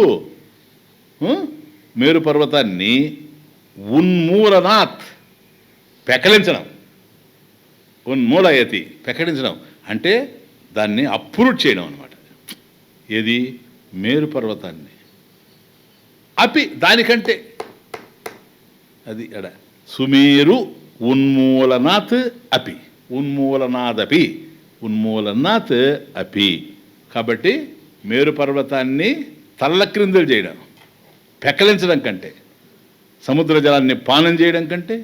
మేరు పర్వతాన్ని ఉన్మూలనాత్ పెకలించడం. ఉన్మూలయతి పెకలించడం అంటే దాన్ని అప్రూట్ చేయడం అనమాట. ఏది? మేరు పర్వతాన్ని. అపి దానికంటే. అది ఎడ సుమేరు ఉన్మూలనాత్ అపి. ఉన్మూలనాదపి. ఉన్మూలనాత్ అపి. కాబట్టి మేరు పర్వతాన్ని తల్లక్రిందులు చేయడం, పెకలించడం కంటే, సముద్ర జలాన్ని పానం చేయడం కంటే,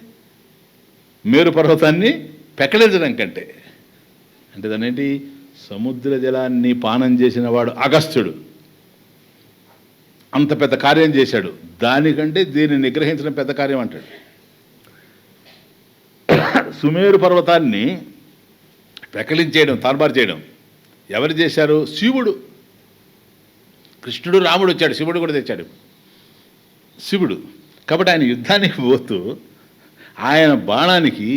మేరు పర్వతాన్ని పెకలించడం కంటే. అంటే దాని ఏంటి? సముద్ర జలాన్ని పానం చేసిన వాడు అగస్త్యుడు అంత పెద్ద కార్యం చేశాడు. దానికంటే దీన్ని నిగ్రహించడం పెద్ద కార్యం అంటాడు. సుమేరు పర్వతాన్ని పెకలించేయడం, తార్బారు చేయడం ఎవరు చేశారు? శివుడు. కృష్ణుడు, రాముడు వచ్చాడు, శివుడు కూడా తెచ్చాడు. శివుడు. కాబట్టి ఆయన యుద్ధానికి పోతూ ఆయన బాణానికి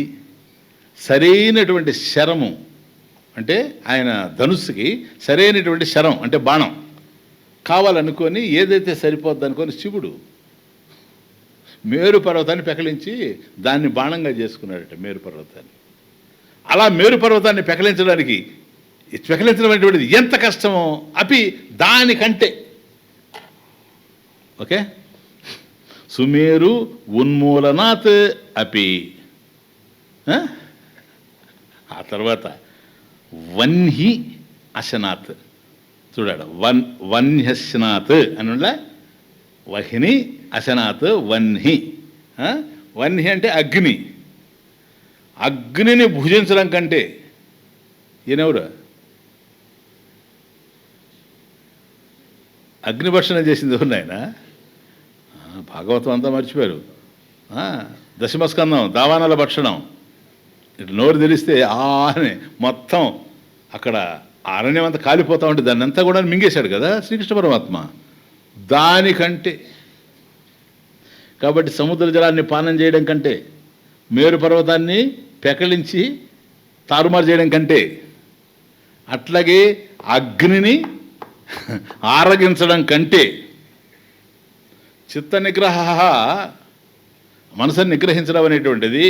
సరైనటువంటి శరము, అంటే ఆయన ధనుస్సుకి సరైనటువంటి శరం అంటే బాణం కావాలనుకొని ఏదైతే సరిపోద్ది అనుకొని శివుడు మేరు పర్వతాన్ని పెకలించి దాన్ని బాణంగా చేసుకున్నాడట. మేరు పర్వతాన్ని. అలా మేరు పర్వతాన్ని పెకలించడం అనేటువంటిది ఎంత కష్టమో అపి దానికంటే. ఓకే. సుమేరు ఉన్మూలనాత్ అపి. ఆ తర్వాత వన్హి అశనాత్. చూడాడు, వన్హ్యశనాత్ అని వహిని అశనాత్ వన్హి. వన్హి అంటే అగ్ని. అగ్నిని భుజించడం కంటే. ఈయనెవరు? అగ్నిభక్షణం చేసింది ఎవరు నాయన? భాగవతం అంతా మర్చిపోయారు. దశమస్కందం దావానాల భక్షణం. ఇటు నోరు తెలిస్తే అని మొత్తం అక్కడ అరణ్యం అంతా కాలిపోతూ ఉంటే దాన్ని అంతా కూడా మింగేశాడు కదా శ్రీకృష్ణ పరమాత్మ. దానికంటే. కాబట్టి సముద్ర జలాన్ని పానం చేయడం కంటే, మేరు పర్వతాన్ని పెకలించి తారుమారు చేయడం కంటే, అట్లాగే అగ్నిని ఆరగించడం కంటే, చిత్త నిగ్రహ మనసుని నిగ్రహించడం అనేటువంటిది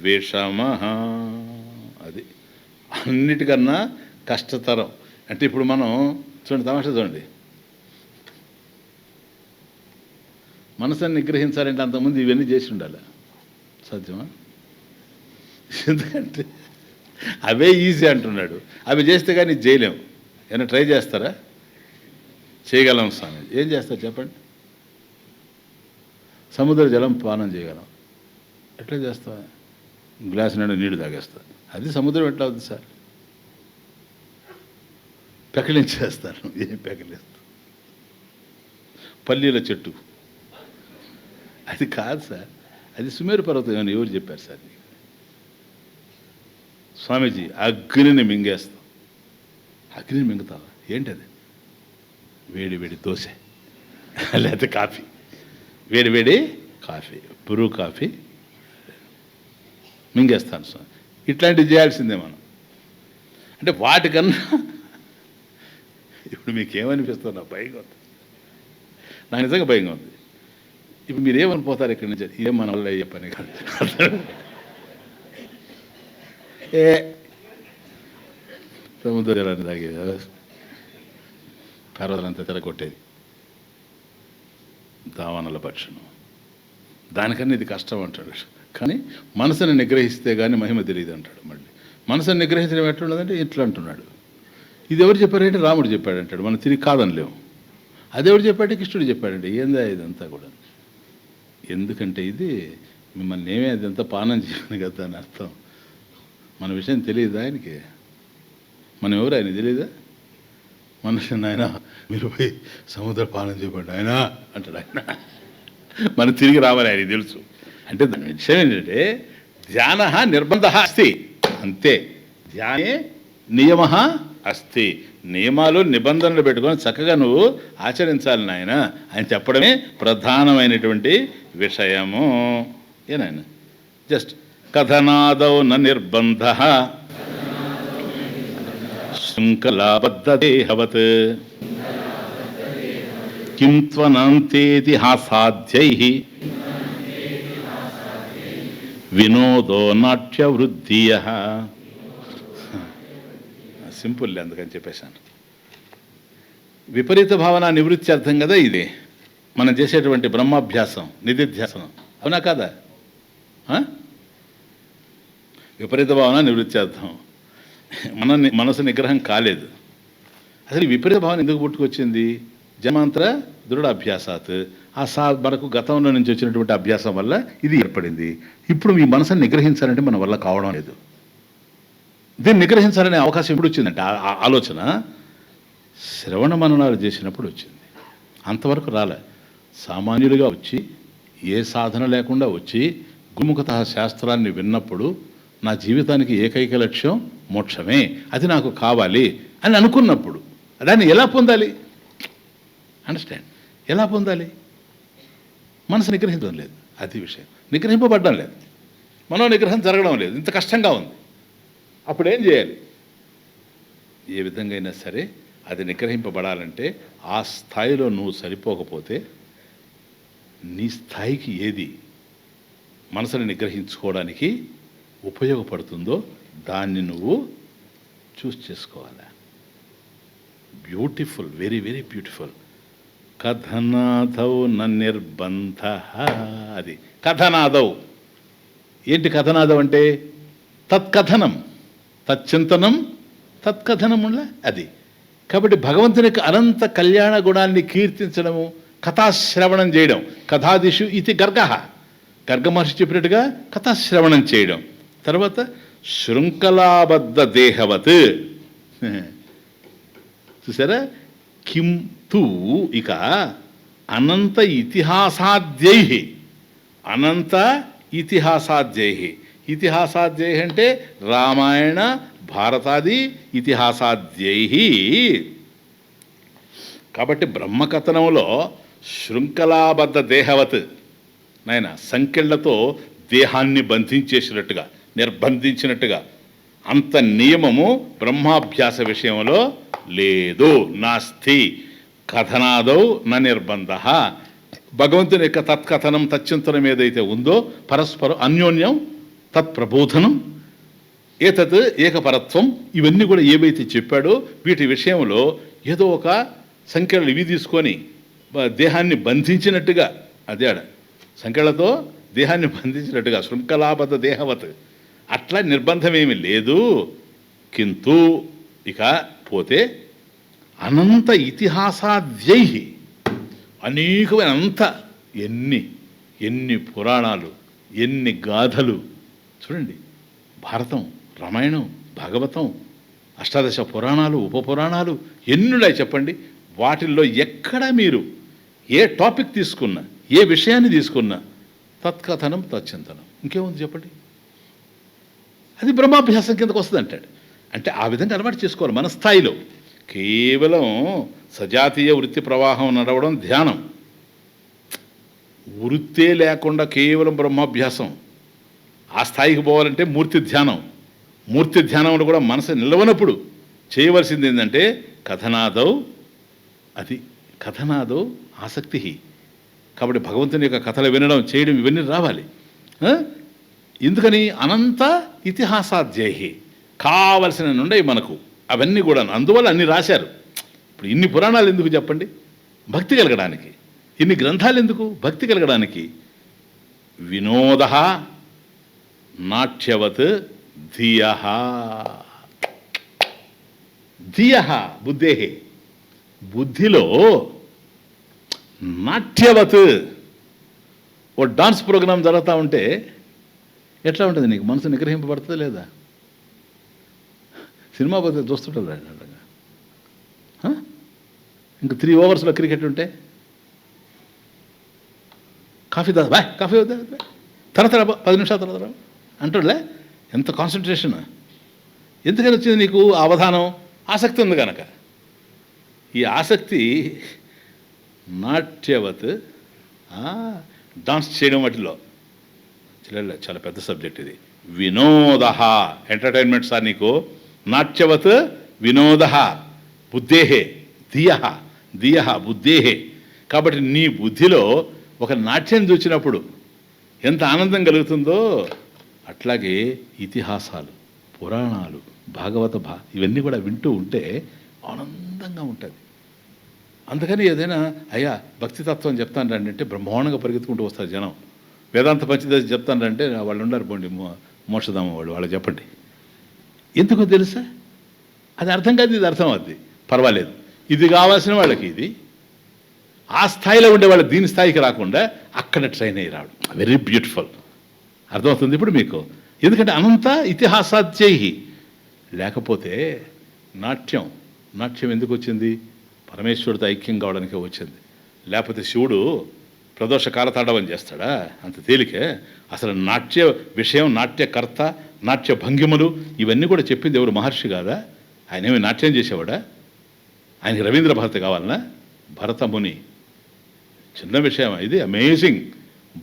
విషమ. అది అన్నిటికన్నా కష్టతరం. అంటే ఇప్పుడు మనం చూడండి, తమాషా చూడండి. మనసుని నిగ్రహించాలంటే అంతకుముందు ఇవన్నీ చేసి ఉండాలి. సాధ్యమా? ఎందుకంటే అవే ఈజీ అంటున్నాడు. అవి చేస్తే కానీ చేయలేము. ఏమైనా ట్రై చేస్తారా? చేయగలం స్వామి. ఏం చేస్తారు చెప్పండి? సముద్ర జలం పానం చేయగలం. ఎట్లా చేస్తా? గ్లాస్ నిండా నీళ్ళు తాగేస్తా. అది సముద్రం ఎట్లా అవుతుంది సార్? పెకలించేస్తాను. ఏం పెకలిస్తా? పల్లీల చెట్టు. అది కాదు సార్, అది సుమేరు పర్వతం. ఏమని ఎవరు చెప్పారు సార్? స్వామీజీ, అగ్నిని మింగేస్తాం. అగ్నిని మింగుతావా? ఏంటది? వేడి వేడి దోశ లేకపోతే కాఫీ. వేడి వేడి కాఫీ, బ్రూ కాఫీ మింగేస్తాను స్వామి. ఇట్లాంటివి చేయాల్సిందే మనం. అంటే వాటికన్నా ఇప్పుడు మీకేమనిపిస్తుంది? నాకు భయంగా ఉంది. నాకు నిజంగా భయంగా ఉంది. ఇప్పుడు మీరేమనిపోతారు ఇక్కడి నుంచి? ఏం మన వల్ల అయ్యే పని కాదు. ఏ సముద్ర జలాన్ని తాగేది, పర్వతాలంతా తెరగొట్టేది, దావానల పక్షును. దానికన్నా ఇది కష్టం అంటాడు. కానీ మనసుని నిగ్రహిస్తే కానీ మహిమ తెలియదు అంటాడు. మళ్ళీ మనసుని నిగ్రహించడం ఎట్లున్నదంటే ఇట్లా అంటున్నాడు. ఇది ఎవరు చెప్పారంటే రాముడు చెప్పాడంటాడు. మనం తిరిగి కాదనిలేము. అదెవరు చెప్పాడు? కృష్ణుడు చెప్పాడంటే. ఏందా ఇదంతా కూడా? ఎందుకంటే ఇది మిమ్మల్ని ఏమే అదంతా పానం చేయను కదా అని అర్థం. మన విషయం తెలియదు ఆయనకి. మనం ఎవరు ఆయన తెలియదా? మనుషుని ఆయన మీరు పోయి సముద్ర పానం చేయబడ్డ ఆయన అంటాడు. ఆయన మనం తిరిగి రావాలి, ఆయన తెలుసు. అంటే దాని విషయం ఏంటంటే ధ్యాన నిర్బంధ అస్తి, అంతే. ధ్యానే నియమ అస్తి. నియమాలు నిబంధనలు పెట్టుకొని చక్కగా నువ్వు ఆచరించాలి నాయన అని చెప్పడమే ప్రధానమైనటువంటి విషయము. ఏనాయన జస్ట్ కథనాదౌ న నిర్బంధ శృంఖలాబద్ధదేహవత్ కిం త్వనంతేతి హాసాధ్యైః వినోదో నాట్యవృద్ధియః. సింపుల్, అందుకని చెప్పేశాను. విపరీత భావన నివృత్తి అర్థం కదా ఇది మనం చేసేటువంటి బ్రహ్మాభ్యాసం, నిధిధ్యాసనం. అవునా కాదా? విపరీత భావన నివృత్తి అర్థం. మనసు నిగ్రహం కాలేదు. అసలు విపరీత భావన ఎందుకు పుట్టుకొచ్చింది? జన్మాంతర దృఢ అభ్యాసాత్. మనకు గతంలో నుంచి వచ్చినటువంటి అభ్యాసం వల్ల ఇది ఏర్పడింది. ఇప్పుడు మీ మనసుని నిగ్రహించాలంటే మన వల్ల కావడం లేదు. దీన్ని నిగ్రహించాలనే అవకాశం ఎప్పుడు వచ్చిందంటే ఆలోచన శ్రవణ మననాలు చేసినప్పుడు వచ్చింది. అంతవరకు రాలే. సామాన్యులుగా వచ్చి ఏ సాధన లేకుండా వచ్చి గురుముఖత శాస్త్రాన్ని విన్నప్పుడు నా జీవితానికి ఏకైక లక్ష్యం మోక్షమే, అది నాకు కావాలి అని అనుకున్నప్పుడు దాన్ని ఎలా పొందాలి? అండర్స్టాండ్? ఎలా పొందాలి? మనసు నిగ్రహించడం లేదు, అది విషయం. నిగ్రహింపబడడం లేదు, మనో నిగ్రహం జరగడం లేదు, ఇంత కష్టంగా ఉంది. అప్పుడు ఏం చేయాలి? ఏ విధంగా అయినా సరే అది నిగ్రహింపబడాలంటే ఆ స్థాయిలో నువ్వు సరిపోకపోతే నీ స్థాయికి ఏది మనసుని నిగ్రహించుకోవడానికి ఉపయోగపడుతుందో దాన్ని నువ్వు చూస్ చేసుకోవాలి. Beautiful, very very beautiful. కథనాదౌ న నిర్బంధ. అది కథనాదౌ. ఏంటి కథనాదం అంటే? తత్కథనం, తచ్చింతనం, తత్కథనములా అది. కాబట్టి భగవంతుని యొక్క అనంత కళ్యాణ గుణాన్ని కీర్తించడము, కథాశ్రవణం చేయడం. కథాదిషు ఇది గర్గ. గర్గ మహర్షి చెప్పినట్టుగా కథాశ్రవణం చేయడం. తర్వాత శృంఖలాబద్ధ దేహవత్. చూసారా? కిం తూ ఇక అనంత ఇతిహాసాద్యై. అనంత ఇతిహాసాద్యై. ఇతిహాసాద్యై అంటే రామాయణ భారతాది ఇతిహాసాద్యై. కాబట్టి బ్రహ్మకథనంలో శృంఖలాబద్ధ దేహవత్ నాయన సంకెళ్లతో దేహాన్ని బంధించేసినట్టుగా, నిర్బంధించినట్టుగా అంత నియమము బ్రహ్మాభ్యాస విషయంలో లేదు. నాస్తి. కథనాదౌ న నిర్బంధ. భగవంతుని యొక్క తత్కథనం, తచ్చింతనం ఏదైతే ఉందో పరస్పరం అన్యోన్యం, తత్ప్రబోధనం, ఏతత్ ఏకపరత్వం, ఇవన్నీ కూడా ఏవైతే చెప్పాడో వీటి విషయంలో ఏదో ఒక సంఖ్యలు ఇవి తీసుకొని దేహాన్ని బంధించినట్టుగా, అదే సంఖ్యలతో దేహాన్ని బంధించినట్టుగా శృంఖలాబద్ధ దేహవత్ అట్లా నిర్బంధమేమి లేదు. కింటూ ఇక పోతే అనంత ఇతిహాసాద్యై, అనేకమైన అంత ఎన్ని పురాణాలు, ఎన్ని గాథలు చూడండి. భారతం, రామాయణం, భాగవతం, అష్టాదశ పురాణాలు, ఉపపురాణాలు ఎన్నున్నాయి చెప్పండి. వాటిల్లో ఎక్కడ మీరు ఏ టాపిక్ తీసుకున్నా, ఏ విషయాన్ని తీసుకున్నా తత్కథనం, తచ్చింతనం, ఇంకేముంది చెప్పండి? అది బ్రహ్మాభ్యాసం కిందకు వస్తుంది అంటాడు. అంటే ఆ విధంగా అలవాటు చేసుకోవాలి మన స్థాయిలో. కేవలం సజాతీయ వృత్తి ప్రవాహం నడవడం ధ్యానం. వృత్తే లేకుండా కేవలం బ్రహ్మాభ్యాసం. ఆ స్థాయికి పోవాలంటే మూర్తి ధ్యానం. మూర్తి ధ్యానంలో కూడా మనసు నిలవనప్పుడు చేయవలసింది ఏంటంటే కథనాదౌ. అది కథనాదౌ ఆసక్తి. కాబట్టి భగవంతుని యొక్క కథలు వినడం, చేయడం ఇవన్నీ రావాలి. ఎందుకని? అనంత ఇతిహాసాధ్యై. కావలసిన ఉండయి మనకు అవన్నీ కూడా. అందువల్ల అన్ని రాశారు. ఇప్పుడు ఇన్ని పురాణాలు ఎందుకు చెప్పండి? భక్తి కలగడానికి. ఇన్ని గ్రంథాలు ఎందుకు? భక్తి కలగడానికి. వినోద నాట్యవత్ ధియ ధియ బుద్ధే, బుద్ధిలో నాట్యవత్. ఓ డాన్స్ ప్రోగ్రాం జరుగుతూ ఉంటే ఎట్లా ఉంటుంది? నీకు మనసు నిగ్రహింపబడుతుంది లేదా? సినిమా పోతే చూస్తుంటుంది అన్నట్టుగా. ఇంకా 3 ఓవర్స్లో క్రికెట్ ఉంటే కాఫీ దా బాయ్, కాఫీ వద్దా, తర్వాత 10 నిమిషాల తర్వాత అంటుండలే. ఎంత కాన్సన్ట్రేషన్! ఎందుకని వచ్చింది నీకు అవధానం? ఆసక్తి ఉంది కనుక. ఈ ఆసక్తి నాట్యవత్, డాన్స్ చేయడం వాటిలో చాలా పెద్ద సబ్జెక్ట్ ఇది. వినోద ఎంటర్టైన్మెంట్ సార్ నీకు. నాట్యవత్ వినోద బుద్ధేహే ధియ ధియ బుద్ధేహే. కాబట్టి నీ బుద్ధిలో ఒక నాట్యం చూసినప్పుడు ఎంత ఆనందం కలుగుతుందో అట్లాగే ఇతిహాసాలు, పురాణాలు, భాగవత ఇవన్నీ కూడా వింటూ ఉంటే ఆనందంగా ఉంటుంది. అందుకని ఏదైనా అయ్యా భక్తితత్వం చెప్తానండి అంటే బ్రహ్మాండంగా పరిగెత్తుకుంటూ వస్తారు జనం. వేదాంత పంచదశ చెప్తానంటే వాళ్ళు ఉన్నారు పోండి మోక్షధామ వాళ్ళకి చెప్పండి. ఎందుకో తెలుసా? అది అర్థం కాదు, ఇది అర్థం అవుద్ది, పర్వాలేదు. ఇది కావాల్సిన వాళ్ళకి ఇది, ఆ స్థాయిలో ఉండే వాళ్ళు దీని స్థాయికి రాకుండా అక్కడ ట్రైన్ అయ్యి రావడం వెరీ బ్యూటిఫుల్. అర్థమవుతుంది ఇప్పుడు మీకు? ఎందుకంటే అనంత ఇతిహాసాధ్యై. లేకపోతే నాట్యం ఎందుకు వచ్చింది? పరమేశ్వరుడితో ఐక్యం కావడానికే వచ్చింది. లేకపోతే శివుడు ప్రదోష కాలతాండవం చేస్తాడా? అంత తేలికే. అసలు నాట్య విషయం, నాట్యకర్త, నాట్య భంగిమలు ఇవన్నీ కూడా చెప్పింది ఎవరు? మహర్షి కాదా? ఆయన ఏమి నాట్యం చేసేవాడా? ఆయనకి రవీంద్ర భారతి కావాలనా? భరత ముని. చిన్న విషయం ఇది, అమేజింగ్.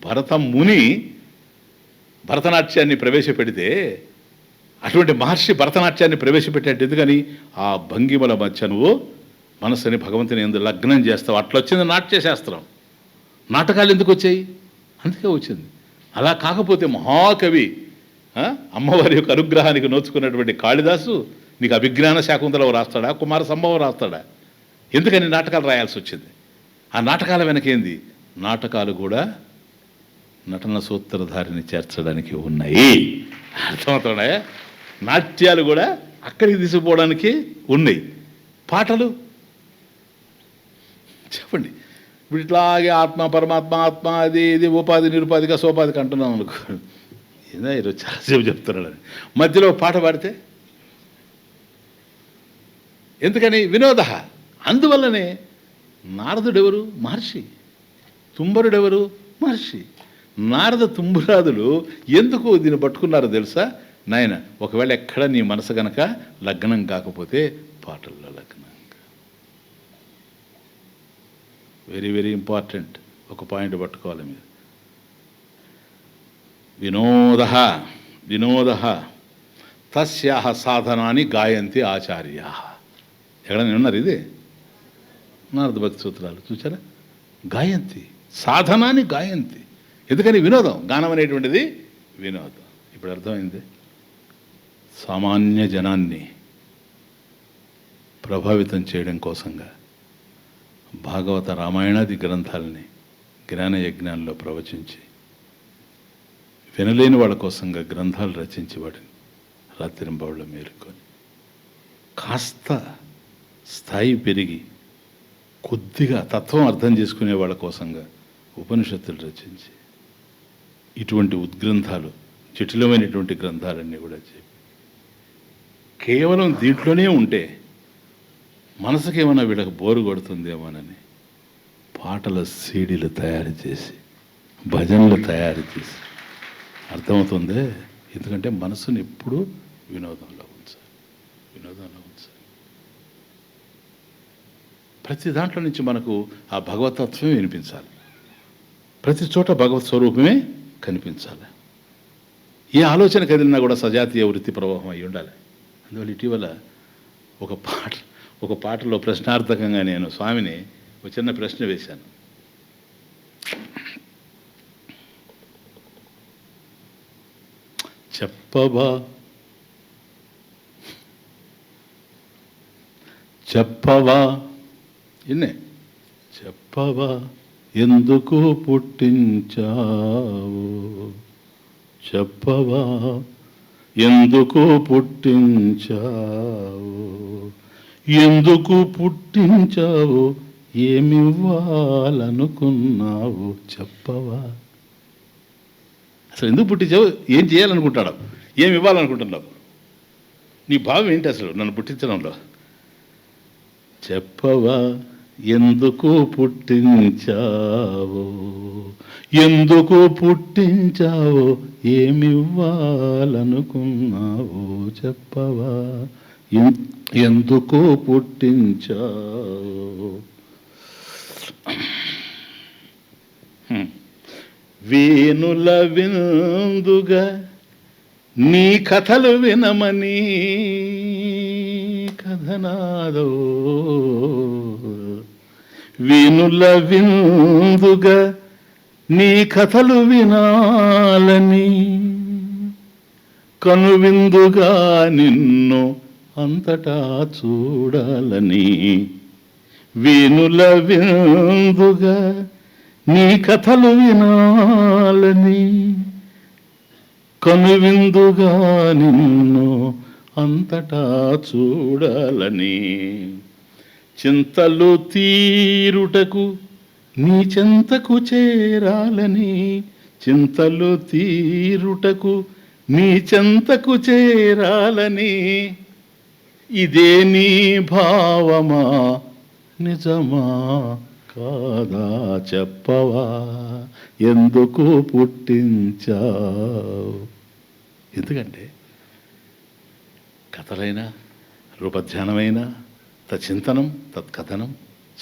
భరత ముని భరతనాట్యాన్ని ప్రవేశపెడితే అటువంటి మహర్షి భరతనాట్యాన్ని ప్రవేశపెట్టాడు. ఎందుకని? ఆ భంగిమల మధ్య నువ్వు మనస్సుని భగవంతుని ఎందు లగ్నం చేస్తావు. అట్లా వచ్చింది నాట్యశాస్త్రం. నాటకాలు ఎందుకు వచ్చాయి? అందుకే వచ్చింది. అలా కాకపోతే మహాకవి అమ్మవారి యొక్క అనుగ్రహానికి నోచుకున్నటువంటి కాళిదాసు నీకు అభిజ్ఞాన శాకుంతలం రాస్తాడా? కుమార సంభవం రాస్తాడా? ఎందుకని నాటకాలు రాయాల్సి వచ్చింది? ఆ నాటకాల వెనకేంది? నాటకాలు కూడా నటన సూత్రధారిని చేర్చడానికి ఉన్నాయి. అర్థమవుతున్నాయా? నాట్యాలు కూడా అక్కడికి తీసుకుపోవడానికి ఉన్నాయి. పాటలు చెప్పండి. ఇప్పుడు ఇట్లాగే ఆత్మ పరమాత్మ, ఆత్మ అది ఇది ఉపాధి నిరుపాధిగా సోపాధికి అంటున్నాం అనుకో. ఏదో ఈరోజు చాలాసేపు చెప్తున్నాడు. మధ్యలో పాట పాడితే ఎందుకని? వినోద. అందువల్లనే నారదుడెవరు? మహర్షి. తుంబరుడెవరు? మహర్షి. నారద తుంబురాదులు ఎందుకు దీన్ని పట్టుకున్నారో తెలుసా? నాయన ఒకవేళ ఎక్కడ నీ మనసు గనక లగ్నం కాకపోతే పాటల్లో లగ్నం. Very very important. ఒక పాయింట్ పట్టుకోవాలి మీరు. వినోద తస్యాహ సాధనాన్ని గాయంతి ఆచార్యా. ఎక్కడైనా ఉన్నారు? ఇది నారద భక్తి సూత్రాలు చూసారా? గాయంతి, సాధనాన్ని గాయంతి. ఎందుకని? వినోదం. గానం అనేటువంటిది వినోదం. ఇప్పుడు అర్థమైంది. సామాన్య జనాన్ని ప్రభావితం చేయడం కోసంగా భాగవత రామాయణాది గ్రంథాలని జ్ఞాన యజ్ఞాల్లో ప్రవచించి వినలేని వాళ్ళ కోసంగా గ్రంథాలు రచించి వాటిని రాత్రింబవళ్ళు మేలుకొని కాస్త స్థాయి పెరిగి కొద్దిగా తత్వం అర్థం చేసుకునే వాళ్ళ కోసంగా ఉపనిషత్తులు రచించి ఇటువంటి ఉద్గ్రంథాలు, జటిలమైనటువంటి గ్రంథాలన్నీ కూడా చెప్పి కేవలం దీంట్లోనే ఉంటే మనసుకేమైనా వీళ్ళకి బోరు కొడుతుందేమోనని పాటల సీడీలు తయారు చేసి, భజనలు తయారు చేసి, అర్థమవుతుందే. ఎందుకంటే మనసుని ఎప్పుడూ వినోదంలో ఉంచాలి. ప్రతి దాంట్లో నుంచి మనకు ఆ భగవతత్వమే వినిపించాలి. ప్రతి చోట భగవత్ స్వరూపమే కనిపించాలి. ఏ ఆలోచన కదిలినా కూడా సజాతీయ వృత్తి ప్రవాహం అయి ఉండాలి. అందువల్ల ఇటీవల ఒక పాటలో ప్రశ్నార్థకంగా నేను స్వామిని ఒక చిన్న ప్రశ్న వేశాను. చెప్పబా చెప్పవా, ఇన్నే చెప్పవా ఎందుకు పుట్టించావు, చెప్పవా ఎందుకు పుట్టించావు, ఎందుకు పుట్టించావు, ఏమివ్వాలనుకున్నావు చెప్పవా. అసలు ఎందుకు పుట్టించావు, ఏం చేయాలనుకుంటాడు, ఏమి ఇవ్వాలనుకుంటున్నావు, నీ భావం ఏంటి అసలు నన్ను పుట్టించడంలో. చెప్పవా ఎందుకు పుట్టించావు, ఎందుకు పుట్టించావు, ఏమివ్వాలనుకున్నావు చెప్పవా, ఎందుకు పుట్టించావు. వేణుల విందుగా నీ కథలు వినమని కథనాదో, వేణుల విందుగా నీ కథలు వినాలని, కనువిందుగా నిన్ను అంతటా చూడాలని, వేణుల విందుగా నీ కథలు వినాలని, కనువిందుగా నిన్ను అంతటా చూడాలని, చింతలు తీరుటకు నీ చెంతకు చేరాలని, చింతలు తీరుటకు నీ చెంతకు చేరాలని, ఇదే నీ భావమా నిజమా కాదా చెప్పవా, ఎందుకు పుట్టించావు. ఎందుకంటే కథలైనా రూపధ్యానమైన తచ్చింతనం తత్కథనం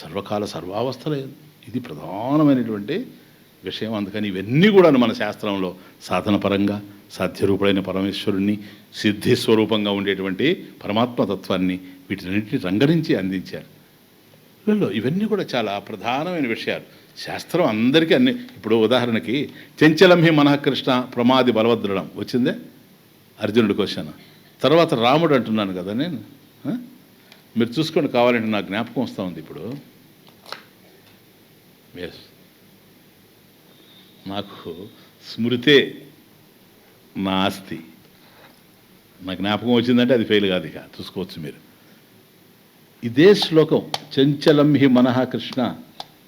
సర్వకాల సర్వావస్థలే, ఇది ప్రధానమైనటువంటి విషయం. అందుకని ఇవన్నీ కూడా మన శాస్త్రంలో సాధనపరంగా సాధ్యరూపుడైన పరమేశ్వరుణ్ణి, సిద్ధి స్వరూపంగా ఉండేటువంటి పరమాత్మతత్వాన్ని వీటినన్నింటినీ రంగరించి అందించారు. వీళ్ళు ఇవన్నీ కూడా చాలా ప్రధానమైన విషయాలు. శాస్త్రం అందరికీ అన్ని, ఇప్పుడు ఉదాహరణకి చెంచలం హి మనఃకృష్ణ ప్రమాది బలవద్రుడం వచ్చిందే అర్జునుడి క్వశ్చన్. తర్వాత రాముడు అంటున్నాను కదా నేను, మీరు చూసుకోండి కావాలంటే నాకు జ్ఞాపకం వస్తూ ఉంది ఇప్పుడు. ఎస్, నాకు స్మృతే నా ఆస్తి, నా జ్ఞాపకం వచ్చిందంటే అది ఫెయిల్ కాదు, ఇక చూసుకోవచ్చు మీరు. ఇదే శ్లోకం చంచలం హి మనః కృష్ణ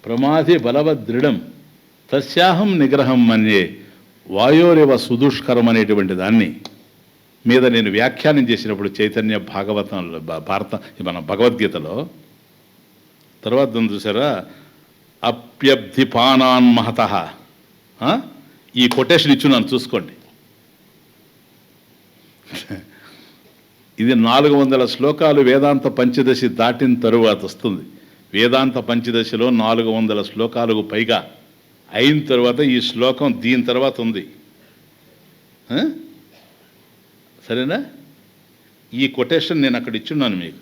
ప్రమాది బలవదృఢం తస్యాహం నిగ్రహం మన్యే వాయోరేవ సుదుష్కరం అనేటువంటి దాన్ని మీద నేను వ్యాఖ్యానం చేసినప్పుడు చైతన్య భాగవతంలో మన భగవద్గీతలో తర్వాత చూసారా, అప్యబ్ధిపానాన్ మహతః, ఈ కొటేషన్ ఇచ్చున్నాను చూసుకోండి. ఇది 400 శ్లోకాలు వేదాంత పంచదశి దాటిన తరువాత వస్తుంది. వేదాంత పంచదశిలో 400 శ్లోకాలకు పైగా అయిన తర్వాత ఈ శ్లోకం దీని తర్వాత ఉంది. సరేనా? ఈ కొటేషన్ నేను అక్కడ ఇచ్చున్నాను, మీకు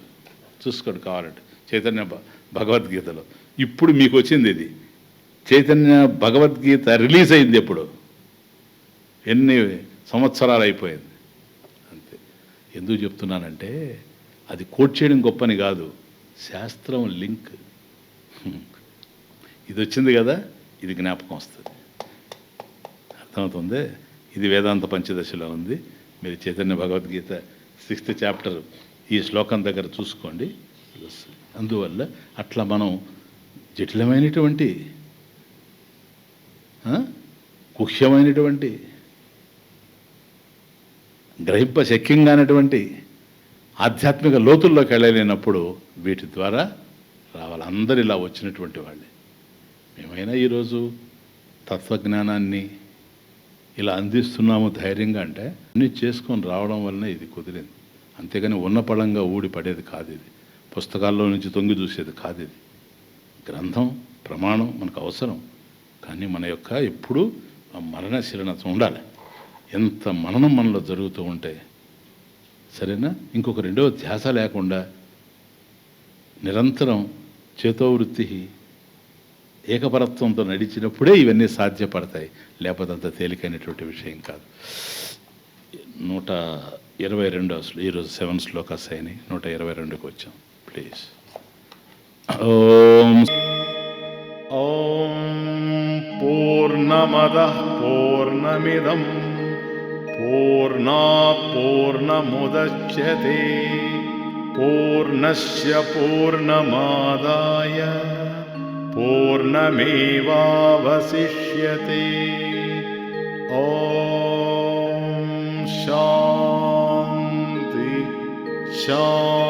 చూసుకోండి కావాలంటే చైతన్య భగవద్గీతలో. ఇప్పుడు మీకు వచ్చింది ఇది. చైతన్య భగవద్గీత రిలీజ్ అయింది ఎప్పుడు, ఎన్ని సంవత్సరాలు అయిపోయింది అంతే. ఎందుకు చెప్తున్నానంటే అది కోట్ చేయడం గొప్పని కాదు, శాస్త్రం లింక్. ఇది వచ్చింది కదా, ఇది జ్ఞాపకం వస్తుంది, అర్థమవుతుంది. ఇది వేదాంత పంచదశలో ఉంది. మీరు చైతన్య భగవద్గీత 6th చాప్టర్ ఈ శ్లోకం దగ్గర చూసుకోండి. అందువల్ల అట్లా మనం జటిలమైనటువంటి కుహ్యమైనటువంటి గ్రహింప శక్యంగానటువంటి ఆధ్యాత్మిక లోతుల్లోకి వెళ్ళలేనప్పుడు వీటి ద్వారా రావాలి. అందరు ఇలా వచ్చినటువంటి వాళ్ళే. మేమైనా ఈరోజు తత్వజ్ఞానాన్ని ఇలా అందిస్తున్నాము ధైర్యంగా అంటే అన్నీ చేసుకొని రావడం వలన ఇది కుదిరింది. అంతేగాని ఉన్న పళంగా ఊడి పడేది కాదు. ఇది పుస్తకాల్లో నుంచి తొంగి చూసేది కాదు. ఇది గ్రంథం ప్రమాణం మనకు అవసరం, కానీ మన యొక్క ఎప్పుడూ మరణశీలత ఉండాలి. ఎంత మననం మనలో జరుగుతూ ఉంటే సరేనా, ఇంకొక రెండవ ధ్యాస లేకుండా నిరంతరం చేతోవృత్తి ఏకపరత్వంతో నడిచినప్పుడే ఇవన్నీ సాధ్యపడతాయి. లేకపోతే అంత తేలికైనటువంటి విషయం కాదు. 122 ఈరోజు 7 శ్లోకాస్ అయినాయి. 122కి వచ్చాం. ప్లీజ్. ఓం ఓం పూర్ణమదః పూర్ణమిదం పూర్ణాత్ పూర్ణముదచ్యతే పూర్ణస్య పూర్ణమాదాయ పూర్ణమేవావశిష్యతే. ఓం శాంతి శాంతి.